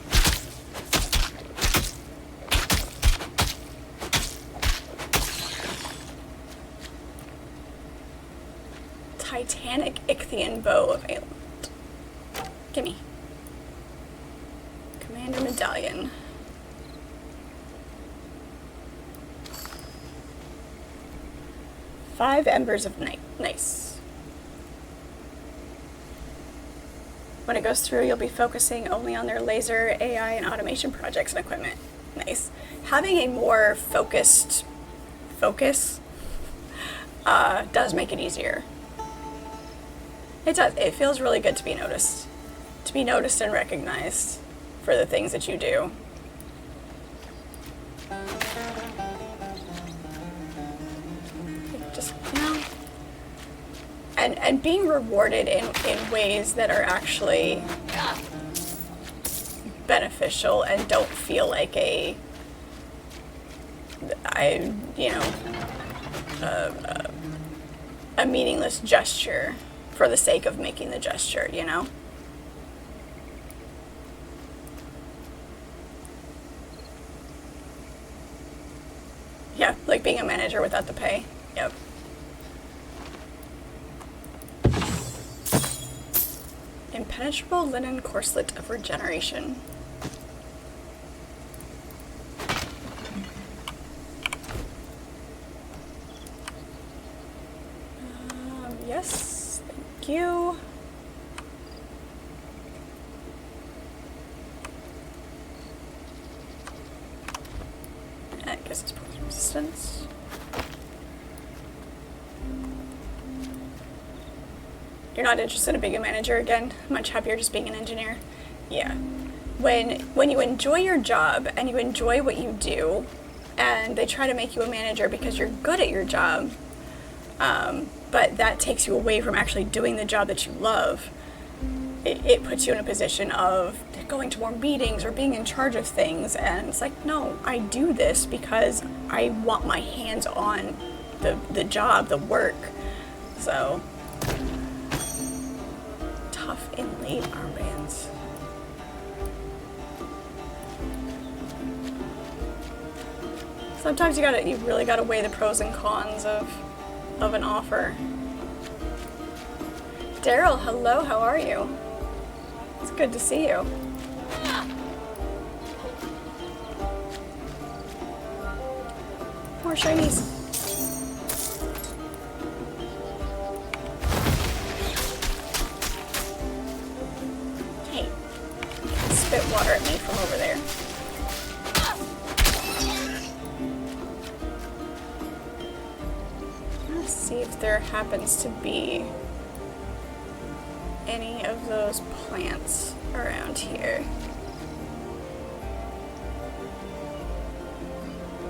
Titanic Ichthian Bow of Aelant. Gimme. Commander Medallion. Five Embers of Night. Nice. When it goes through, you'll be focusing only on their laser, AI, and automation projects and equipment. Nice. Having a more focused focus does make it easier. It does. It feels really good to be noticed. To be noticed and recognized for the things that you do. Just, you know. And being rewarded in ways that are actually beneficial and don't feel like a meaningless gesture for the sake of making the gesture, you know? Yeah, like being a manager without the pay. Yep. Impenetrable linen corselet of regeneration. Yes, thank you. I guess it's poison resistance. You're not interested in being a manager again? Much happier just being an engineer? Yeah. When you enjoy your job and you enjoy what you do, and they try to make you a manager because you're good at your job, but that takes you away from actually doing the job that you love, it puts you in a position of going to more meetings or being in charge of things, and it's like, no, I do this because I want my hands on the job, the work. So, tough in late armbands. Sometimes you really gotta weigh the pros and cons of an offer. Daryl, hello, how are you? It's good to see you. More shinies. Hey, spit water at me from over there. Let's see if there happens to be any of those plants around here.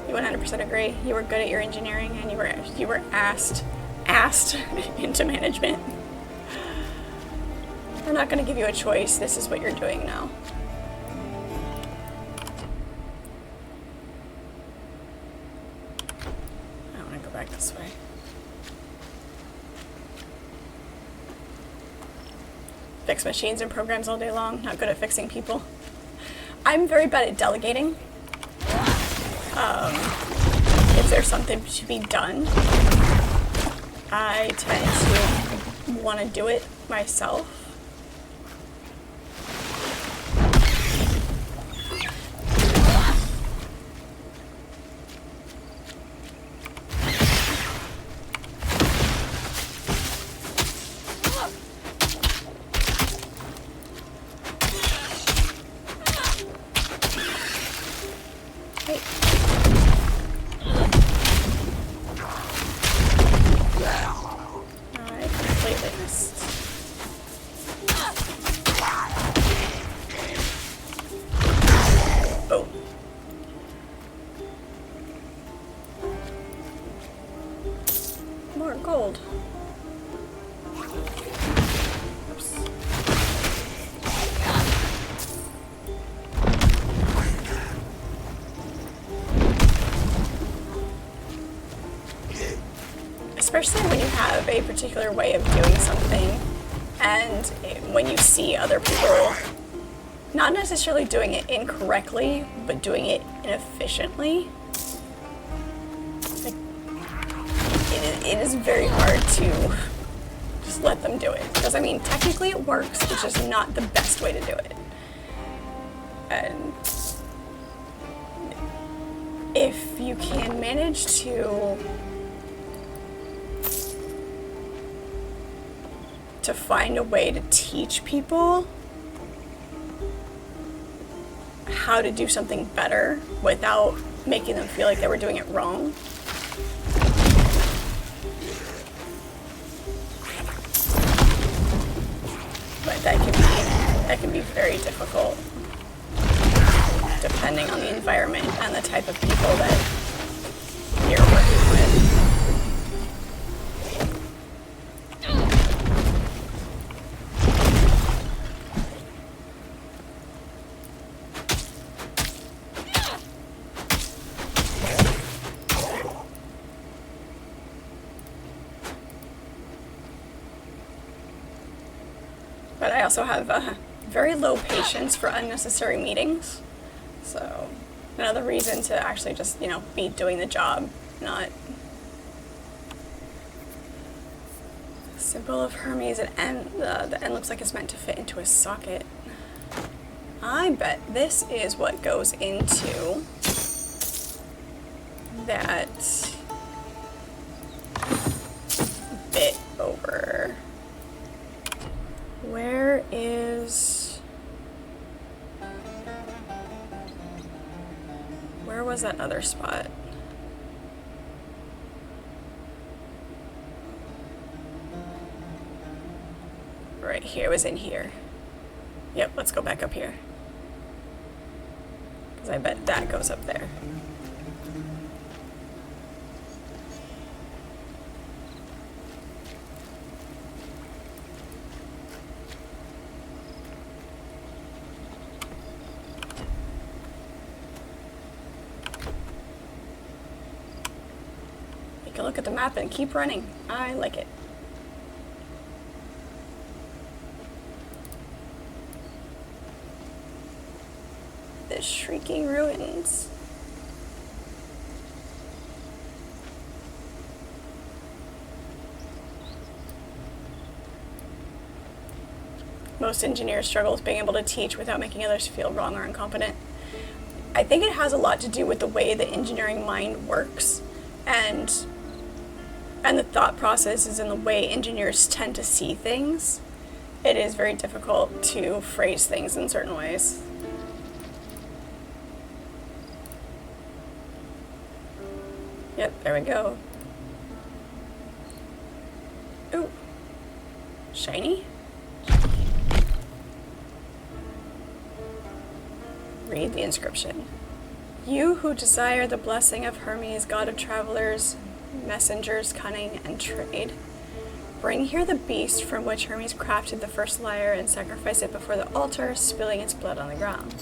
You 100% agree. You were good at your engineering, and you were asked into management. They're not going to give you a choice. This is what you're doing now. I want to go back this way. Fix machines and programs all day long. Not good at fixing people. I'm very bad at delegating. If there's something to be done, I tend to want to do it myself. Hey. I completely missed. Boom. More gold. Oops. Especially when you have a particular way of doing something, and when you see other people not necessarily doing it incorrectly, but doing it inefficiently. Like, it is very hard to just let them do it. Because, I mean, technically it works, it's just not the best way to do it. And if you can manage to find a way to teach people how to do something better without making them feel like they were doing it wrong. But that can be very difficult depending on the environment and the type of people that you're working with. But I also have very low patience for unnecessary meetings. So another reason to actually just, be doing the job, not symbol of Hermes, and the end looks like it's meant to fit into a socket. I bet this is what goes into that bit over. Where was that other spot? Right here, it was in here. Yep, let's go back up here. Because I bet that goes up there. You can look at the map and keep running. I like it. The shrieking ruins. Most engineers struggle with being able to teach without making others feel wrong or incompetent. I think it has a lot to do with the way the engineering mind works, and the thought processes and the way engineers tend to see things. It is very difficult to phrase things in certain ways. Yep, there we go. Ooh. Shiny? Read the inscription. You who desire the blessing of Hermes, god of travelers, messengers, cunning, and trade, bring here the beast from which Hermes crafted the first lyre and sacrifice it before the altar, spilling its blood on the ground.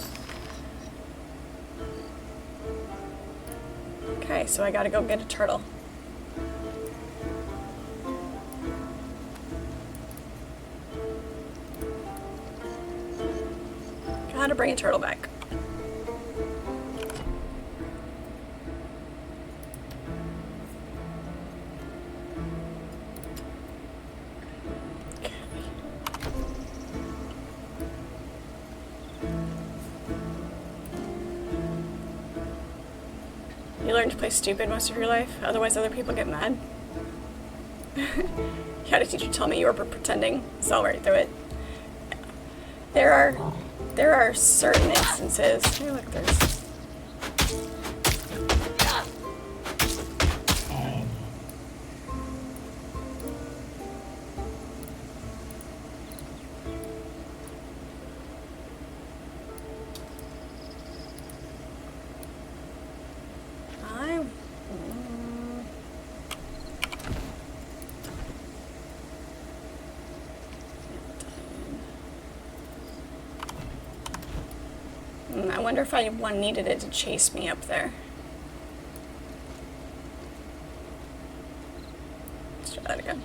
Okay, so I gotta go get a turtle. Gotta bring a turtle back. You learn to play stupid most of your life, otherwise other people get mad. You had a teacher tell me you were pretending. Saw right through it. There are certain instances. Hey, look, I wonder if one needed it to chase me up there. Let's try that again.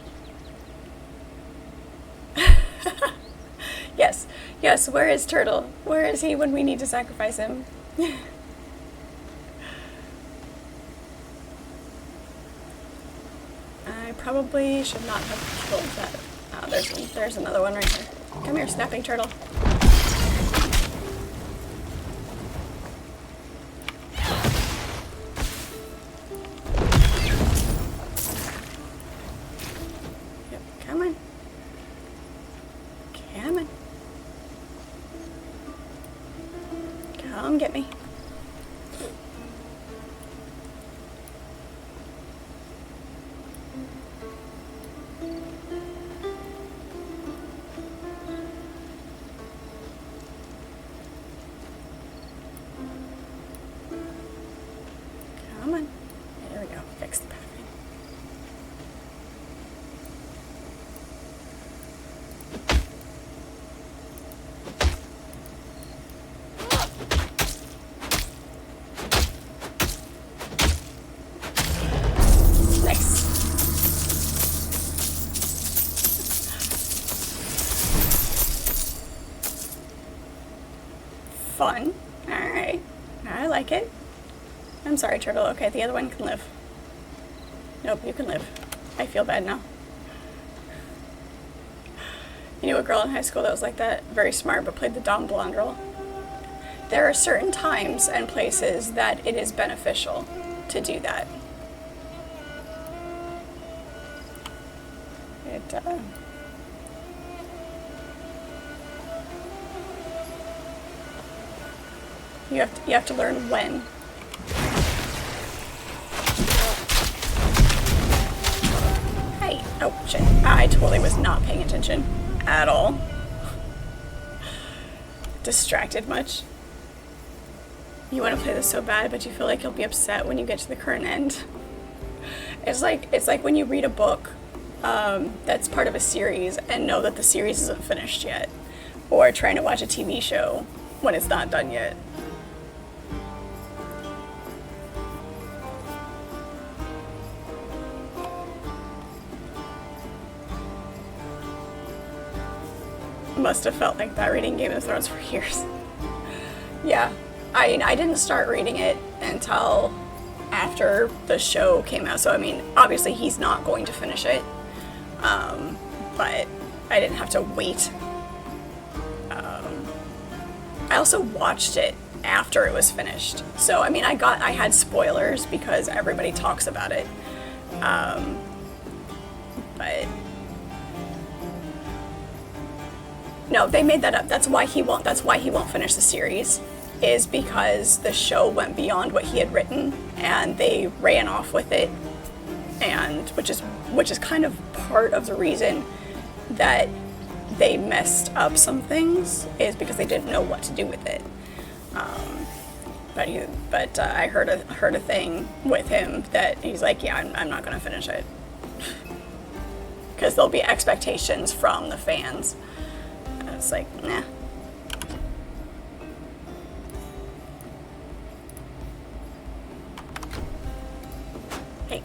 Yes, yes, where is Turtle? Where is he when we need to sacrifice him? I probably should not have killed that. Oh, there's another one right here. Come here, snapping turtle. Yep, come on. Come on. Come get me. Come on. There we go. Fix the pathway. Nice. Fun. Alright. I like it. I'm sorry, Turtle. Okay, the other one can live. Nope, you can live. I feel bad now. You knew a girl in high school that was like that? Very smart, but played the dumb blonde role. There are certain times and places that it is beneficial to do that. You have to learn when. Hey, oh shit, I totally was not paying attention at all. Distracted much? You want to play this so bad, but you feel like you'll be upset when you get to the current end. It's like when you read a book that's part of a series and know that the series isn't finished yet, or trying to watch a TV show when it's not done yet. Must have felt like that reading Game of Thrones for years. Yeah, I didn't start reading it until after the show came out, so I mean, obviously he's not going to finish it, but I didn't have to wait. I also watched it after it was finished, so I mean, I had spoilers because everybody talks about it, but no, they made that up. That's why he won't finish the series, is because the show went beyond what he had written and they ran off with it, and which is kind of part of the reason that they messed up some things, is because they didn't know what to do with it. But I heard a thing with him that he's like, yeah, I'm not gonna finish it because there'll be expectations from the fans. And it's like, nah. Hey.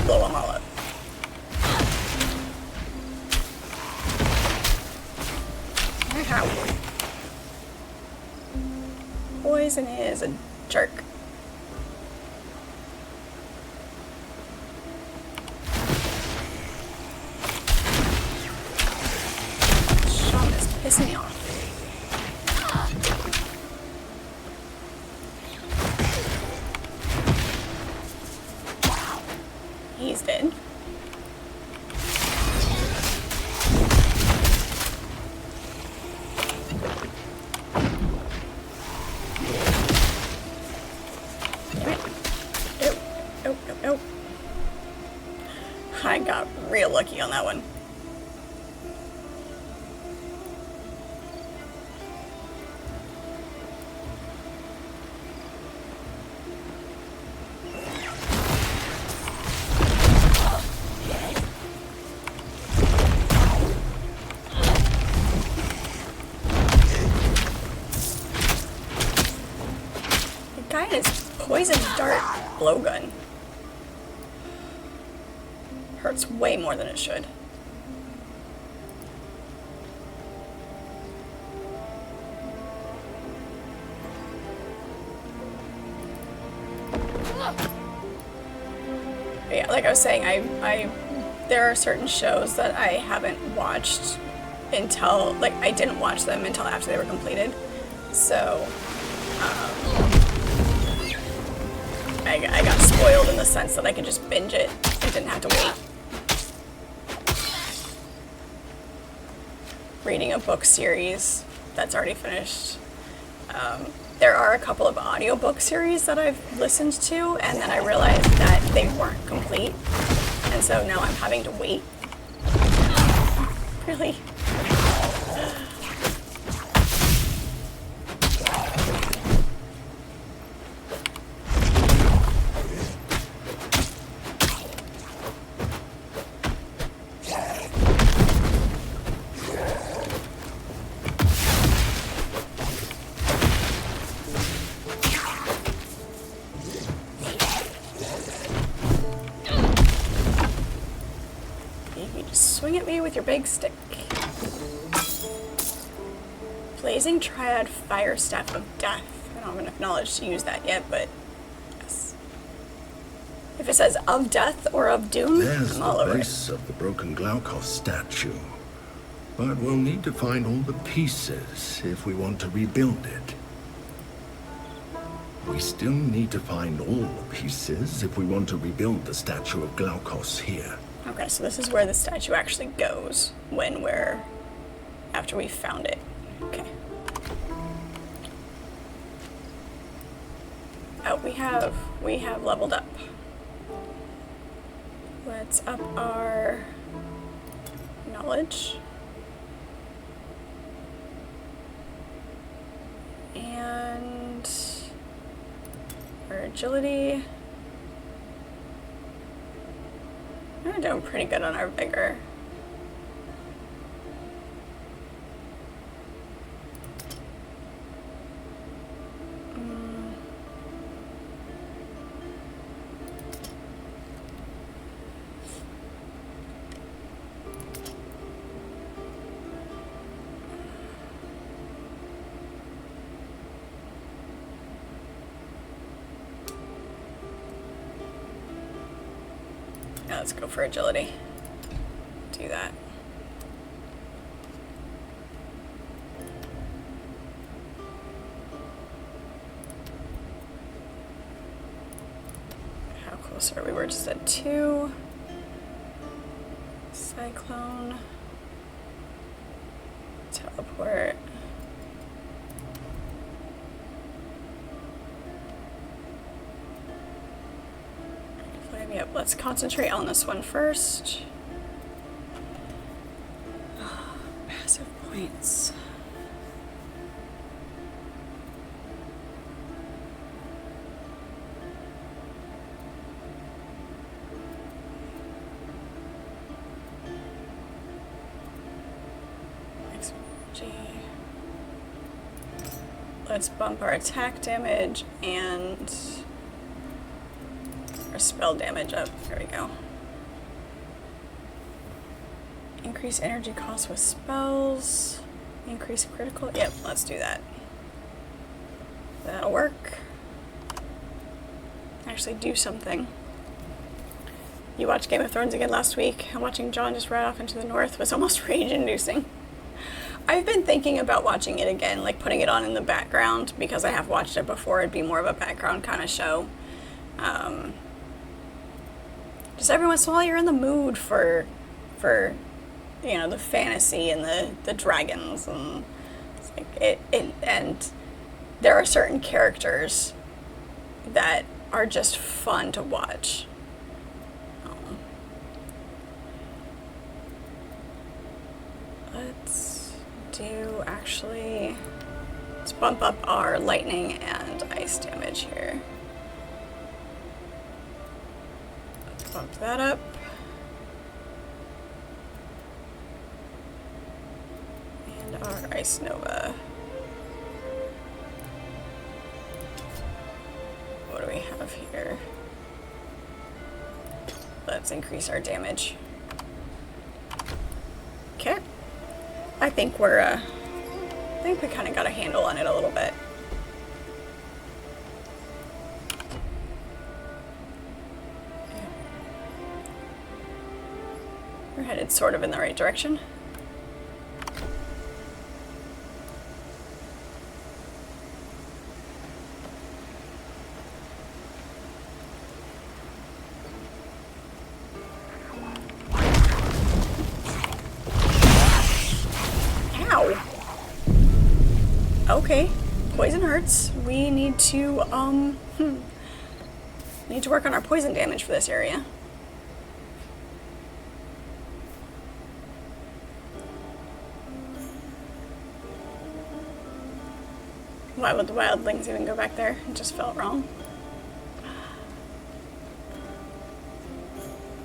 Blow them all up. Ow. Poison is a jerk. Sean is pissing me off. He's dead. real lucky on that one. Poison dart blowgun. Hurts way more than it should. But yeah, like I was saying, there are certain shows that I haven't watched until, like, I didn't watch them until after they were completed. So, I got spoiled in the sense that I could just binge it and didn't have to wait. Reading a book series that's already finished. There are a couple of audiobook series that I've listened to, and then I realized that they weren't complete. And so now I'm having to wait. Really? Your big stick. Blazing Triad Fire Staff of Death. I don't have enough knowledge to use that yet, but yes. If it says of death or of doom, There's I'm all the over base of the broken Glaukos statue. But we'll need to find all the pieces if we want to rebuild it. We still need to find all the pieces if we want to rebuild the statue of Glaukos here. Okay, so this is where the statue actually goes after we found it. Okay. Oh, we have leveled up. Let's up our knowledge. And our agility. We're doing pretty good on our vigor. Let's go for agility. Do that. How close are we? We're just at 2. Cyclone. Teleport. Yep, let's concentrate on this one first. Passive points. XG. Let's bump our attack damage and spell damage up. There we go. Increase energy cost with spells. Increase critical. Yep, let's do that. That'll work. Actually do something. You watched Game of Thrones again last week, and watching Jon just ride off into the north was almost rage-inducing. I've been thinking about watching it again, like putting it on in the background, because I have watched it before. It'd be more of a background kind of show. Just every once in a while you're in the mood for you know, the fantasy and the dragons, and it's like and there are certain characters that are just fun to watch. Let's do actually, let's bump up our lightning and ice damage here. Let's bump that up. And our ice nova. What do we have here? Let's increase our damage. Okay. I think we're, I think we kind of got a handle on it a little bit. We're headed sort of in the right direction. Okay, poison hurts. We need to, need to work on our poison damage for this area. Why would the wildlings even go back there? It just felt wrong.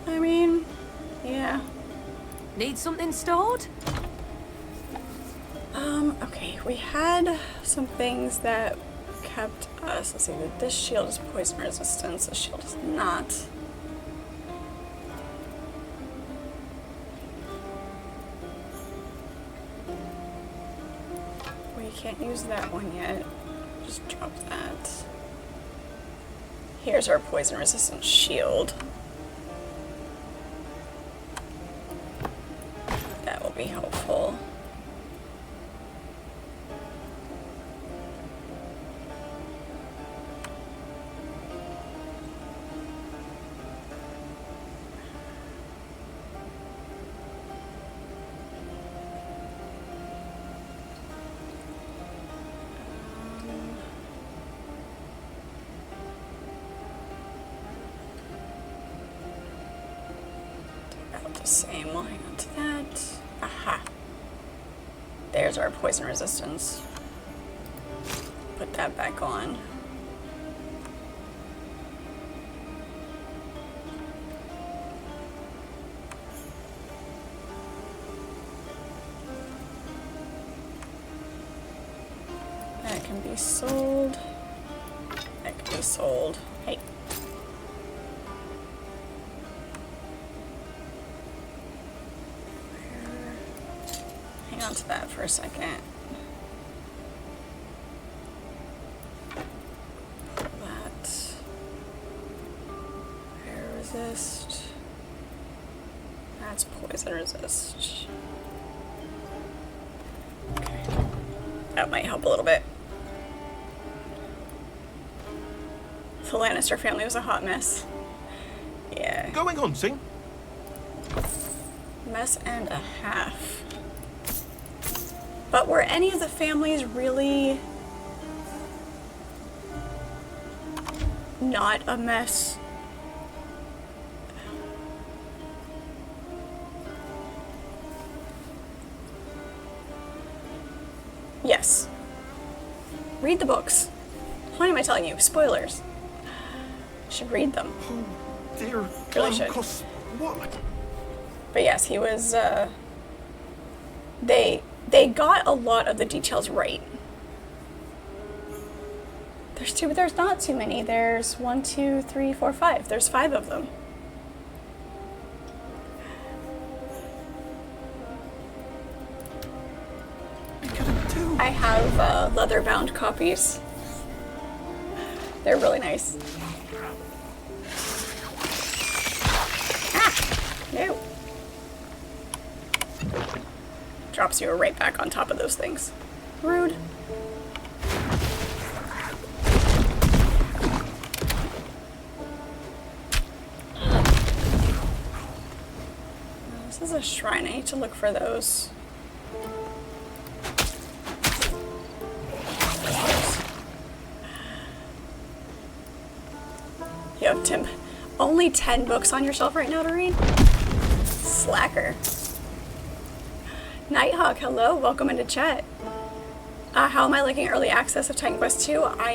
I mean, yeah. Need something stored? Okay, we had some things that kept us. Let's see, this shield is poison resistance, this shield is not. We can't use that one yet. Just drop that. Here's our poison resistant shield. That will be helpful. The same, we'll hang on to that. Aha. There's our poison resistance. Put that back on. That can be sold. That can be sold. Hey. Hang on to that for a second. Pull that. Fire resist. That's poison resist. Okay. That might help a little bit. The Lannister family was a hot mess. Yeah. Going hunting? Mess and a half. But were any of the families really not a mess? Yes. Read the books. What am I telling you? Spoilers. You should read them. Oh, dear. Really should. What? But yes, he was, They got a lot of the details right. There's not too many. There's 1, 2, 3, 4, 5. There's 5 of them. I have leather-bound copies. They're really nice. No. Drops you right back on top of those things. Rude. This is a shrine. I need to look for those. Yo, Tim, only 10 books on your shelf right now to read? Slacker. Nighthawk, hello, welcome into chat. How am I liking early access of Titan Quest 2? I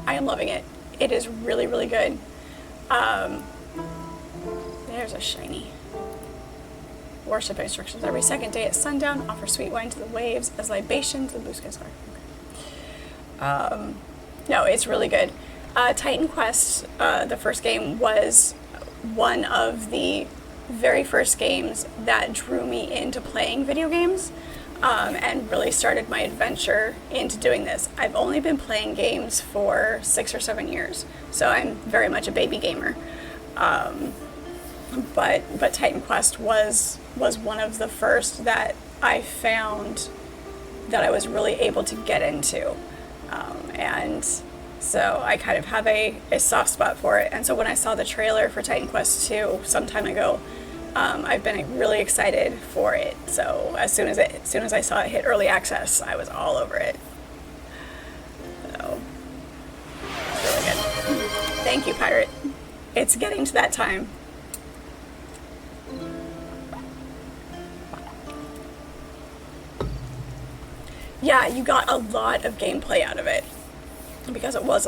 am loving it. It is really, really good. There's a shiny. Worship instructions every second day at sundown. Offer sweet wine to the waves as libation to the blue skies. Okay. No, it's really good. Titan Quest, the first game, was one of the very first games that drew me into playing video games, and really started my adventure into doing this. I've only been playing games for 6 or 7 years, so I'm very much a baby gamer. But Titan Quest was one of the first that I found that I was really able to get into, and so I kind of have a soft spot for it. And so when I saw the trailer for Titan Quest 2 some time ago, I've been really excited for it. So as soon as I saw it hit early access, I was all over it. So it's really good. Thank you, Pirate. It's getting to that time. Yeah, you got a lot of gameplay out of it because it was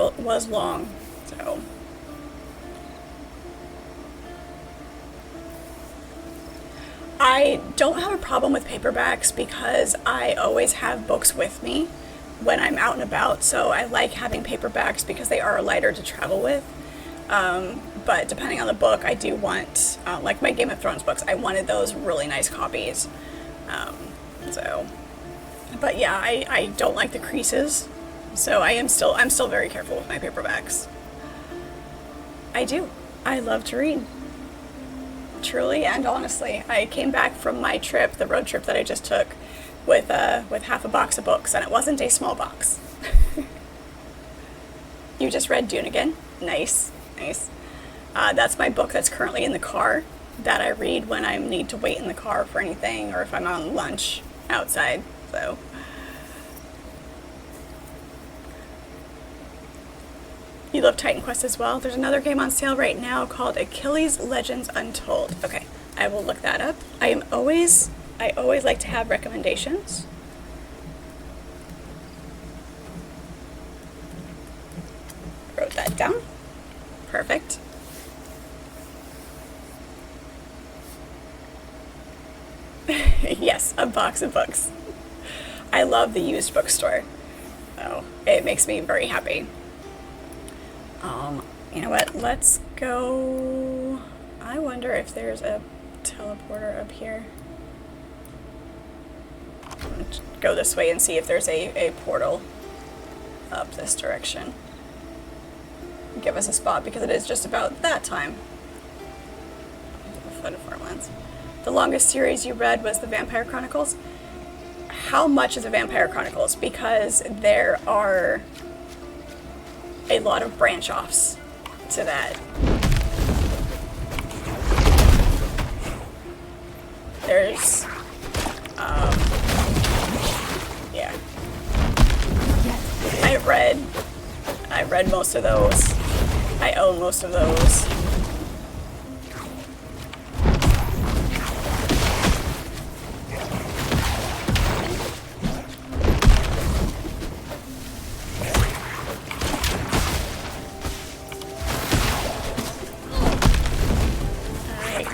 long. So I don't have a problem with paperbacks because I always have books with me when I'm out and about, so I like having paperbacks because they are lighter to travel with. But depending on the book, I do want, like my Game of Thrones books, I wanted those really nice copies. But yeah, I don't like the creases, so I'm still very careful with my paperbacks. I do. I love to read. Truly and honestly, I came back from my trip, the road trip that I just took, with half a box of books, and it wasn't a small box. You just read Dune again? Nice, nice. That's my book that's currently in the car that I read when I need to wait in the car for anything or if I'm on lunch outside. So you love Titan Quest as well. There's another game on sale right now called Achilles Legends Untold. Okay, I will look that up. I always like to have recommendations. Wrote that down. Perfect. Yes, a box of books. I love the used bookstore. So it makes me very happy. You know what? Let's go. I wonder if there's a teleporter up here. Let's go this way and see if there's a portal up this direction. Give us a spot because it is just about that time. The Foot of Farmlands. The longest series you read was the Vampire Chronicles. How much is the Vampire Chronicles? Because there are a lot of branch-offs to that. There's, yeah. I read most of those. I own most of those.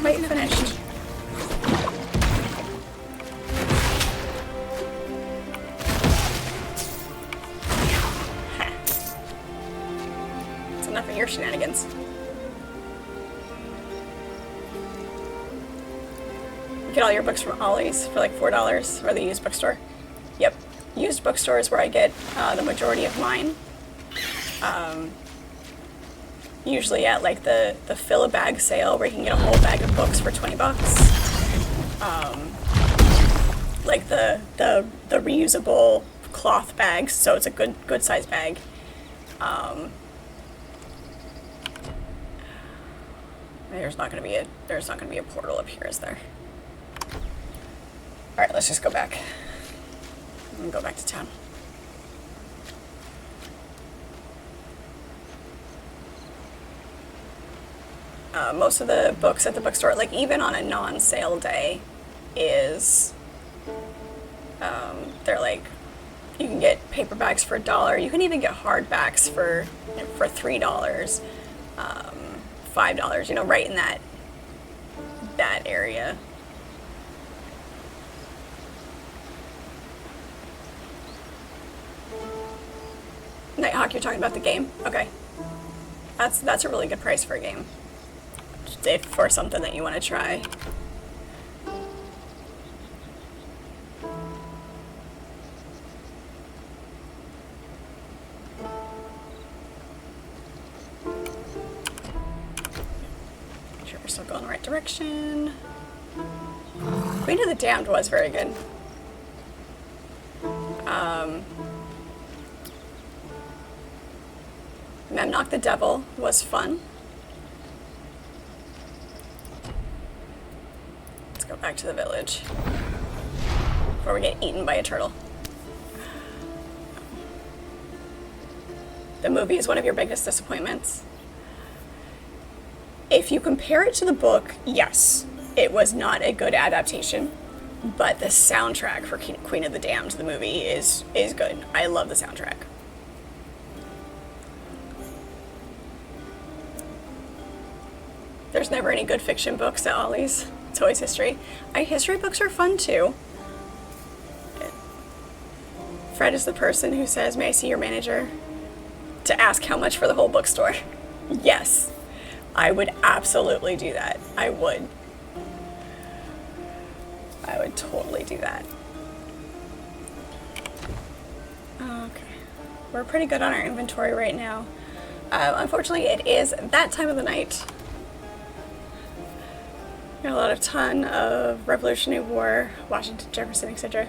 Quite finished. It's enough of your shenanigans. Get all your books from Ollie's for like $4 or the used bookstore. Yep, used bookstore is where I get the majority of mine. Usually at like the fill a bag sale where you can get a whole bag of books for $20. Like the reusable cloth bags, so it's a good size bag. There's not gonna be a portal up here, is there? All right, let's just go back. And go back to town. Most of the books at the bookstore, like even on a non-sale day, is They're like, you can get paperbacks for $1. You can even get hardbacks for $3, $5. You know, right in that area. Nighthawk, you're talking about the game? Okay. That's a really good price for a game. If for something that you want to try. Make sure we're still going the right direction. Queen of the Damned was very good. Memnock the Devil was fun. Let's go back to the village before we get eaten by a turtle. The movie is one of your biggest disappointments. If you compare it to the book, yes, it was not a good adaptation, but the soundtrack for Queen of the Damned, the movie, is good. I love the soundtrack. There's never any good fiction books at Ollie's. It's always history. History books are fun too. Fred is the person who says, "May I see your manager?" to ask how much for the whole bookstore. Yes, I would absolutely do that. I would totally do that. Okay. We're pretty good on our inventory right now. Unfortunately, it is that time of the night. Got a ton of Revolutionary War, Washington, Jefferson, etc.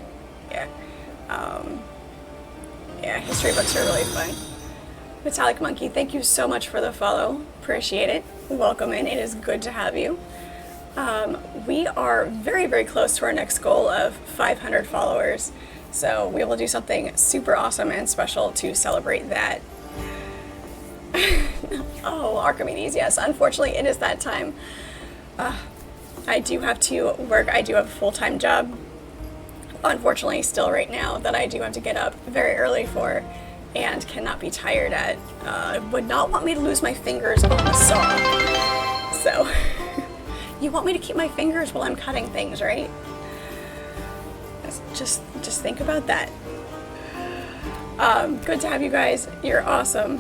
Yeah. Yeah, history books are really fun. Metallic Monkey, thank you so much for the follow. Appreciate it. Welcome in. It is good to have you. We are very, very close to our next goal of 500 followers. So we will do something super awesome and special to celebrate that. Oh, Archimedes, yes. Unfortunately, it is that time. I do have to work. I do have a full-time job, unfortunately, still right now, that I do have to get up very early for and cannot be tired at. Would not want me to lose my fingers on the saw. So, you want me to keep my fingers while I'm cutting things, right? Just think about that. Good to have you guys. You're awesome.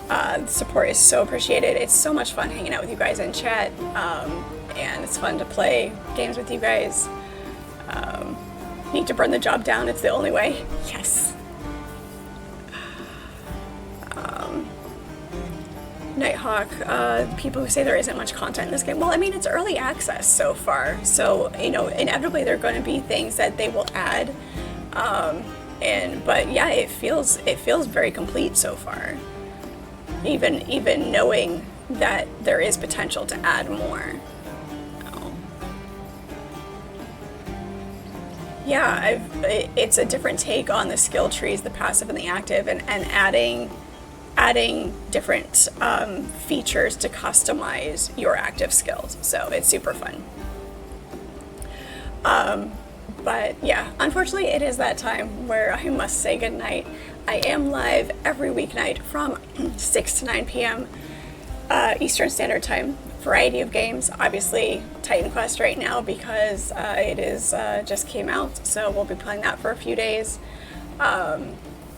The support is so appreciated. It's so much fun hanging out with you guys in chat. And it's fun to play games with you guys. Need to burn the job down, it's the only way. Yes. Nighthawk, people who say there isn't much content in this game. Well, I mean, it's early access so far. So, you know, inevitably there are going to be things that they will add. But yeah, it feels very complete so far. Even knowing that there is potential to add more. Yeah, it's a different take on the skill trees, the passive and the active, and adding different features to customize your active skills. So it's super fun. But yeah, unfortunately, it is that time where I must say goodnight. I am live every weeknight from 6 to 9 p.m. Eastern Standard Time. Variety of games, obviously Titan Quest right now because it is just came out, so we'll be playing that for a few days.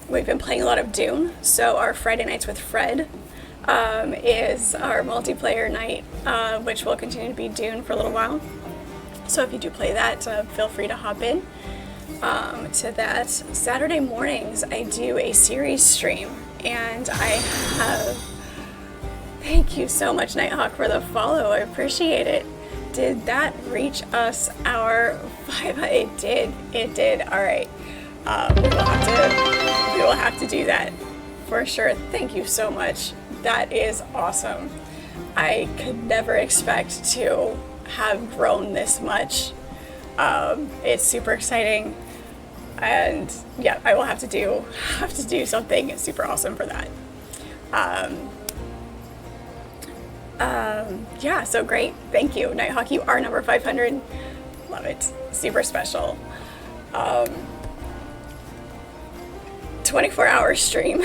We've been playing a lot of Dune, so our Friday nights with Fred is our multiplayer night, which will continue to be Dune for a little while. So if you do play that, feel free to hop in to that. Saturday mornings I do a series stream, and I have... Thank you so much, Nighthawk, for the follow. I appreciate it. Did that reach us our 5? It did. It did. All right. We will have to do that for sure. Thank you so much. That is awesome. I could never expect to have grown this much. It's super exciting, and yeah, I will have to do something super awesome for that. Yeah, so great. Thank you, Nighthawk. You are number 500. Love it. Super special. 24-hour stream.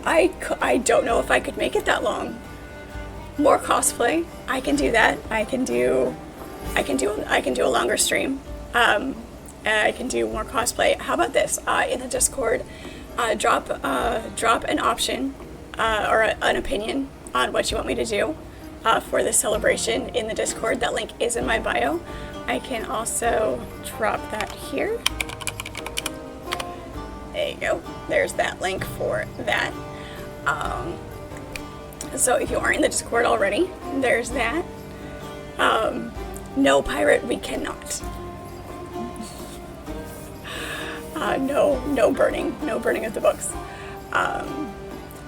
I don't know if I could make it that long. More cosplay, I can do that. I can do a longer stream. I can do more cosplay. How about this? In the Discord, drop an option or an opinion on what you want me to do for this celebration in the Discord. That link is in my bio. I can also drop that here. There you go. There's that link for that. So if you aren't in the Discord already, there's that. No pirate, we cannot. No burning of the books.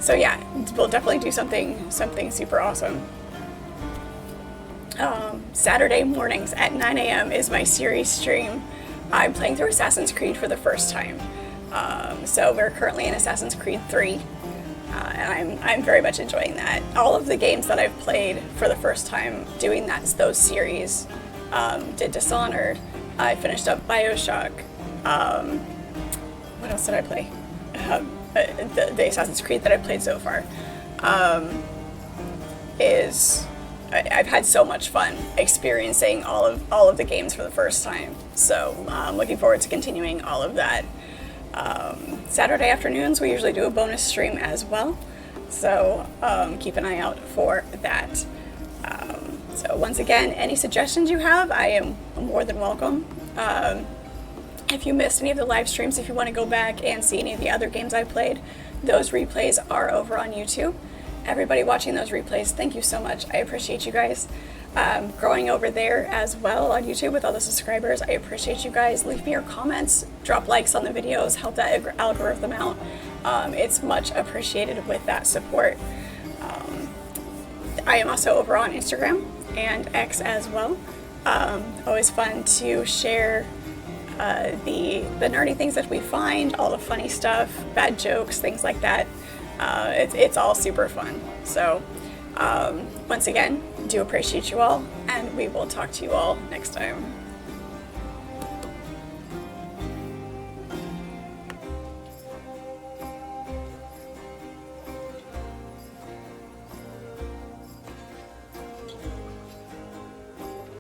So yeah, we'll definitely do something super awesome. Saturday mornings at 9 a.m. is my series stream. I'm playing through Assassin's Creed for the first time. So we're currently in Assassin's Creed 3, and I'm very much enjoying that. All of the games that I've played for the first time doing those series, did Dishonored, I finished up BioShock, what else did I play? The Assassin's Creed that I played so far, I've had so much fun experiencing all of the games for the first time. So I'm looking forward to continuing all of that. Saturday afternoons, we usually do a bonus stream as well. So keep an eye out for that. So once again, any suggestions you have, I am more than welcome. If you missed any of the live streams, if you want to go back and see any of the other games I played, those replays are over on YouTube. Everybody watching those replays, thank you so much. I appreciate you guys. Growing over there as well on YouTube with all the subscribers, I appreciate you guys. Leave me your comments, drop likes on the videos, help that algorithm out. It's much appreciated with that support. I am also over on Instagram and X as well. Always fun to share the nerdy things that we find, all the funny stuff, bad jokes, things like that. It's all super fun. So once again, do appreciate you all, and we will talk to you all next time.